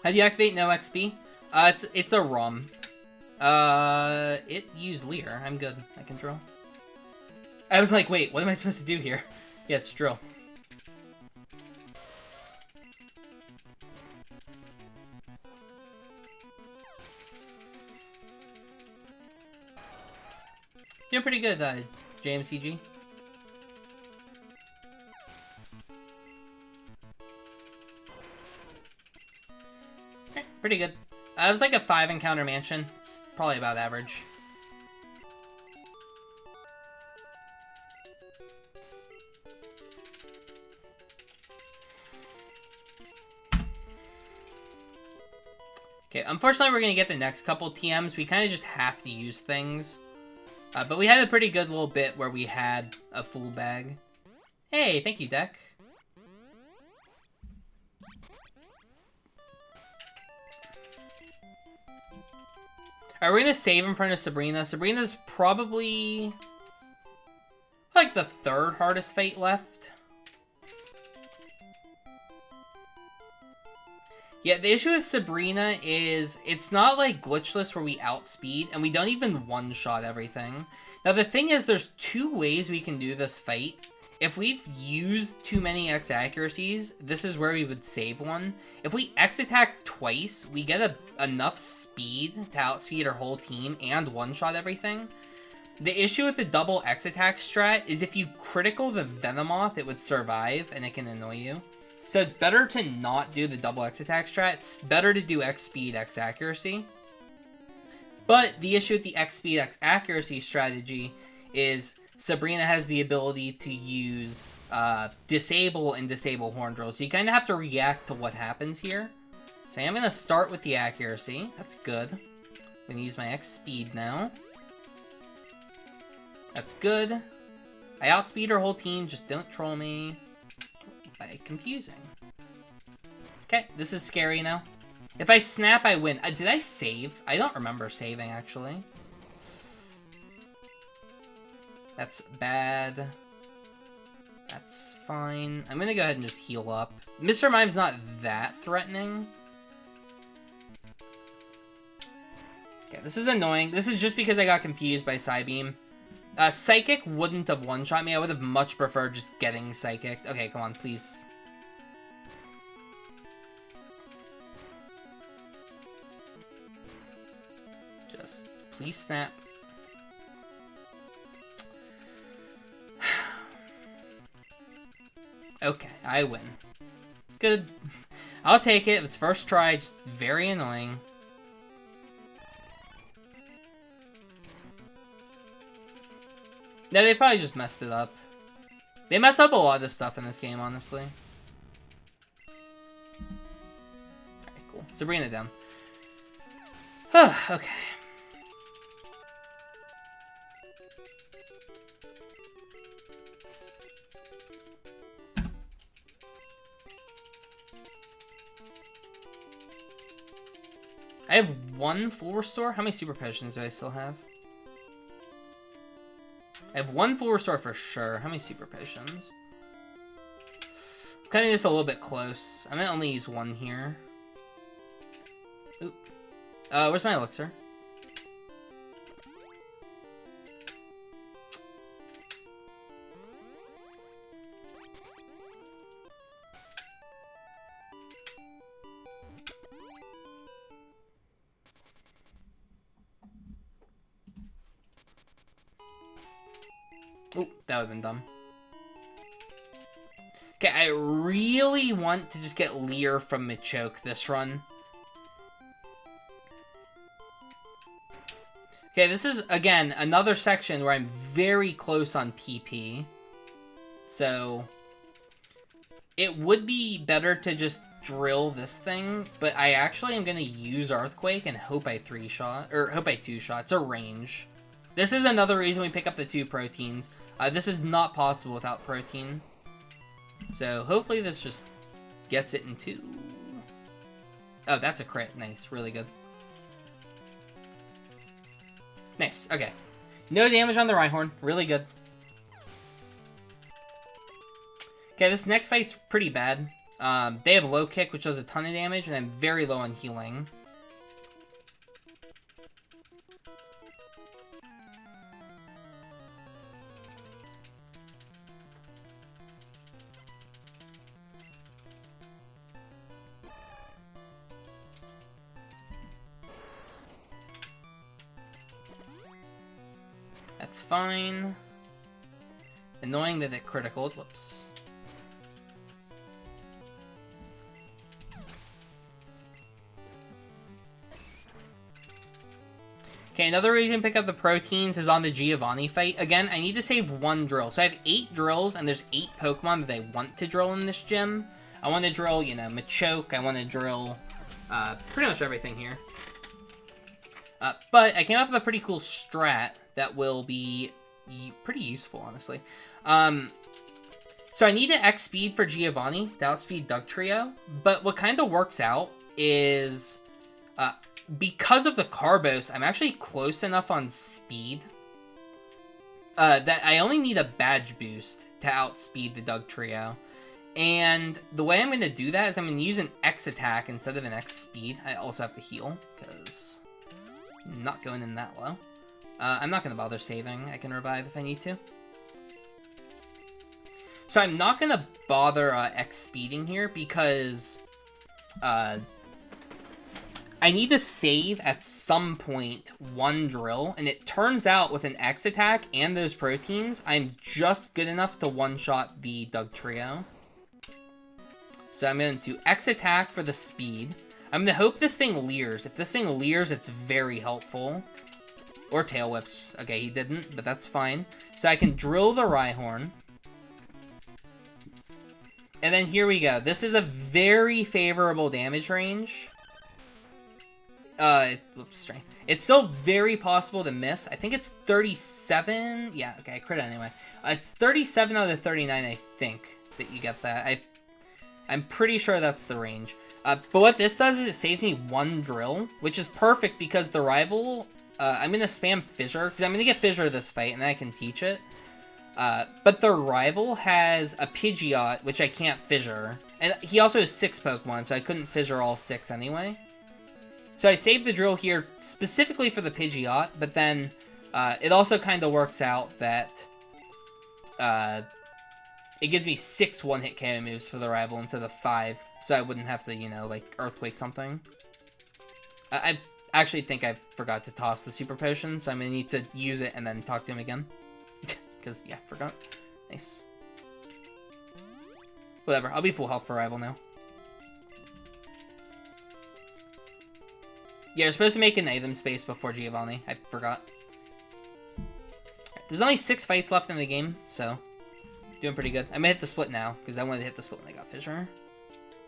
S1: How do you activate no XP? It's a ROM. It used Leer. I'm good. I can drill. I was like, wait, what am I supposed to do here? Yeah, it's drill. Doing pretty good, JMCG. Okay, pretty good. It was like a 5 encounter mansion. It's probably about average. Okay, unfortunately we're gonna get the next couple TMs. We kind of just have to use things. But we had a pretty good little bit where we had a full bag. Hey, thank you, deck. Alright, we're gonna save in front of Sabrina. Sabrina's probably like the 3rd hardest fate left. Yeah, the issue with Sabrina is it's not like glitchless where we outspeed, and we don't even one-shot everything. Now, the thing is, there's 2 ways we can do this fight. If we've used too many X accuracies, this is where we would save one. If we X attack twice, we get enough speed to outspeed our whole team and one-shot everything. The issue with the double X attack strat is if you critical the Venomoth, it would survive, and it can annoy you. So it's better to not do the double X attack strat. It's better to do X speed, X accuracy. But the issue with the X speed, X accuracy strategy is Sabrina has the ability to use disable and disable horn drill. So you kind of have to react to what happens here. So I'm going to start with the accuracy. That's good. I'm going to use my X speed now. That's good. I outspeed our whole team. Just don't troll me by confusing. Okay, this is scary now. If I snap, I win. Did I save? I don't remember saving, actually. That's bad. That's fine. I'm gonna go ahead and just heal up. Mr. Mime's not that threatening. Okay, this is annoying. This is just because I got confused by Psybeam. Psychic wouldn't have one-shot me. I would have much preferred just getting Psychic. Okay, come on, please. Just, please snap. Okay, I win. Good. I'll take it. It was first try, just very annoying. No, they probably just messed it up. They mess up a lot of this stuff in this game, honestly. Alright, cool. Sabrina down. Okay. I have 1 full restore. How many super potions do I still have? I have 1 full restore for sure. How many super potions? I'm cutting this a little bit close. I'm gonna only use 1 here. Oop. Where's my elixir? Oh, that would've been dumb. Okay, I really want to just get Leer from Machoke this run. Okay, this is, again, another section where I'm very close on PP. So, it would be better to just drill this thing, but I actually am going to use Earthquake and hope I 3-shot, or hope I 2-shot. It's a range. This is another reason we pick up the 2 proteins. This is not possible without protein. So, hopefully this just gets it in 2. Oh, that's a crit. Nice. Really good. Nice. Okay. No damage on the Rhyhorn. Really good. Okay, this next fight's pretty bad. They have low kick, which does a ton of damage, and I'm very low on healing. That's fine. Annoying that it critical. Whoops. Okay, another reason to pick up the proteins is on the Giovanni fight. Again, I need to save 1 drill. So I have 8 drills, and there's 8 Pokemon that I want to drill in this gym. I want to drill, you know, Machoke. I want to drill pretty much everything here. But I came up with a pretty cool strat that will be pretty useful, honestly. So I need to X speed for Giovanni to outspeed Dugtrio, but what kind of works out is because of the Carbos, I'm actually close enough on speed that I only need a badge boost to outspeed the Dugtrio. And the way I'm going to do that is I'm going to use an X attack instead of an X speed. I also have to heal, because I'm not going in that low. I'm not going to bother saving. I can revive if I need to. So I'm not going to bother X-speeding here because I need to save at some point 1 drill. And it turns out with an X attack and those proteins, I'm just good enough to one-shot the Dugtrio. So I'm going to X attack for the speed. I'm going to hope this thing leers. If this thing leers, it's very helpful. Or tail whips. Okay, he didn't, but that's fine. So I can drill the Rhyhorn. And then here we go. This is a very favorable damage range. Whoops, strength. It's still very possible to miss. I think it's 37. Yeah, okay, I crit anyway. It's 37 out of 39, I think, that you get that. I'm pretty sure that's the range. But what this does is it saves me 1 drill, which is perfect because the rival... I'm going to spam Fissure, because I'm going to get Fissure this fight, and then I can teach it. But the rival has a Pidgeot, which I can't Fissure. And he also has 6 Pokemon, so I couldn't Fissure all 6 anyway. So I saved the drill here specifically for the Pidgeot, but then it also kind of works out that it gives me 6 one-hit KO moves for the rival instead of 5, so I wouldn't have to, you know, like, Earthquake something. I actually think I forgot to toss the Super Potion, so I'm going to need to use it and then talk to him again. Because, yeah, forgot. Nice. Whatever, I'll be full health for rival now. Yeah, you're supposed to make an item space before Giovanni. I forgot. There's only 6 fights left in the game, so doing pretty good. I'm gonna hit the split now, because I wanted to hit the split when I got Fissure.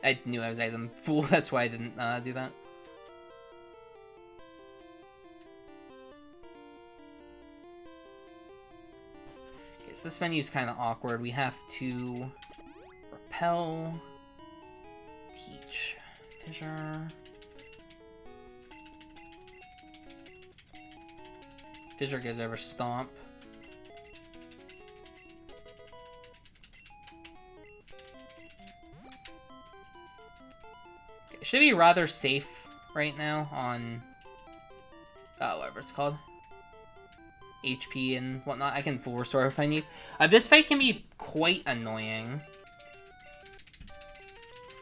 S1: I knew I was item full, that's why I didn't do that. Okay, so this menu's kind of awkward. We have to repel, teach, Fissure. Fissure goes over Stomp. Okay, should be rather safe right now on whatever it's called. HP and whatnot. I can full restore if I need. This fight can be quite annoying.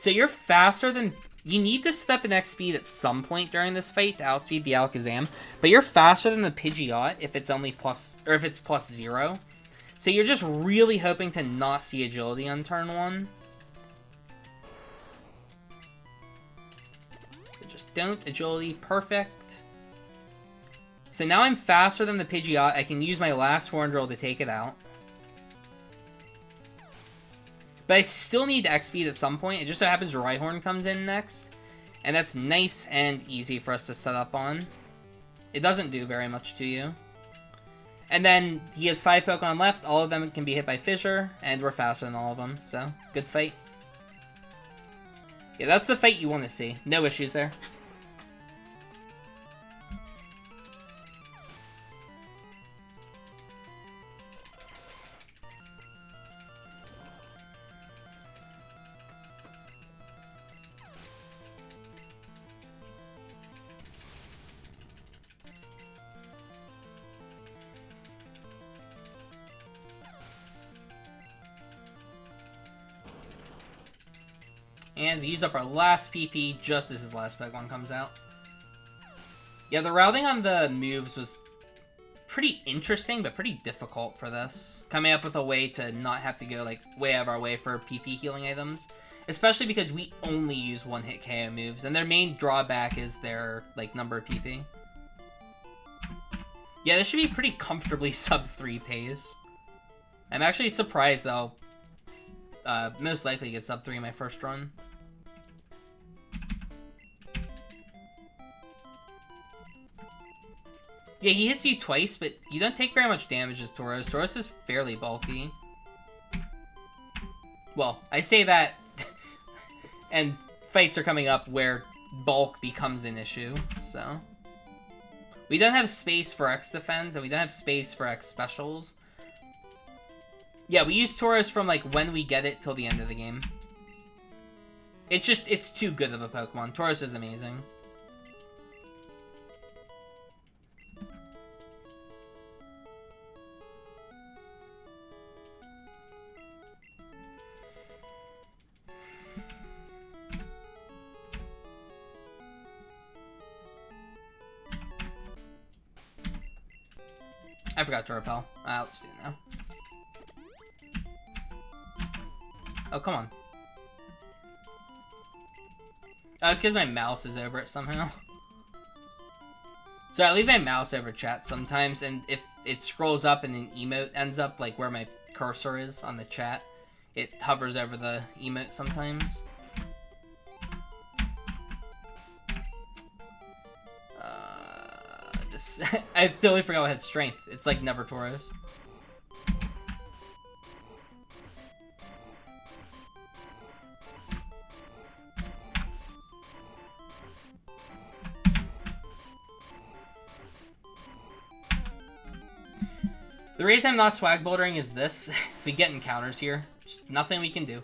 S1: So you're faster than... You need to step in X speed at some point during this fight to outspeed the Alakazam, but you're faster than the Pidgeot if it's only plus... Or if it's +0. So you're just really hoping to not see agility on turn 1. So just don't. Agility, perfect. So now I'm faster than the Pidgeot. I can use my last Horn Drill to take it out. But I still need X-Speed at some point. It just so happens Rhyhorn comes in next. And that's nice and easy for us to set up on. It doesn't do very much to you. And then he has 5 Pokemon left. All of them can be hit by Fissure. And we're faster than all of them. So, good fight. Yeah, that's the fight you want to see. No issues there. And we use up our last PP just as his last Pokemon comes out. Yeah, the routing on the moves was pretty interesting, but pretty difficult for this. Coming up with a way to not have to go, like, way out of our way for PP healing items. Especially because we only use one-hit KO moves, and their main drawback is their, like, number of PP. Yeah, this should be pretty comfortably sub-3 pace. I'm actually surprised, though. Most likely get sub-3 in my first run. Yeah, he hits you twice, but you don't take very much damage as Tauros. Tauros is fairly bulky. Well, I say that, and fights are coming up where bulk becomes an issue, so. We don't have space for X defense, and we don't have space for X specials. Yeah, we use Tauros from, like, when we get it till the end of the game. It's just, it's too good of a Pokemon. Tauros is amazing. I forgot to repel. I'll just do it now. Oh, come on. Oh, it's because my mouse is over it somehow. So I leave my mouse over chat sometimes, and if it scrolls up and an emote ends up like where my cursor is on the chat, it hovers over the emote sometimes. I totally forgot what had strength. It's like never Tauros. The reason I'm not swag bouldering is this. If we get encounters here, just nothing we can do.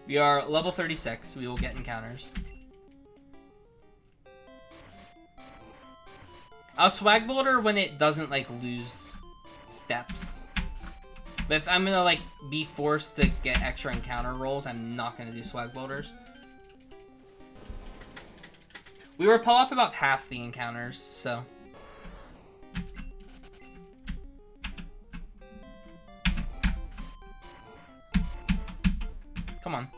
S1: We are level 36. We will get encounters. I'll swag boulder when it doesn't, like, lose steps. But if I'm gonna, like, be forced to get extra encounter rolls, I'm not gonna do swag boulders. We repel off about half the encounters, so. Come on.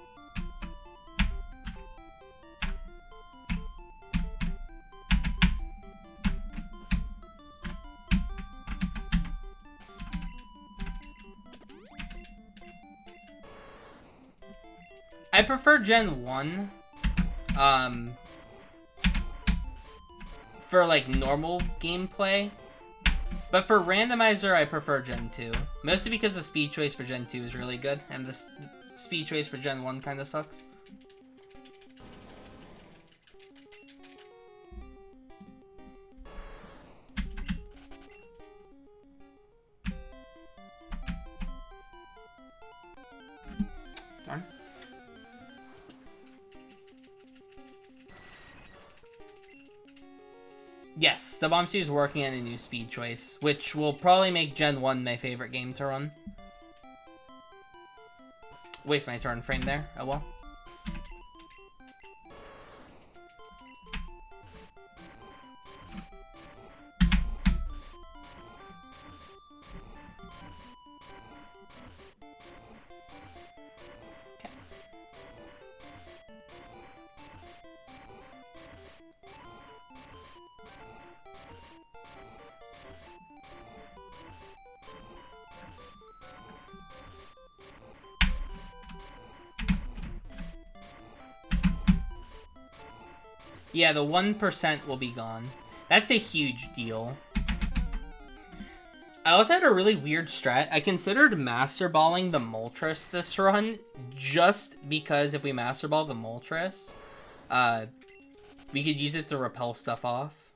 S1: I prefer Gen 1, for, like, normal gameplay. But for randomizer, I prefer Gen 2. Mostly because the speed choice for Gen 2 is really good, and the speed choice for Gen 1 kind of sucks. Yes, the Bombsy is working on a new speed choice, which will probably make Gen 1 my favorite game to run. Waste my turn frame there. Oh well. Yeah, the 1% will be gone. That's a huge deal. I also had a really weird strat. I considered Master Balling the Moltres this run, just because if we Master Ball the Moltres, we could use it to repel stuff off.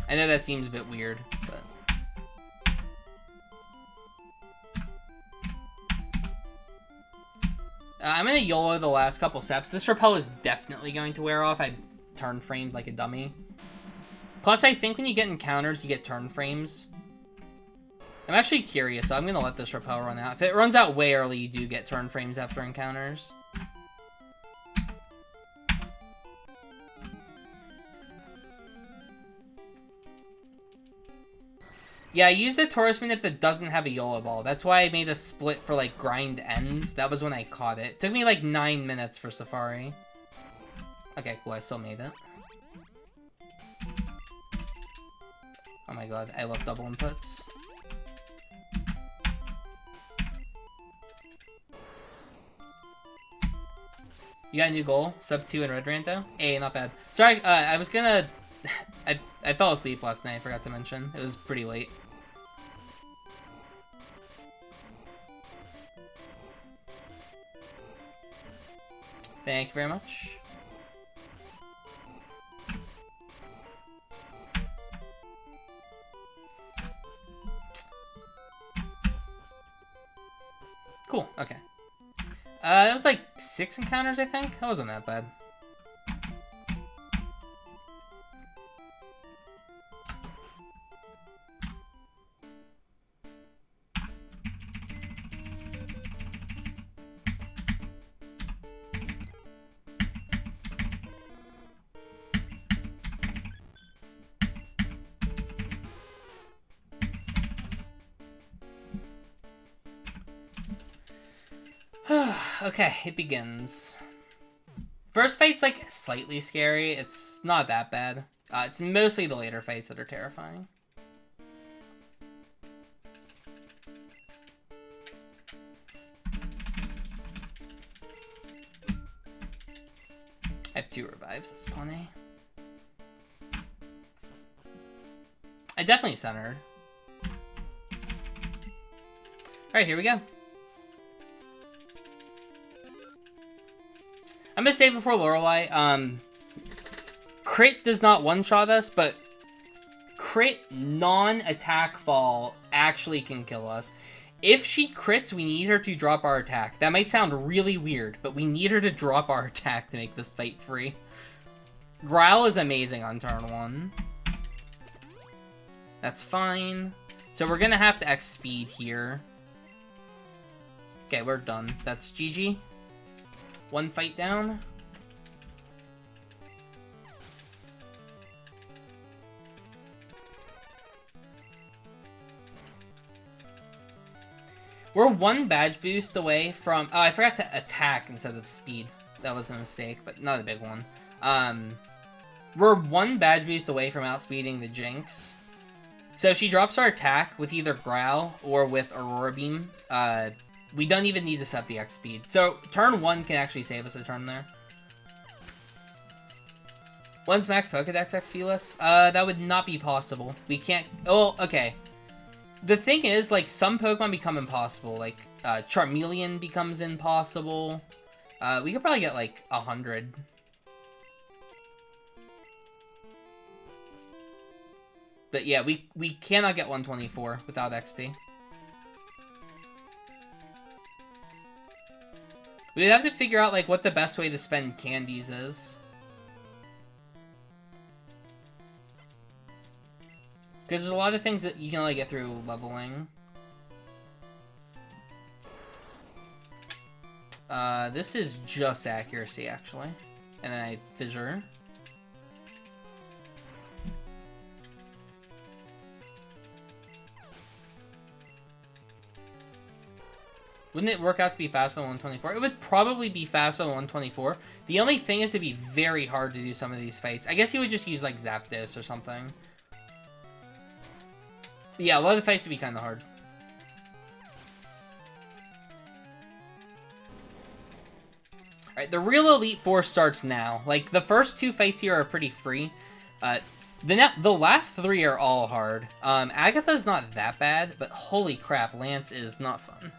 S1: I know that seems a bit weird, but... I'm gonna YOLO the last couple steps. This repel is definitely going to wear off. I turn framed like a dummy. Plus, I think when you get encounters, you get turn frames. I'm actually curious, so I'm gonna let this repel run out. If it runs out way early, you do get turn frames after encounters. Yeah, I used a Taurus Manip that doesn't have a YOLO ball. That's why I made a split for, like, grind ends. That was when I caught it. It took me, like, 9 minutes for Safari. Okay, cool. I still made it. Oh my god, I love double inputs. You got a new goal? Sub 2 in Red Ranto? Hey, not bad. Sorry, I was gonna... I fell asleep last night, I forgot to mention. It was pretty late. Thank you very much. Cool, okay. That was like 6 encounters, I think? That wasn't that bad. Okay, it begins. First fight's like slightly scary. It's not that bad. It's mostly the later fights that are terrifying. I have 2 revives, that's plenty. I definitely centered. Alright, here we go. I'm gonna save it for Lorelei. Crit does not one-shot us, but crit non-attack fall actually can kill us. If she crits, we need her to drop our attack. That might sound really weird, but we need her to drop our attack to make this fight free. Growl is amazing on turn 1. That's fine. So we're gonna have to X speed here. Okay, we're done. That's GG. 1 fight down. We're 1 badge boost away from... Oh, I forgot to attack instead of speed. That was a mistake, but not a big one. We're 1 badge boost away from outspeeding the Jinx. So if she drops our attack with either Growl or with Aurora Beam, we don't even need to set the X speed. So turn 1 can actually save us a turn there. When's max Pokedex XP list? That would not be possible. We can't... Oh, okay. The thing is, like, some Pokemon become impossible. Like, Charmeleon becomes impossible. We could probably get, like, 100. But yeah, we cannot get 124 without XP. We'd have to figure out, like, what the best way to spend candies is. Because there's a lot of things that you can only get through leveling. This is just accuracy, actually. And then I fissure. Wouldn't it work out to be faster than 124? It would probably be faster than 124. The only thing is it'd be very hard to do some of these fights. I guess you would just use, like, Zapdos or something. But yeah, a lot of the fights would be kind of hard. Alright, the real Elite Four starts now. Like, the first two fights here are pretty free. The last three are all hard. Agatha's not that bad, but holy crap, Lance is not fun.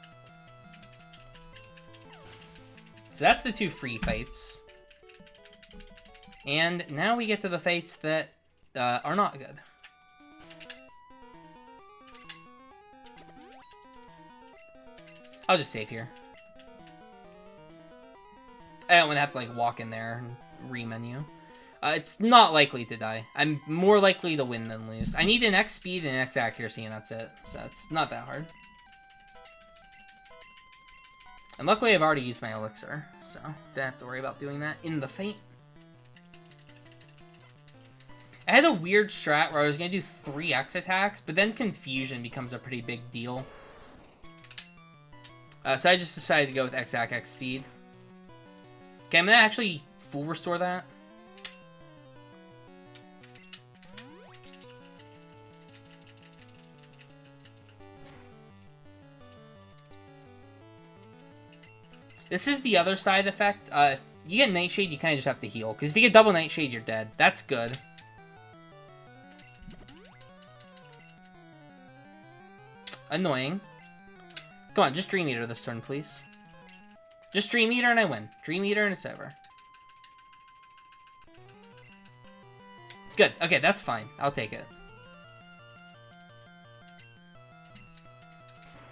S1: So that's the two free fights. And now we get to the fights that are not good. I'll just save here. I don't want to have to, like, walk in there and re-menu. It's not likely to die. I'm more likely to win than lose. I need an X speed and an X accuracy, and that's it. So it's not that hard. And luckily I've already used my elixir, so don't have to worry about doing that in the fight. I had a weird strat where I was going to do 3 X attacks, but then confusion becomes a pretty big deal. So I just decided to go with X X speed. Okay, I'm going to actually full restore that. This is the other side effect. If you get Nightshade, you kind of just have to heal. Because if you get double Nightshade, you're dead. That's good. Annoying. Come on, just Dream Eater this turn, please. Just Dream Eater and I win. Dream Eater and it's over. Good. Okay, that's fine. I'll take it.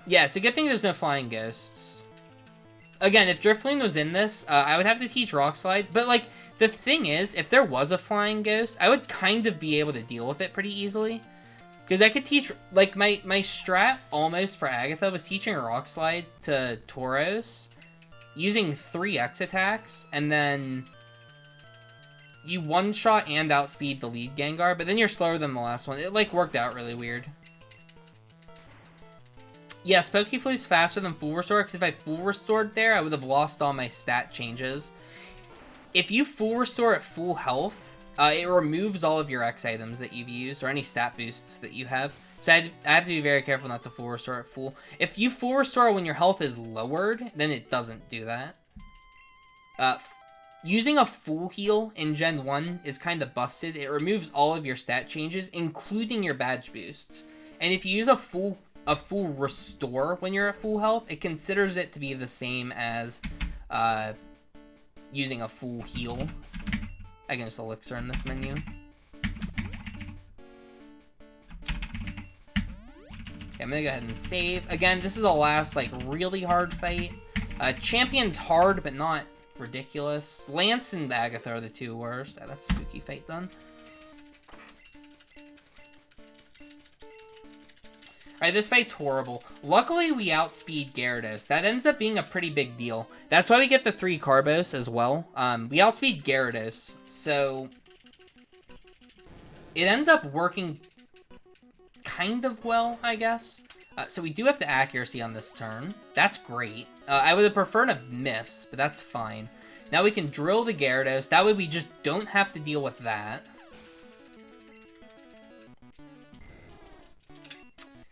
S1: Yeah, it's a good thing there's no Flying Ghosts. Again, if Drifloon was in this, I would have to teach Rock Slide. But, like, the thing is, if there was a Flying Ghost, I would kind of be able to deal with it pretty easily. Because I could teach, like, my strat almost for Agatha was teaching Rock Slide to Tauros, using 3 X attacks, and then you one-shot and outspeed the lead Gengar, but then you're slower than the last one. It, like, worked out really weird. Yes, Pokeflu's faster than Full Restore, because if I Full Restored there, I would have lost all my stat changes. If you Full Restore at full health, it removes all of your X items that you've used, or any stat boosts that you have. So I have to be very careful not to Full Restore at full. If you Full Restore when your health is lowered, then it doesn't do that. Using a full heal in Gen 1 is kind of busted. It removes all of your stat changes, including your badge boosts. And if you use a full restore when you're at full health, it considers it to be the same as using a full heal. I can just elixir in this menu. Okay, I'm gonna go ahead and save. Again, this is the last, like, really hard fight. Champion's hard, but not ridiculous. Lance and Agatha are the two worst. That's spooky fight done. Alright, this fight's horrible. Luckily, we outspeed Gyarados. That ends up being a pretty big deal. That's why we get the 3 Carbos as well. We outspeed Gyarados, so it ends up working kind of well, I guess. So we do have the accuracy on this turn. That's great. I would have preferred a miss, but that's fine. Now we can drill the Gyarados. That way we just don't have to deal with that.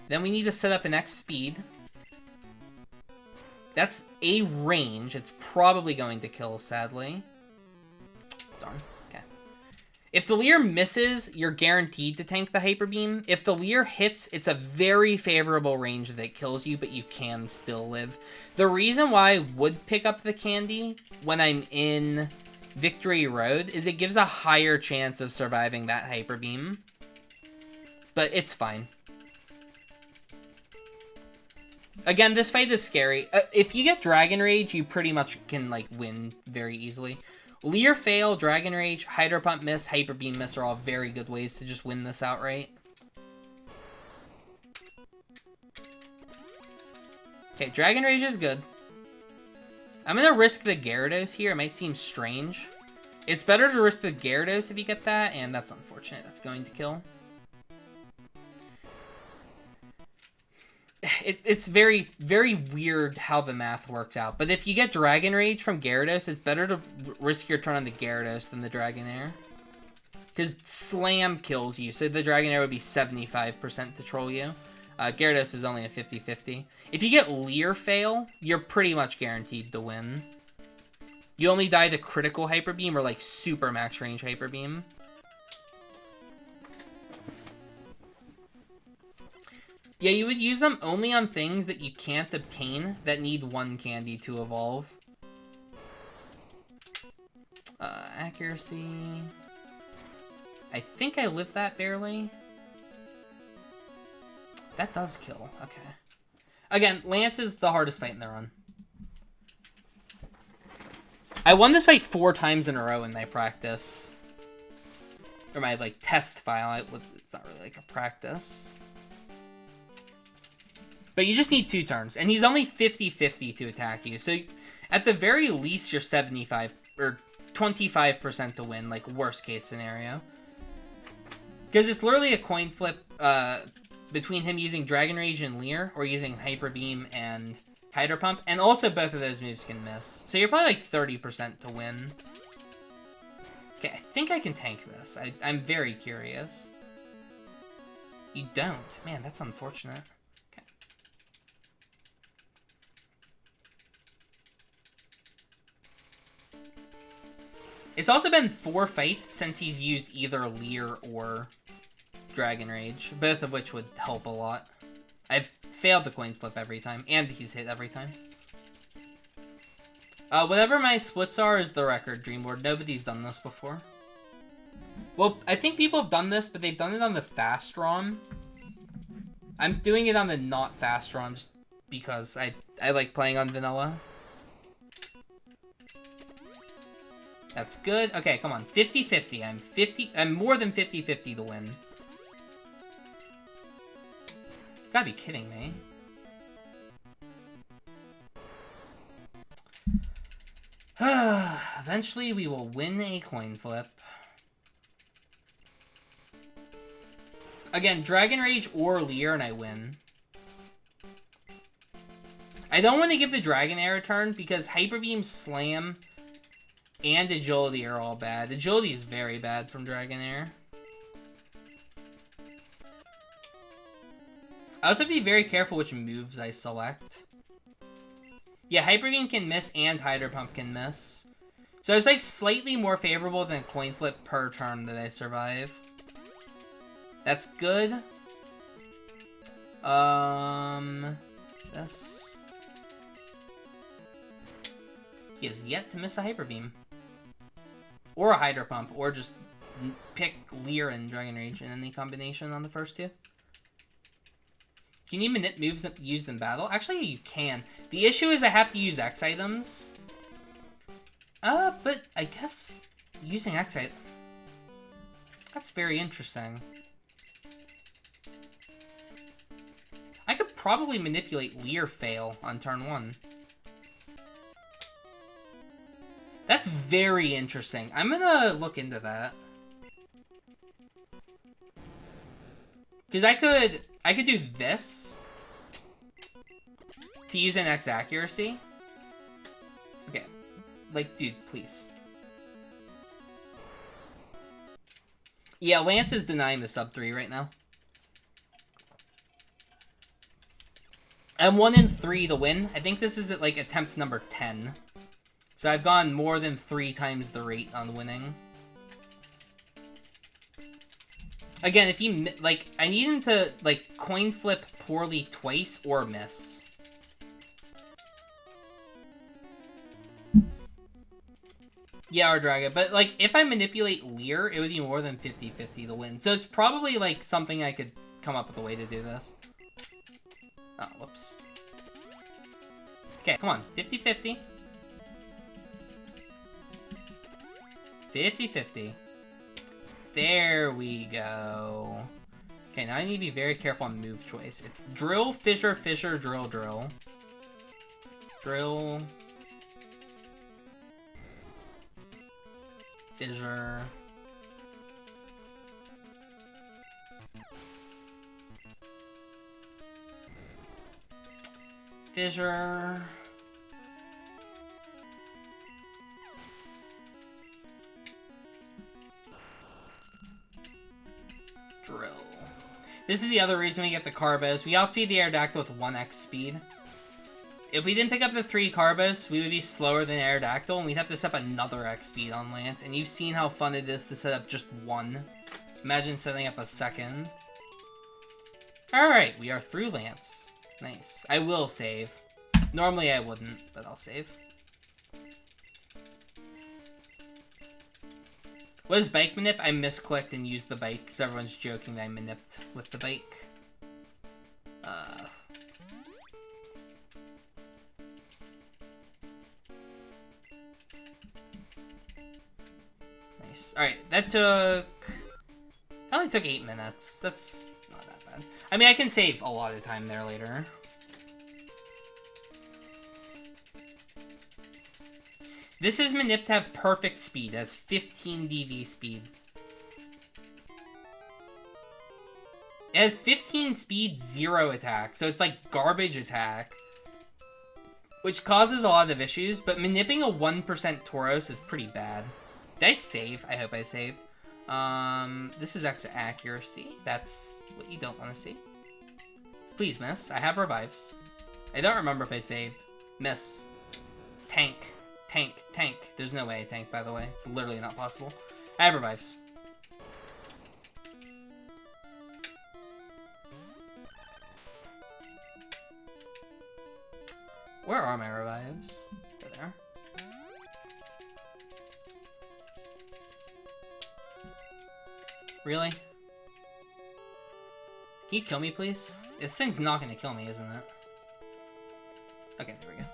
S1: Then we need to set up an X speed. That's a range. It's probably going to kill, sadly. Darn. Okay. If the Leer misses, you're guaranteed to tank the Hyper Beam. If the Leer hits, it's a very favorable range that kills you, but you can still live. The reason why I would pick up the candy when I'm in Victory Road is it gives a higher chance of surviving that Hyper Beam. But it's fine. Again, this fight is scary. If you get Dragon Rage, you pretty much can, like, win very easily. Leer fail, Dragon Rage, Hydro Pump miss, Hyper Beam miss are all very good ways to just win this outright. Okay, Dragon Rage is good. I'm gonna risk the Gyarados here. It might seem strange. It's better to risk the Gyarados if you get that, and that's unfortunate. That's going to kill. It's very, very weird how the math works out. But if you get Dragon Rage from Gyarados, it's better to risk your turn on the Gyarados than the Dragonair. Because Slam kills you, so the Dragonair would be 75% to troll you. Gyarados is only a 50-50. If you get Leer fail, you're pretty much guaranteed to win. You only die to critical Hyper Beam or like super max range Hyper Beam. Yeah, you would use them only on things that you can't obtain that need one candy to evolve. Accuracy. I think I lived that barely. That does kill. Okay. Again, Lance is the hardest fight in the run. I won this fight 4 times in a row in my practice. Or my, like, test file. It's not really like a practice. But you just need 2 turns. And he's only 50-50 to attack you. So, at the very least, you're 75 or 25% to win. Like, worst case scenario. Because it's literally a coin flip between him using Dragon Rage and Leer, or using Hyper Beam and Hydro Pump, and also both of those moves can miss. So you're probably like 30% to win. Okay, I think I can tank this. I'm very curious. You don't. Man, that's unfortunate. Okay. It's also been 4 fights since he's used either Leer or Dragon Rage, both of which would help a lot. I've failed the coin flip every time, and he's hit every time. Whatever my splits are is the record, Dreamboard. Nobody's done this before. Well, I think people have done this, but they've done it on the fast ROM. I'm doing it on the not fast ROM just because I like playing on vanilla. That's good. Okay, come on. 50-50. I'm more than 50-50 to win. You gotta be kidding me. Eventually, we will win a coin flip. Again, Dragon Rage or Leer, and I win. I don't want to give the Dragonair a turn because Hyper Beam, Slam, and Agility are all bad. Agility is very bad from Dragonair. I also have to be very careful which moves I select. Yeah, Hyper Beam can miss and Hydro Pump can miss. So it's like slightly more favorable than a coin flip per turn that I survive. That's good. This. He has yet to miss a Hyper Beam. Or a Hydro Pump, or just pick Leer and Dragon Rage in any combination on the first 2. Can you manip moves used in battle? Actually, you can. The issue is I have to use X items. But I guess using X items... That's very interesting. I could probably manipulate Leer fail on turn 1. That's very interesting. I'm gonna look into that. Because I could do this to use an X accuracy. Okay. Like, dude, please. Yeah, Lance is denying the sub 3 right now. I'm 1 in 3 to win. I think this is at, like, attempt number 10. So I've gone more than 3 times the rate on winning. Again, if you, like, I need him to, like, coin flip poorly twice or miss. Yeah, or drag it. But, like, if I manipulate Leer, it would be more than 50-50 to win. So it's probably, like, something I could come up with a way to do this. Oh, whoops. Okay, come on. 50-50. 50-50. There we go. Okay, now I need to be very careful on move choice. It's drill, fissure, fissure, drill, drill. Drill. Fissure. Fissure. Drill. This is the other reason we get the Carbos. We outspeed the Aerodactyl with 1x speed. If we didn't pick up the 3 Carbos, we would be slower than Aerodactyl, and we'd have to set up another X speed on Lance. And you've seen how fun it is to set up just 1. Imagine setting up a second. Alright, we are through Lance. Nice. I will save. Normally I wouldn't, but I'll save. What is bike manip? I misclicked and used the bike, because everyone's joking that I manipped with the bike. Nice. Alright, that only took 8 minutes. That's not that bad. I mean, I can save a lot of time there later. This is Manip to have perfect speed. It has 15 DV speed. It has 15 speed, 0 attack. So it's like garbage attack. Which causes a lot of issues. But manipping a 1% Tauros is pretty bad. Did I save? I hope I saved. This is X accuracy. That's what you don't want to see. Please miss. I have revives. I don't remember if I saved. Miss. Tank. Tank. Tank. There's no way I tank, by the way. It's literally not possible. I have revives. Where are my revives? They're there. Really? Can you kill me, please? This thing's not gonna kill me, isn't it? Okay, there we go.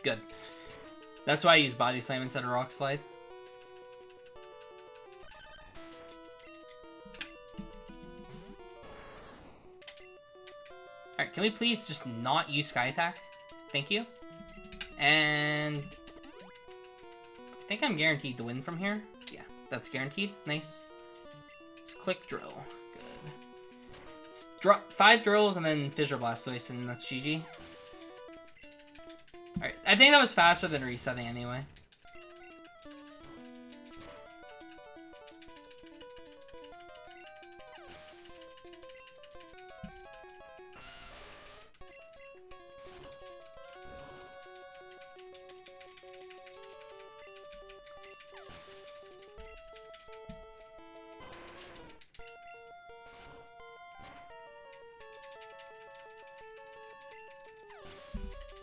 S1: Good. That's why I use Body Slam instead of Rock Slide. Alright, can we please just not use Sky Attack? Thank you. And I think I'm guaranteed to win from here. Yeah, that's guaranteed. Nice. Just click drill. Good. Drop 5 drills and then Fissure Blastoise, and that's GG. Alright, I think that was faster than resetting anyway.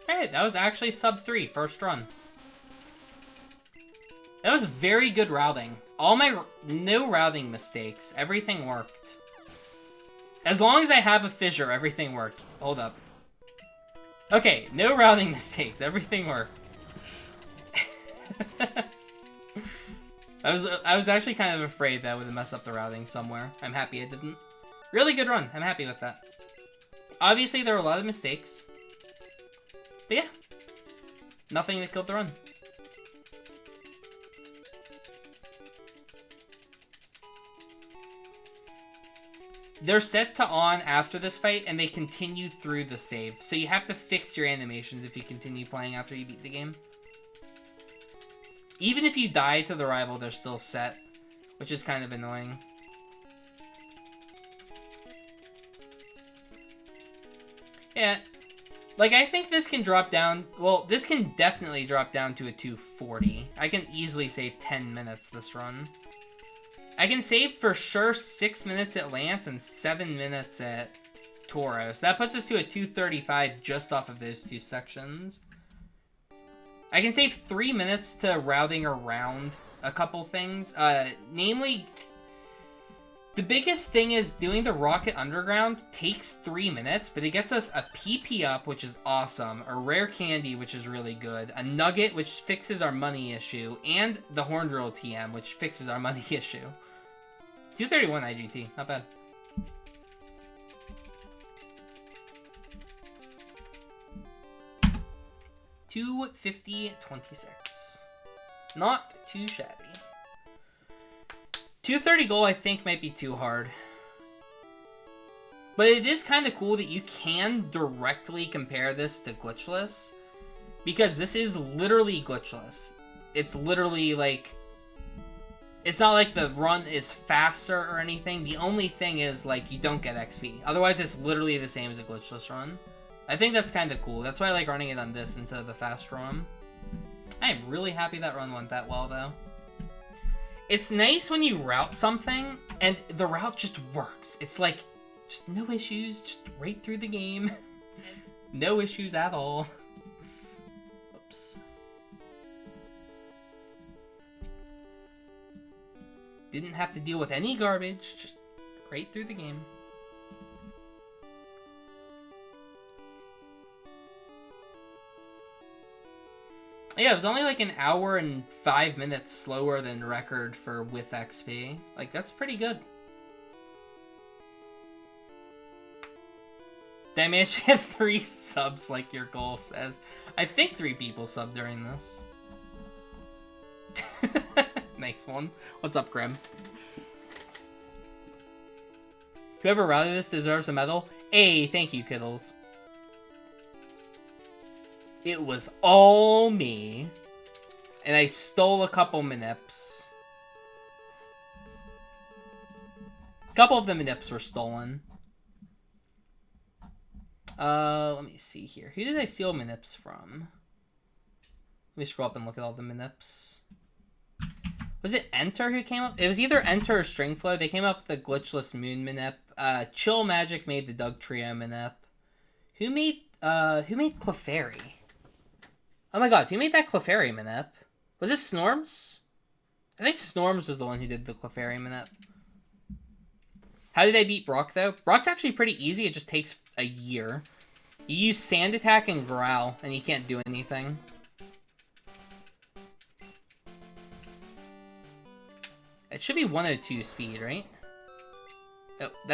S1: Alright, that was actually sub 3, first run. That was very good routing. No routing mistakes. Everything worked. As long as I have a fissure, everything worked. Hold up. Okay, no routing mistakes. Everything worked. I was actually kind of afraid that I would have messed up the routing somewhere. I'm happy I didn't. Really good run. I'm happy with that. Obviously, there were a lot of mistakes. But yeah, nothing that killed the run. They're set to on after this fight, and they continue through the save. So you have to fix your animations if you continue playing after you beat the game. Even if you die to the rival, they're still set, which is kind of annoying. Yeah. Like, I think this can drop down... Well, this can definitely drop down to a 240. I can easily save 10 minutes this run. I can save for sure 6 minutes at Lance and 7 minutes at Tauros. That puts us to a 235 just off of those 2 sections. I can save 3 minutes to routing around a couple things. Namely... The biggest thing is doing the Rocket Underground takes 3 minutes, but it gets us a PP up, which is awesome, a Rare Candy, which is really good, a Nugget, which fixes our money issue, and the Horn Drill TM, which fixes our money issue. 231 IGT, not bad. $250.26. Not too shabby. 230 gold I think might be too hard. But it is kind of cool that you can directly compare this to glitchless. Because this is literally glitchless. It's literally like... It's not like the run is faster or anything. The only thing is, like, you don't get XP. Otherwise, it's literally the same as a glitchless run. I think that's kind of cool. That's why I like running it on this instead of the fast run. I am really happy that run went that well, though. It's nice when you route something, and the route just works. It's like, just no issues, just right through the game. No issues at all. Oops. Didn't have to deal with any garbage, just right through the game. Yeah, it was only like an hour and 5 minutes slower than record for with XP. Like, that's pretty good. Did I manage to get 3 subs like your goal says? I think 3 people subbed during this. Nice one. What's up, Grim? Whoever routed this deserves a medal. Hey, thank you, Kiddles. It was all me. And I stole a couple manips. A couple of the manips were stolen. Let me see here. Who did I steal manips from? Let me scroll up and look at all the manips. Was it Enter who came up? It was either Enter or Stringflow. They came up with the glitchless moon manip. Chill Magic made the Doug Trio manip. Who made Clefairy? Oh my god, who made that Clefairy manip? Was it Snorms? I think Snorms was the one who did the Clefairy manip. How did I beat Brock, though? Brock's actually pretty easy. It just takes a year. You use Sand Attack and Growl, and you can't do anything. It should be 102 speed, right? Oh, that's